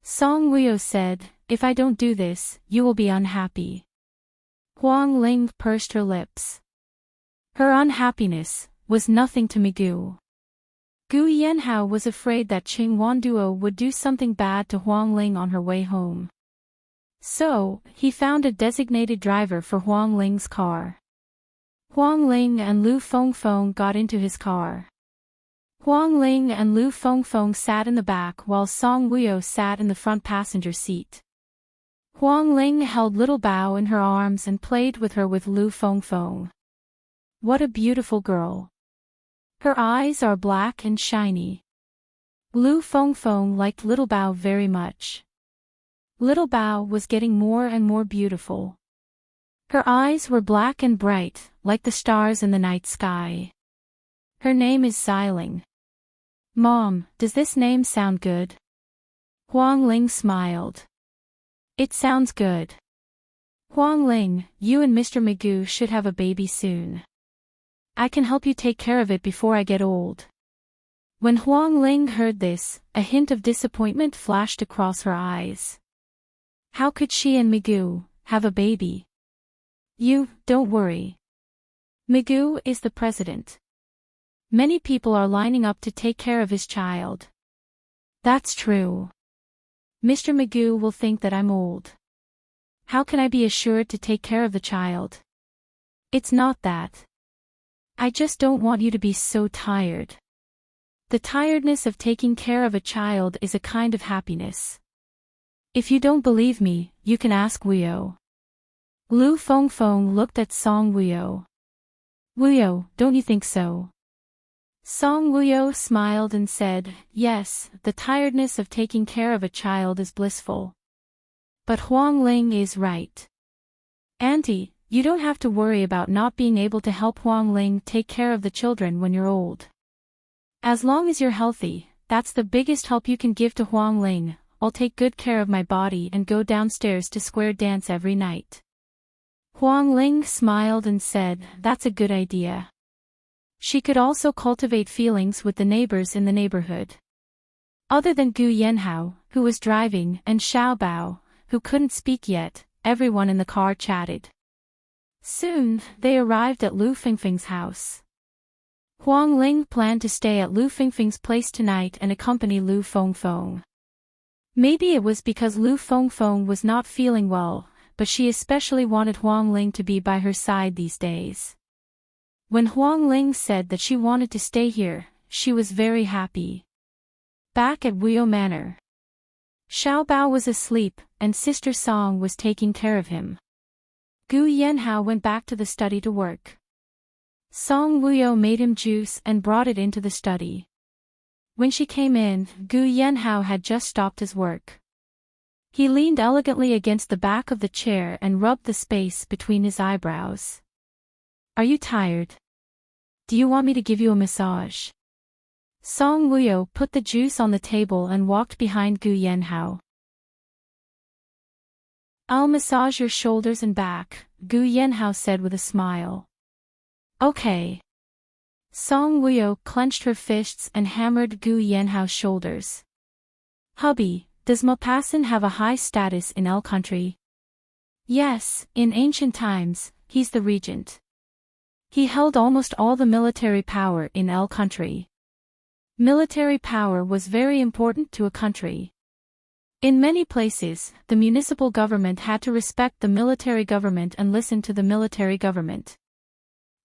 Song Wuyo said, if I don't do this, you will be unhappy. Huang Ling pursed her lips. Her unhappiness was nothing to Migu. Gu Yanhao was afraid that Qing Wanduo would do something bad to Huang Ling on her way home. So, he found a designated driver for Huang Ling's car. Huang Ling and Lu Fengfeng got into his car. Huang Ling and Lu Fengfeng sat in the back while Song Wuyo sat in the front passenger seat. Huang Ling held little Bao in her arms and played with her with Lu Fengfeng. What a beautiful girl. Her eyes are black and shiny. Lu Fengfeng liked little Bao very much. Little Bao was getting more and more beautiful. Her eyes were black and bright, like the stars in the night sky. Her name is Xiling. Mom, does this name sound good? Huang Ling smiled. It sounds good. Huang Ling, you and Mr. Magoo should have a baby soon. I can help you take care of it before I get old. When Huang Ling heard this, a hint of disappointment flashed across her eyes. How could she and Magoo have a baby? You, don't worry. Magoo is the president. Many people are lining up to take care of his child. That's true. Mr. Magoo will think that I'm old. How can I be assured to take care of the child? It's not that. I just don't want you to be so tired. The tiredness of taking care of a child is a kind of happiness. If you don't believe me, you can ask Wuyo. Lu Fengfeng looked at Song Wuyo. Wuyo, don't you think so? Song Wuyo smiled and said, yes, the tiredness of taking care of a child is blissful. But Huang Ling is right. Auntie, you don't have to worry about not being able to help Huang Ling take care of the children when you're old. As long as you're healthy, that's the biggest help you can give to Huang Ling. I'll take good care of my body and go downstairs to square dance every night. Huang Ling smiled and said, that's a good idea. She could also cultivate feelings with the neighbors in the neighborhood. Other than Gu Yanhao, who was driving, and Xiao Bao, who couldn't speak yet, everyone in the car chatted. Soon, they arrived at Lu Fengfeng's house. Huang Ling planned to stay at Lu Fengfeng's place tonight and accompany Lu Fengfeng. Maybe it was because Lu Fengfeng was not feeling well, but she especially wanted Huang Ling to be by her side these days. When Huang Ling said that she wanted to stay here, she was very happy. Back at Wuyo Manor, Xiao Bao was asleep, and Sister Song was taking care of him. Gu Yanhao went back to the study to work. Song Wuyo made him juice and brought it into the study. When she came in, Gu Yanhao had just stopped his work. He leaned elegantly against the back of the chair and rubbed the space between his eyebrows. Are you tired? Do you want me to give you a massage? Song Wuyo put the juice on the table and walked behind Gu Yanhao. I'll massage your shoulders and back, Gu Yanhao said with a smile. Okay. Song Wuyo clenched her fists and hammered Gu Yanhao's shoulders. Hubby, does Mopassin have a high status in L country? Yes, in ancient times, he's the regent. He held almost all the military power in L country. Military power was very important to a country. In many places, the municipal government had to respect the military government and listen to the military government.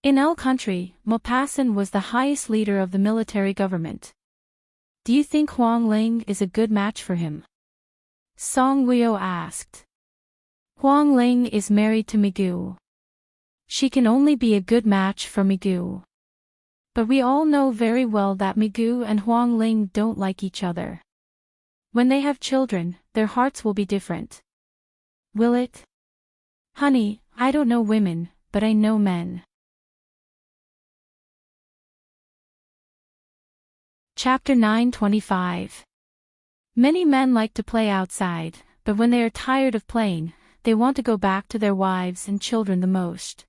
In L country, Mopassin was the highest leader of the military government. Do you think Huang Ling is a good match for him? Song Wuyo asked. Huang Ling is married to Magoo. She can only be a good match for Magoo. But we all know very well that Magoo and Huang Ling don't like each other. When they have children, their hearts will be different. Will it? Honey, I don't know women, but I know men. Chapter 925. Many men like to play outside, but when they are tired of playing, they want to go back to their wives and children the most.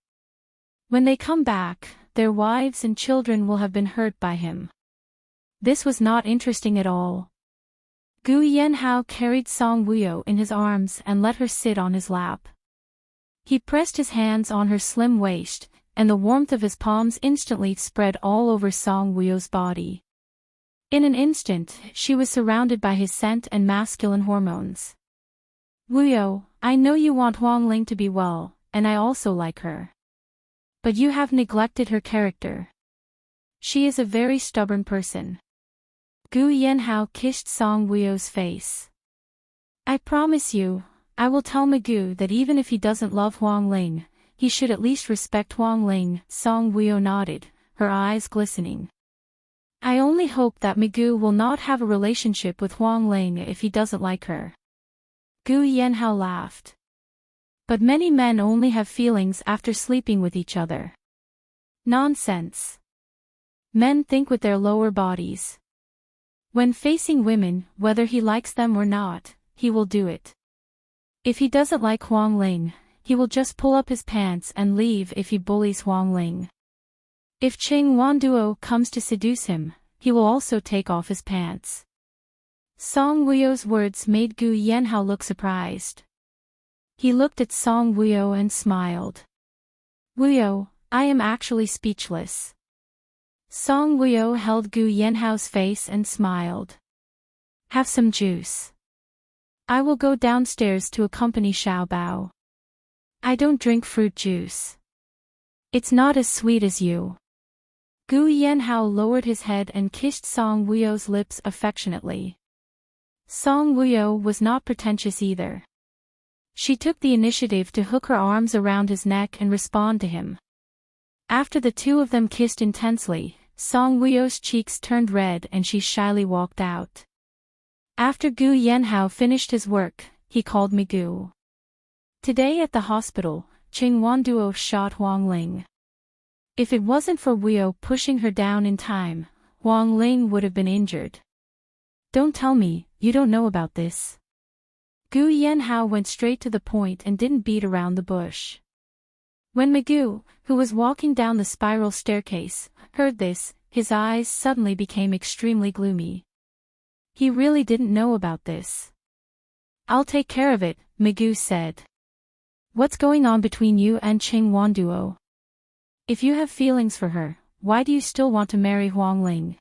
When they come back, their wives and children will have been hurt by him. This was not interesting at all. Gu Yanhao carried Song Wuyo in his arms and let her sit on his lap. He pressed his hands on her slim waist, and the warmth of his palms instantly spread all over Song Wuyo's body. In an instant, she was surrounded by his scent and masculine hormones. Wuyo, I know you want Huang Ling to be well, and I also like her. But you have neglected her character. She is a very stubborn person. Gu Yanhao kissed Song Wuyo's face. I promise you, I will tell Magoo that even if he doesn't love Huang Ling, he should at least respect Huang Ling. Song Wuyo nodded, her eyes glistening. I only hope that Magoo will not have a relationship with Huang Ling if he doesn't like her. Gu Yanhao laughed. But many men only have feelings after sleeping with each other. Nonsense. Men think with their lower bodies. When facing women, whether he likes them or not, he will do it. If he doesn't like Huang Ling, he will just pull up his pants and leave if he bullies Huang Ling. If Qing Wanduo comes to seduce him, he will also take off his pants. Song Wuyo's words made Gu Yanhao look surprised. He looked at Song Wuyo and smiled. Wuyo, I am actually speechless. Song Wuyo held Gu Yanhao's face and smiled. Have some juice. I will go downstairs to accompany Xiao Bao. I don't drink fruit juice. It's not as sweet as you. Gu Yanhao lowered his head and kissed Song Wuyo's lips affectionately. Song Wuyo was not pretentious either. She took the initiative to hook her arms around his neck and respond to him. After the two of them kissed intensely, Song Wuyo's cheeks turned red and she shyly walked out. After Gu Yanhao finished his work, he called Magoo. Today at the hospital, Qing Wanduo shot Huang Ling. If it wasn't for Wuyo pushing her down in time, Huang Ling would have been injured. Don't tell me, you don't know about this. Gu Yanhao went straight to the point and didn't beat around the bush. When Magoo, who was walking down the spiral staircase, heard this, his eyes suddenly became extremely gloomy. He really didn't know about this. I'll take care of it, Magoo said. What's going on between you and Qing Wanduo? If you have feelings for her, why do you still want to marry Huang Ling?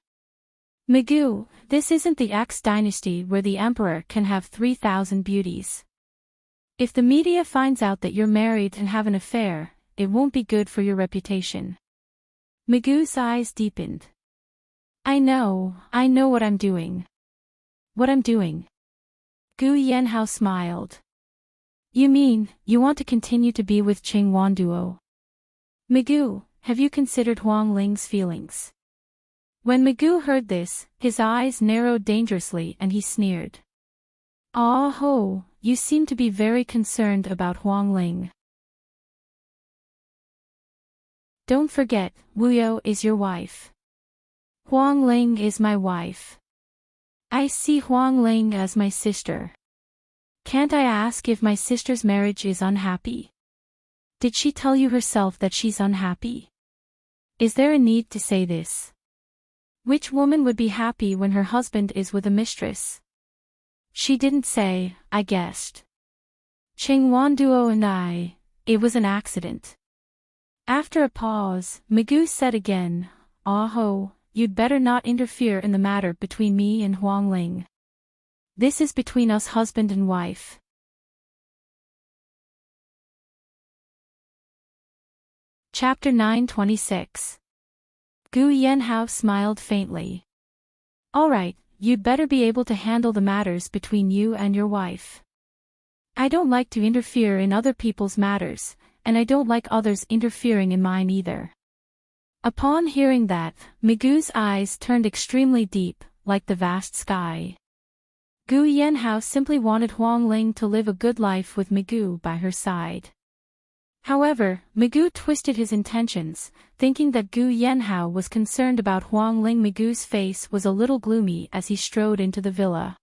Magoo, this isn't the X dynasty where the emperor can have 3,000 beauties. If the media finds out that you're married and have an affair, it won't be good for your reputation. Magoo's eyes deepened. I know what I'm doing. What I'm doing? Gu Yanhao smiled. You mean, you want to continue to be with Qing Wanduo? Magoo, have you considered Huang Ling's feelings? When Magoo heard this, his eyes narrowed dangerously and he sneered. Ah ho, you seem to be very concerned about Huang Ling. Don't forget, Wuyo is your wife. Huang Ling is my wife. I see Huang Ling as my sister. Can't I ask if my sister's marriage is unhappy? Did she tell you herself that she's unhappy? Is there a need to say this? Which woman would be happy when her husband is with a mistress? She didn't say, I guessed. Qing Wanduo and it was an accident. After a pause, Magoo said again, Ah ho, you'd better not interfere in the matter between me and Huang Ling. This is between us husband and wife. Chapter 926. Gu Yanhao smiled faintly. All right, you'd better be able to handle the matters between you and your wife. I don't like to interfere in other people's matters, and I don't like others interfering in mine either. Upon hearing that, Magoo's eyes turned extremely deep, like the vast sky. Gu Yanhao simply wanted Huang Ling to live a good life with Magoo by her side. However, Magoo twisted his intentions, thinking that Gu Yanhao was concerned about Huang Ling. Magoo's face was a little gloomy as he strode into the villa.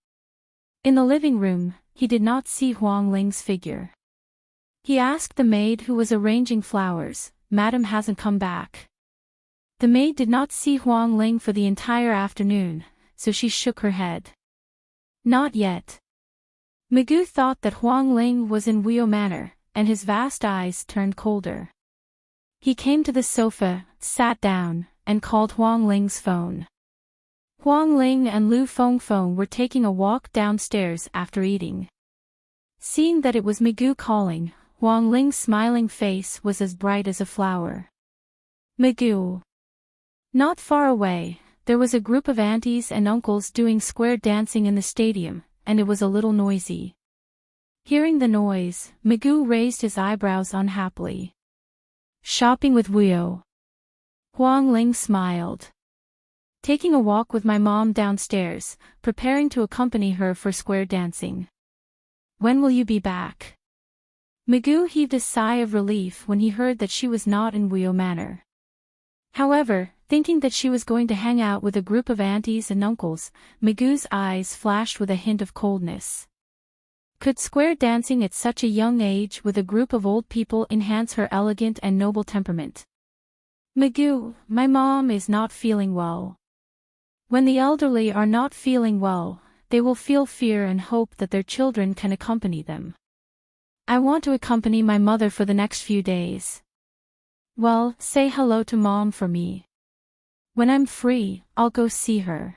In the living room, he did not see Huang Ling's figure. He asked the maid who was arranging flowers, Madam hasn't come back. The maid did not see Huang Ling for the entire afternoon, so she shook her head. Not yet. Magoo thought that Huang Ling was in Wuyo Manor, and his vast eyes turned colder. He came to the sofa, sat down, and called Huang Ling's phone. Huang Ling and Lu Fengfeng were taking a walk downstairs after eating. Seeing that it was Magoo calling, Huang Ling's smiling face was as bright as a flower. Magoo. Not far away, there was a group of aunties and uncles doing square dancing in the stadium, and it was a little noisy. Hearing the noise, Magoo raised his eyebrows unhappily. Shopping with Wuyo. Huang Ling smiled. Taking a walk with my mom downstairs, preparing to accompany her for square dancing. When will you be back? Magoo heaved a sigh of relief when he heard that she was not in Wuyo Manor. However, thinking that she was going to hang out with a group of aunties and uncles, Magoo's eyes flashed with a hint of coldness. Could square dancing at such a young age with a group of old people enhance her elegant and noble temperament? Magoo, my mom is not feeling well. When the elderly are not feeling well, they will feel fear and hope that their children can accompany them. I want to accompany my mother for the next few days. Well, say hello to Mom for me. When I'm free, I'll go see her.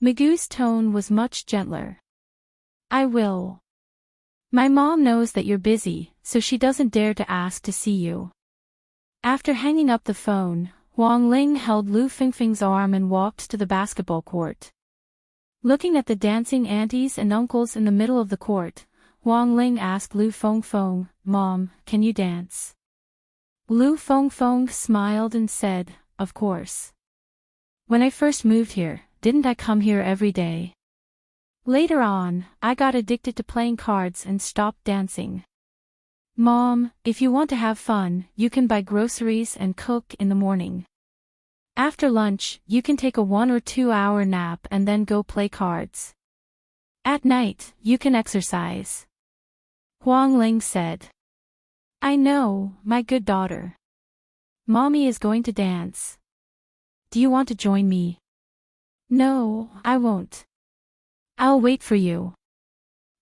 Magoo's tone was much gentler. I will. My mom knows that you're busy, so she doesn't dare to ask to see you. After hanging up the phone, Huang Ling held Lu Fingfing's arm and walked to the basketball court. Looking at the dancing aunties and uncles in the middle of the court, Huang Ling asked Lu Fengfeng, Mom, can you dance? Lu Fengfeng smiled and said, Of course. When I first moved here, didn't I come here every day? Later on, I got addicted to playing cards and stopped dancing. Mom, if you want to have fun, you can buy groceries and cook in the morning. After lunch, you can take a 1 or 2 hour nap and then go play cards. At night, you can exercise. Huang Ling said. I know, my good daughter. Mommy is going to dance. Do you want to join me? No, I won't. I'll wait for you.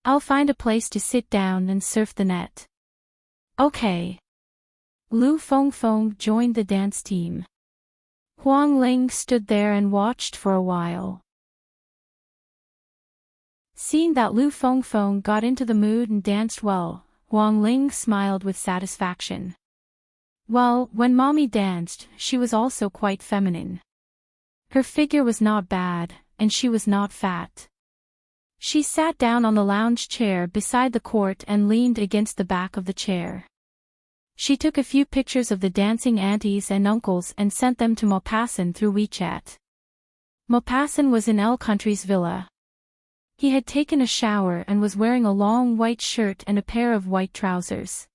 I'll find a place to sit down and surf the net. Okay. Lu Fengfeng joined the dance team. Huang Ling stood there and watched for a while. Seeing that Lu Fengfeng got into the mood and danced well, Huang Ling smiled with satisfaction. Well, when Mommy danced, she was also quite feminine. Her figure was not bad, and she was not fat. She sat down on the lounge chair beside the court and leaned against the back of the chair. She took a few pictures of the dancing aunties and uncles and sent them to Maupassant through WeChat. Maupassant was in El Country's villa. He had taken a shower and was wearing a long white shirt and a pair of white trousers.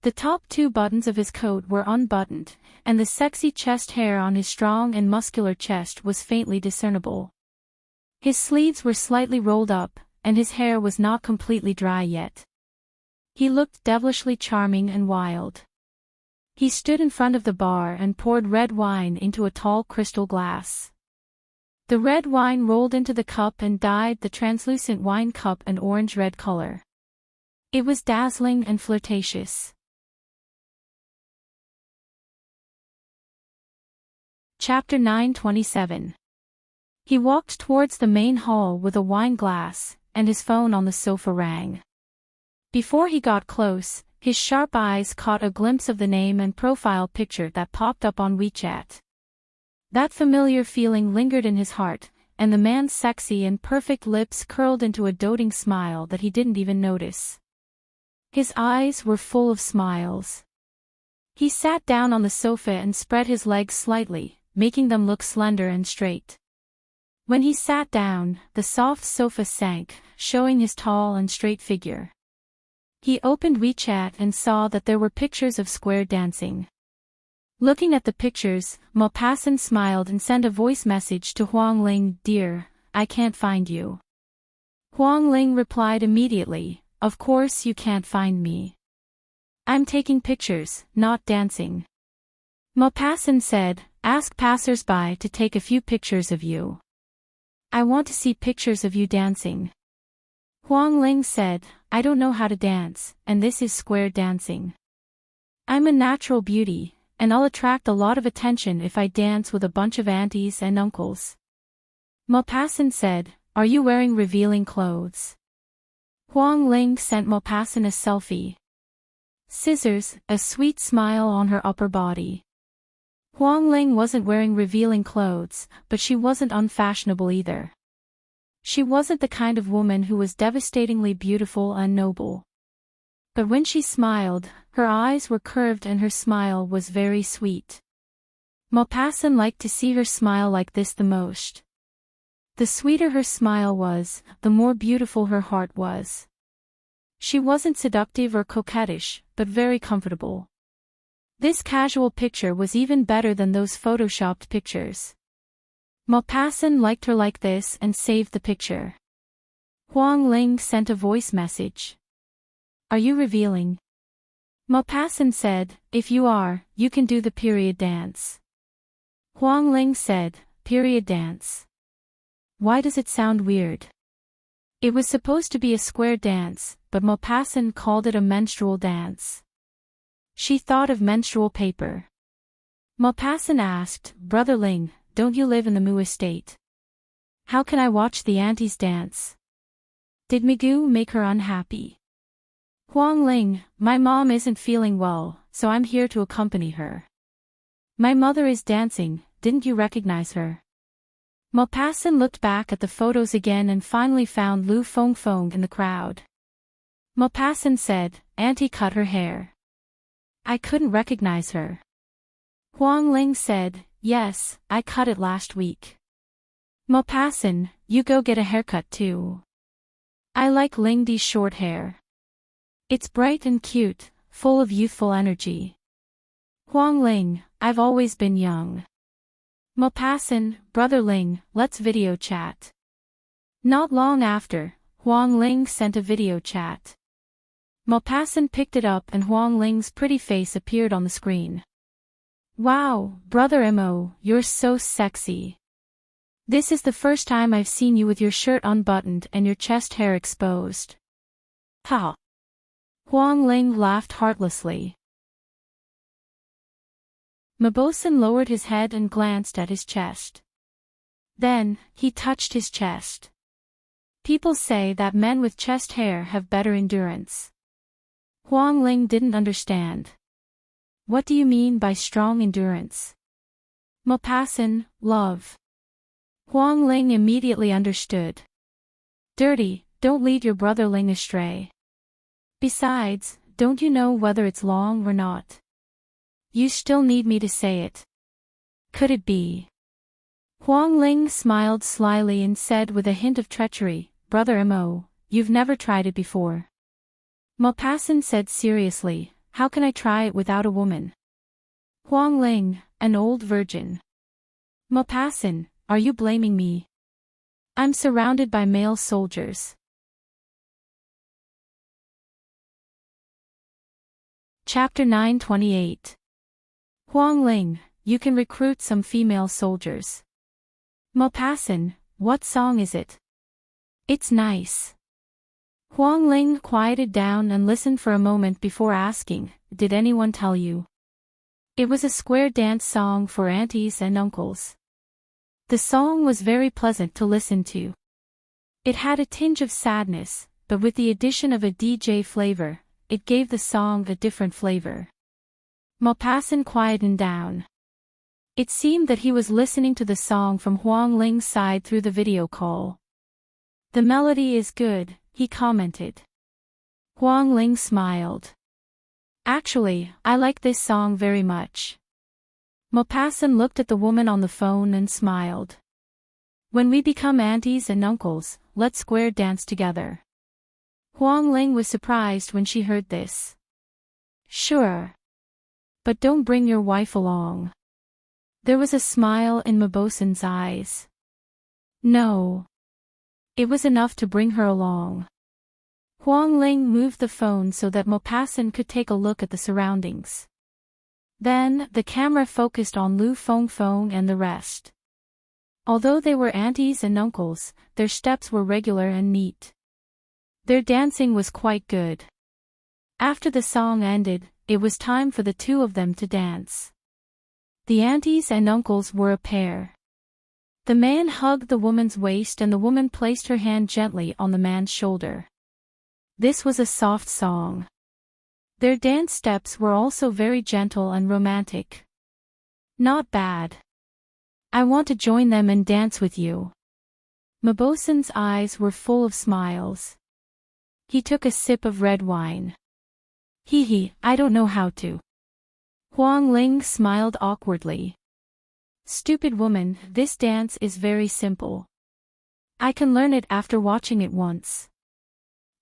The top 2 buttons of his coat were unbuttoned, and the sexy chest hair on his strong and muscular chest was faintly discernible. His sleeves were slightly rolled up, and his hair was not completely dry yet. He looked devilishly charming and wild. He stood in front of the bar and poured red wine into a tall crystal glass. The red wine rolled into the cup and dyed the translucent wine cup an orange-red color. It was dazzling and flirtatious. Chapter 9:27. He walked towards the main hall with a wine glass, and his phone on the sofa rang. Before he got close, his sharp eyes caught a glimpse of the name and profile picture that popped up on WeChat. That familiar feeling lingered in his heart, and the man's sexy and perfect lips curled into a doting smile that he didn't even notice. His eyes were full of smiles. He sat down on the sofa and spread his legs slightly, making them look slender and straight. When he sat down, the soft sofa sank, showing his tall and straight figure. He opened WeChat and saw that there were pictures of square dancing. Looking at the pictures, Maupassant smiled and sent a voice message to Huang Ling, Dear, I can't find you. Huang Ling replied immediately, Of course you can't find me. I'm taking pictures, not dancing. Maupassant said, Ask passers-by to take a few pictures of you. I want to see pictures of you dancing. Huang Ling said, I don't know how to dance, and this is square dancing. I'm a natural beauty, and I'll attract a lot of attention if I dance with a bunch of aunties and uncles. Maupassant said, Are you wearing revealing clothes? Huang Ling sent Maupassant a selfie. Scissors, a sweet smile on her upper body. Huang Ling wasn't wearing revealing clothes, but she wasn't unfashionable either. She wasn't the kind of woman who was devastatingly beautiful and noble. But when she smiled, her eyes were curved and her smile was very sweet. Maupassant liked to see her smile like this the most. The sweeter her smile was, the more beautiful her heart was. She wasn't seductive or coquettish, but very comfortable. This casual picture was even better than those photoshopped pictures. Maupassant liked her like this and saved the picture. Huang Ling sent a voice message. Are you revealing? Maupassant said, if you are, you can do the period dance. Huang Ling said, period dance. Why does it sound weird? It was supposed to be a square dance, but Maupassant called it a menstrual dance. She thought of menstrual paper. Maupassant asked, Brother Ling, don't you live in the Mu estate? How can I watch the aunties dance? Did Migu make her unhappy? Huang Ling, my mom isn't feeling well, so I'm here to accompany her. My mother is dancing, didn't you recognize her? Maupassant looked back at the photos again and finally found Lu Fengfeng in the crowd. Maupassant said, Auntie cut her hair. I couldn't recognize her. Huang Ling said, yes, I cut it last week. Maupassant, you go get a haircut too. I like Ling Di's short hair. It's bright and cute, full of youthful energy. Huang Ling, I've always been young. Maupassant, Brother Ling, let's video chat. Not long after, Huang Ling sent a video chat. Maupassant picked it up and Huang Ling's pretty face appeared on the screen. Wow, Brother Mo, you're so sexy. This is the first time I've seen you with your shirt unbuttoned and your chest hair exposed. Ha! Huang Ling laughed heartlessly. Maupassant lowered his head and glanced at his chest. Then, he touched his chest. People say that men with chest hair have better endurance. Huang Ling didn't understand. What do you mean by strong endurance? Maupassant, love. Huang Ling immediately understood. Dirty, don't lead your brother Ling astray. Besides, don't you know whether it's long or not? You still need me to say it. Could it be? Huang Ling smiled slyly and said with a hint of treachery, Brother Mo, you've never tried it before. Maupassant said seriously, how can I try it without a woman? Huang Ling, an old virgin. Maupassant, are you blaming me? I'm surrounded by male soldiers. Chapter 928. Huang Ling, you can recruit some female soldiers. Maupassant, what song is it? It's nice. Huang Ling quieted down and listened for a moment before asking, did anyone tell you? It was a square dance song for aunties and uncles. The song was very pleasant to listen to. It had a tinge of sadness, but with the addition of a DJ flavor, it gave the song a different flavor. Maupassant quieted down. It seemed that he was listening to the song from Huang Ling's side through the video call. The melody is good, he commented. Huang Ling smiled. Actually, I like this song very much. Maupassant looked at the woman on the phone and smiled. When we become aunties and uncles, let's square dance together. Huang Ling was surprised when she heard this. Sure. But don't bring your wife along. There was a smile in Maupassant's eyes. No. It was enough to bring her along. Huang Ling moved the phone so that Maupassant could take a look at the surroundings. Then, the camera focused on Lu Fengfeng and the rest. Although they were aunties and uncles, their steps were regular and neat. Their dancing was quite good. After the song ended, it was time for the two of them to dance. The aunties and uncles were a pair. The man hugged the woman's waist and the woman placed her hand gently on the man's shoulder. This was a soft song. Their dance steps were also very gentle and romantic. Not bad. I want to join them and dance with you. Maboson's eyes were full of smiles. He took a sip of red wine. Hee, I don't know how to. Huang Ling smiled awkwardly. Stupid woman, this dance is very simple. I can learn it after watching it once.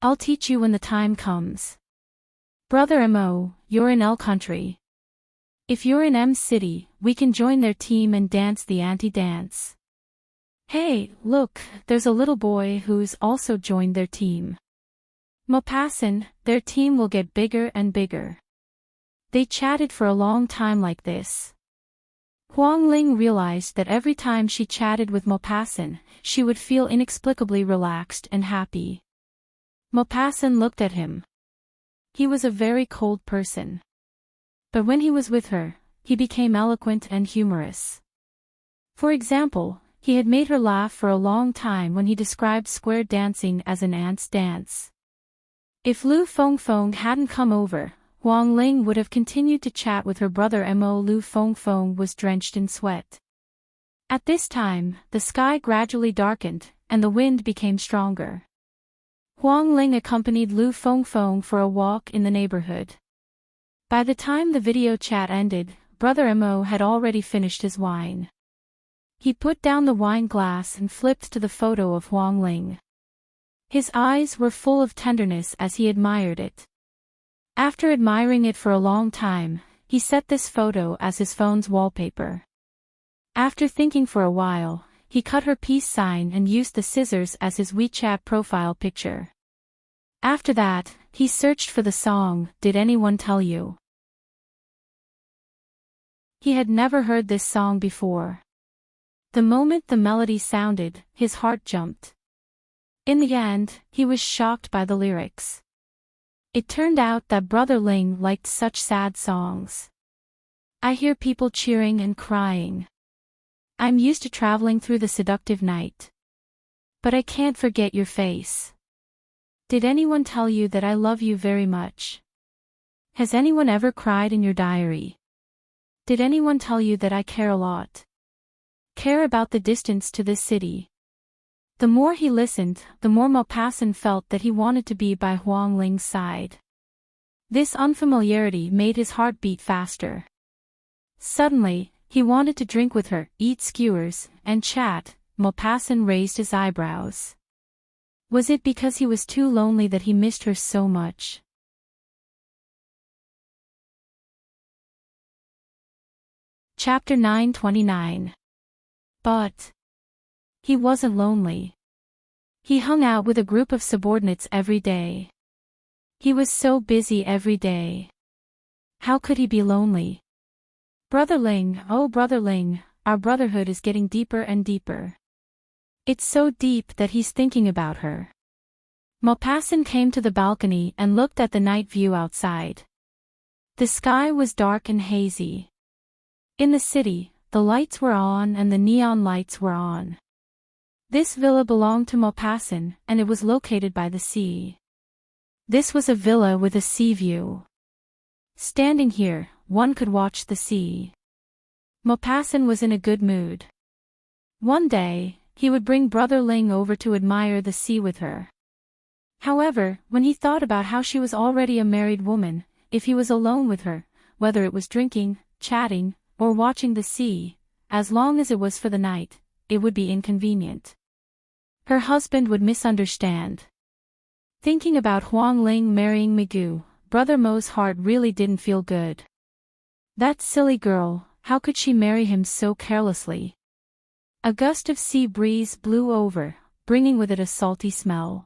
I'll teach you when the time comes. Brother Mo, you're in L country. If you're in M city, we can join their team and dance the anti-dance. Hey, look, there's a little boy who's also joined their team. Maupassant, their team will get bigger and bigger. They chatted for a long time like this. Huang Ling realized that every time she chatted with Maupassant, she would feel inexplicably relaxed and happy. Maupassant looked at him. He was a very cold person. But when he was with her, he became eloquent and humorous. For example, he had made her laugh for a long time when he described square dancing as an ant's dance. If Lu Fengfeng hadn't come over, Huang Ling would have continued to chat with her brother Mo. Lu Fengfeng was drenched in sweat. At this time, the sky gradually darkened, and the wind became stronger. Huang Ling accompanied Lu Fengfeng for a walk in the neighborhood. By the time the video chat ended, brother Mo had already finished his wine. He put down the wine glass and flipped to the photo of Huang Ling. His eyes were full of tenderness as he admired it. After admiring it for a long time, he set this photo as his phone's wallpaper. After thinking for a while, he cut her peace sign and used the scissors as his WeChat profile picture. After that, he searched for the song, Did Anyone Tell You? He had never heard this song before. The moment the melody sounded, his heart jumped. In the end, he was shocked by the lyrics. It turned out that Brother Ling liked such sad songs. I hear people cheering and crying. I'm used to traveling through the seductive night. But I can't forget your face. Did anyone tell you that I love you very much? Has anyone ever cried in your diary? Did anyone tell you that I care a lot? Care about the distance to this city. The more he listened, the more Maupassant felt that he wanted to be by Huang Ling's side. This unfamiliarity made his heart beat faster. Suddenly, he wanted to drink with her, eat skewers, and chat. Maupassant raised his eyebrows. Was it because he was too lonely that he missed her so much? Chapter 929. But he wasn't lonely. He hung out with a group of subordinates every day. He was so busy every day. How could he be lonely? Brother Ling, oh Brother Ling, our brotherhood is getting deeper and deeper. It's so deep that he's thinking about her. Maupassant came to the balcony and looked at the night view outside. The sky was dark and hazy. In the city, the lights were on and the neon lights were on. This villa belonged to Maupassant, and it was located by the sea. This was a villa with a sea view. Standing here, one could watch the sea. Maupassant was in a good mood. One day, he would bring Brother Ling over to admire the sea with her. However, when he thought about how she was already a married woman, if he was alone with her, whether it was drinking, chatting, or watching the sea, as long as it was for the night, it would be inconvenient. Her husband would misunderstand. Thinking about Huang Ling marrying Migu, Brother Mo's heart really didn't feel good. That silly girl, how could she marry him so carelessly? A gust of sea breeze blew over, bringing with it a salty smell.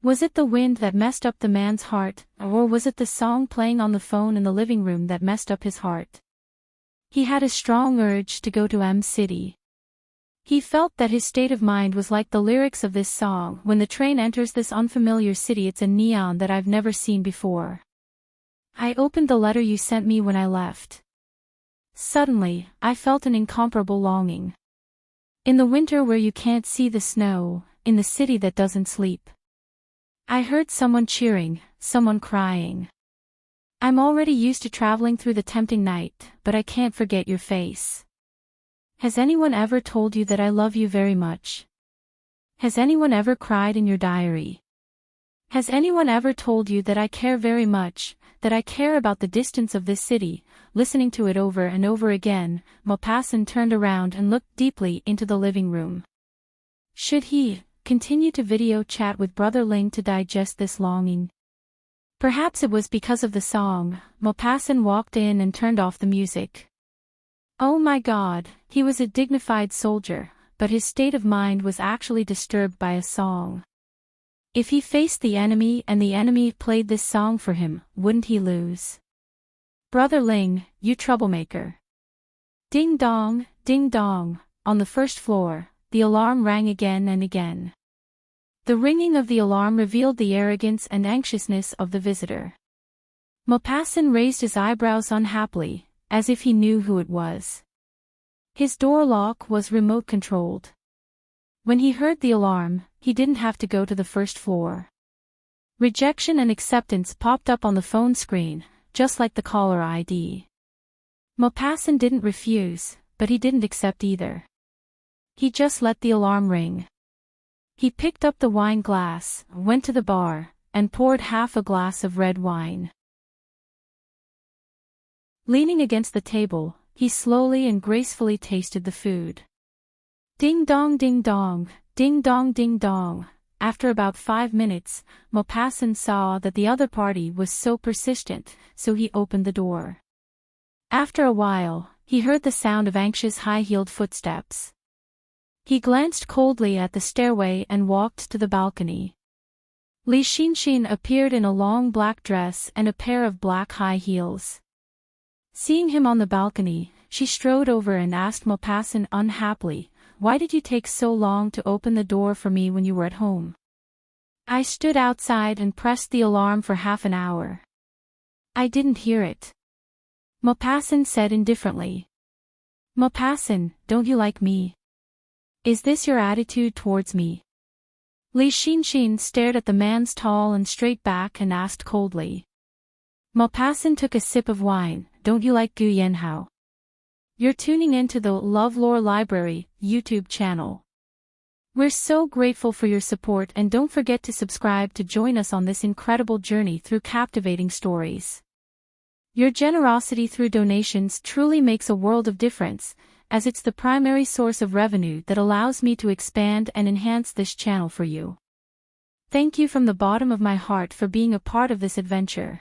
Was it the wind that messed up the man's heart, or was it the song playing on the phone in the living room that messed up his heart? He had a strong urge to go to M City. He felt that his state of mind was like the lyrics of this song. When the train enters this unfamiliar city, it's a neon that I've never seen before. I opened the letter you sent me when I left. Suddenly, I felt an incomparable longing. In the winter where you can't see the snow, in the city that doesn't sleep. I heard someone cheering, someone crying. I'm already used to traveling through the tempting night, but I can't forget your face. Has anyone ever told you that I love you very much? Has anyone ever cried in your diary? Has anyone ever told you that I care very much, that I care about the distance of this city? Listening to it over and over again, Maupassant turned around and looked deeply into the living room. Should he continue to video chat with Brother Ling to digest this longing? Perhaps it was because of the song. Maupassant walked in and turned off the music. Oh my God, he was a dignified soldier, but his state of mind was actually disturbed by a song. If he faced the enemy and the enemy played this song for him, wouldn't he lose? Brother Ling, you troublemaker. Ding dong, on the first floor, the alarm rang again and again. The ringing of the alarm revealed the arrogance and anxiousness of the visitor. Maupassant raised his eyebrows unhappily, as if he knew who it was. His door lock was remote-controlled. When he heard the alarm, he didn't have to go to the first floor. Rejection and acceptance popped up on the phone screen, just like the caller ID. Maupassant didn't refuse, but he didn't accept either. He just let the alarm ring. He picked up the wine glass, went to the bar, and poured half a glass of red wine. Leaning against the table, he slowly and gracefully tasted the food. Ding dong, ding dong, ding dong, ding dong. After about 5 minutes, Maupassant saw that the other party was so persistent, so he opened the door. After a while, he heard the sound of anxious high-heeled footsteps. He glanced coldly at the stairway and walked to the balcony. Li Xinxin appeared in a long black dress and a pair of black high heels. Seeing him on the balcony, she strode over and asked Maupassant unhappily, "Why did you take so long to open the door for me when you were at home?" "I stood outside and pressed the alarm for half an hour. I didn't hear it," Maupassant said indifferently. "Maupassant, don't you like me? Is this your attitude towards me?" Li Xinxin stared at the man's tall and straight back and asked coldly. Maupassant took a sip of wine. "Don't you like Gu Yanhao?" You're tuning in to the LoveLore Library YouTube channel. We're so grateful for your support, and don't forget to subscribe to join us on this incredible journey through captivating stories. Your generosity through donations truly makes a world of difference, as it's the primary source of revenue that allows me to expand and enhance this channel for you. Thank you from the bottom of my heart for being a part of this adventure.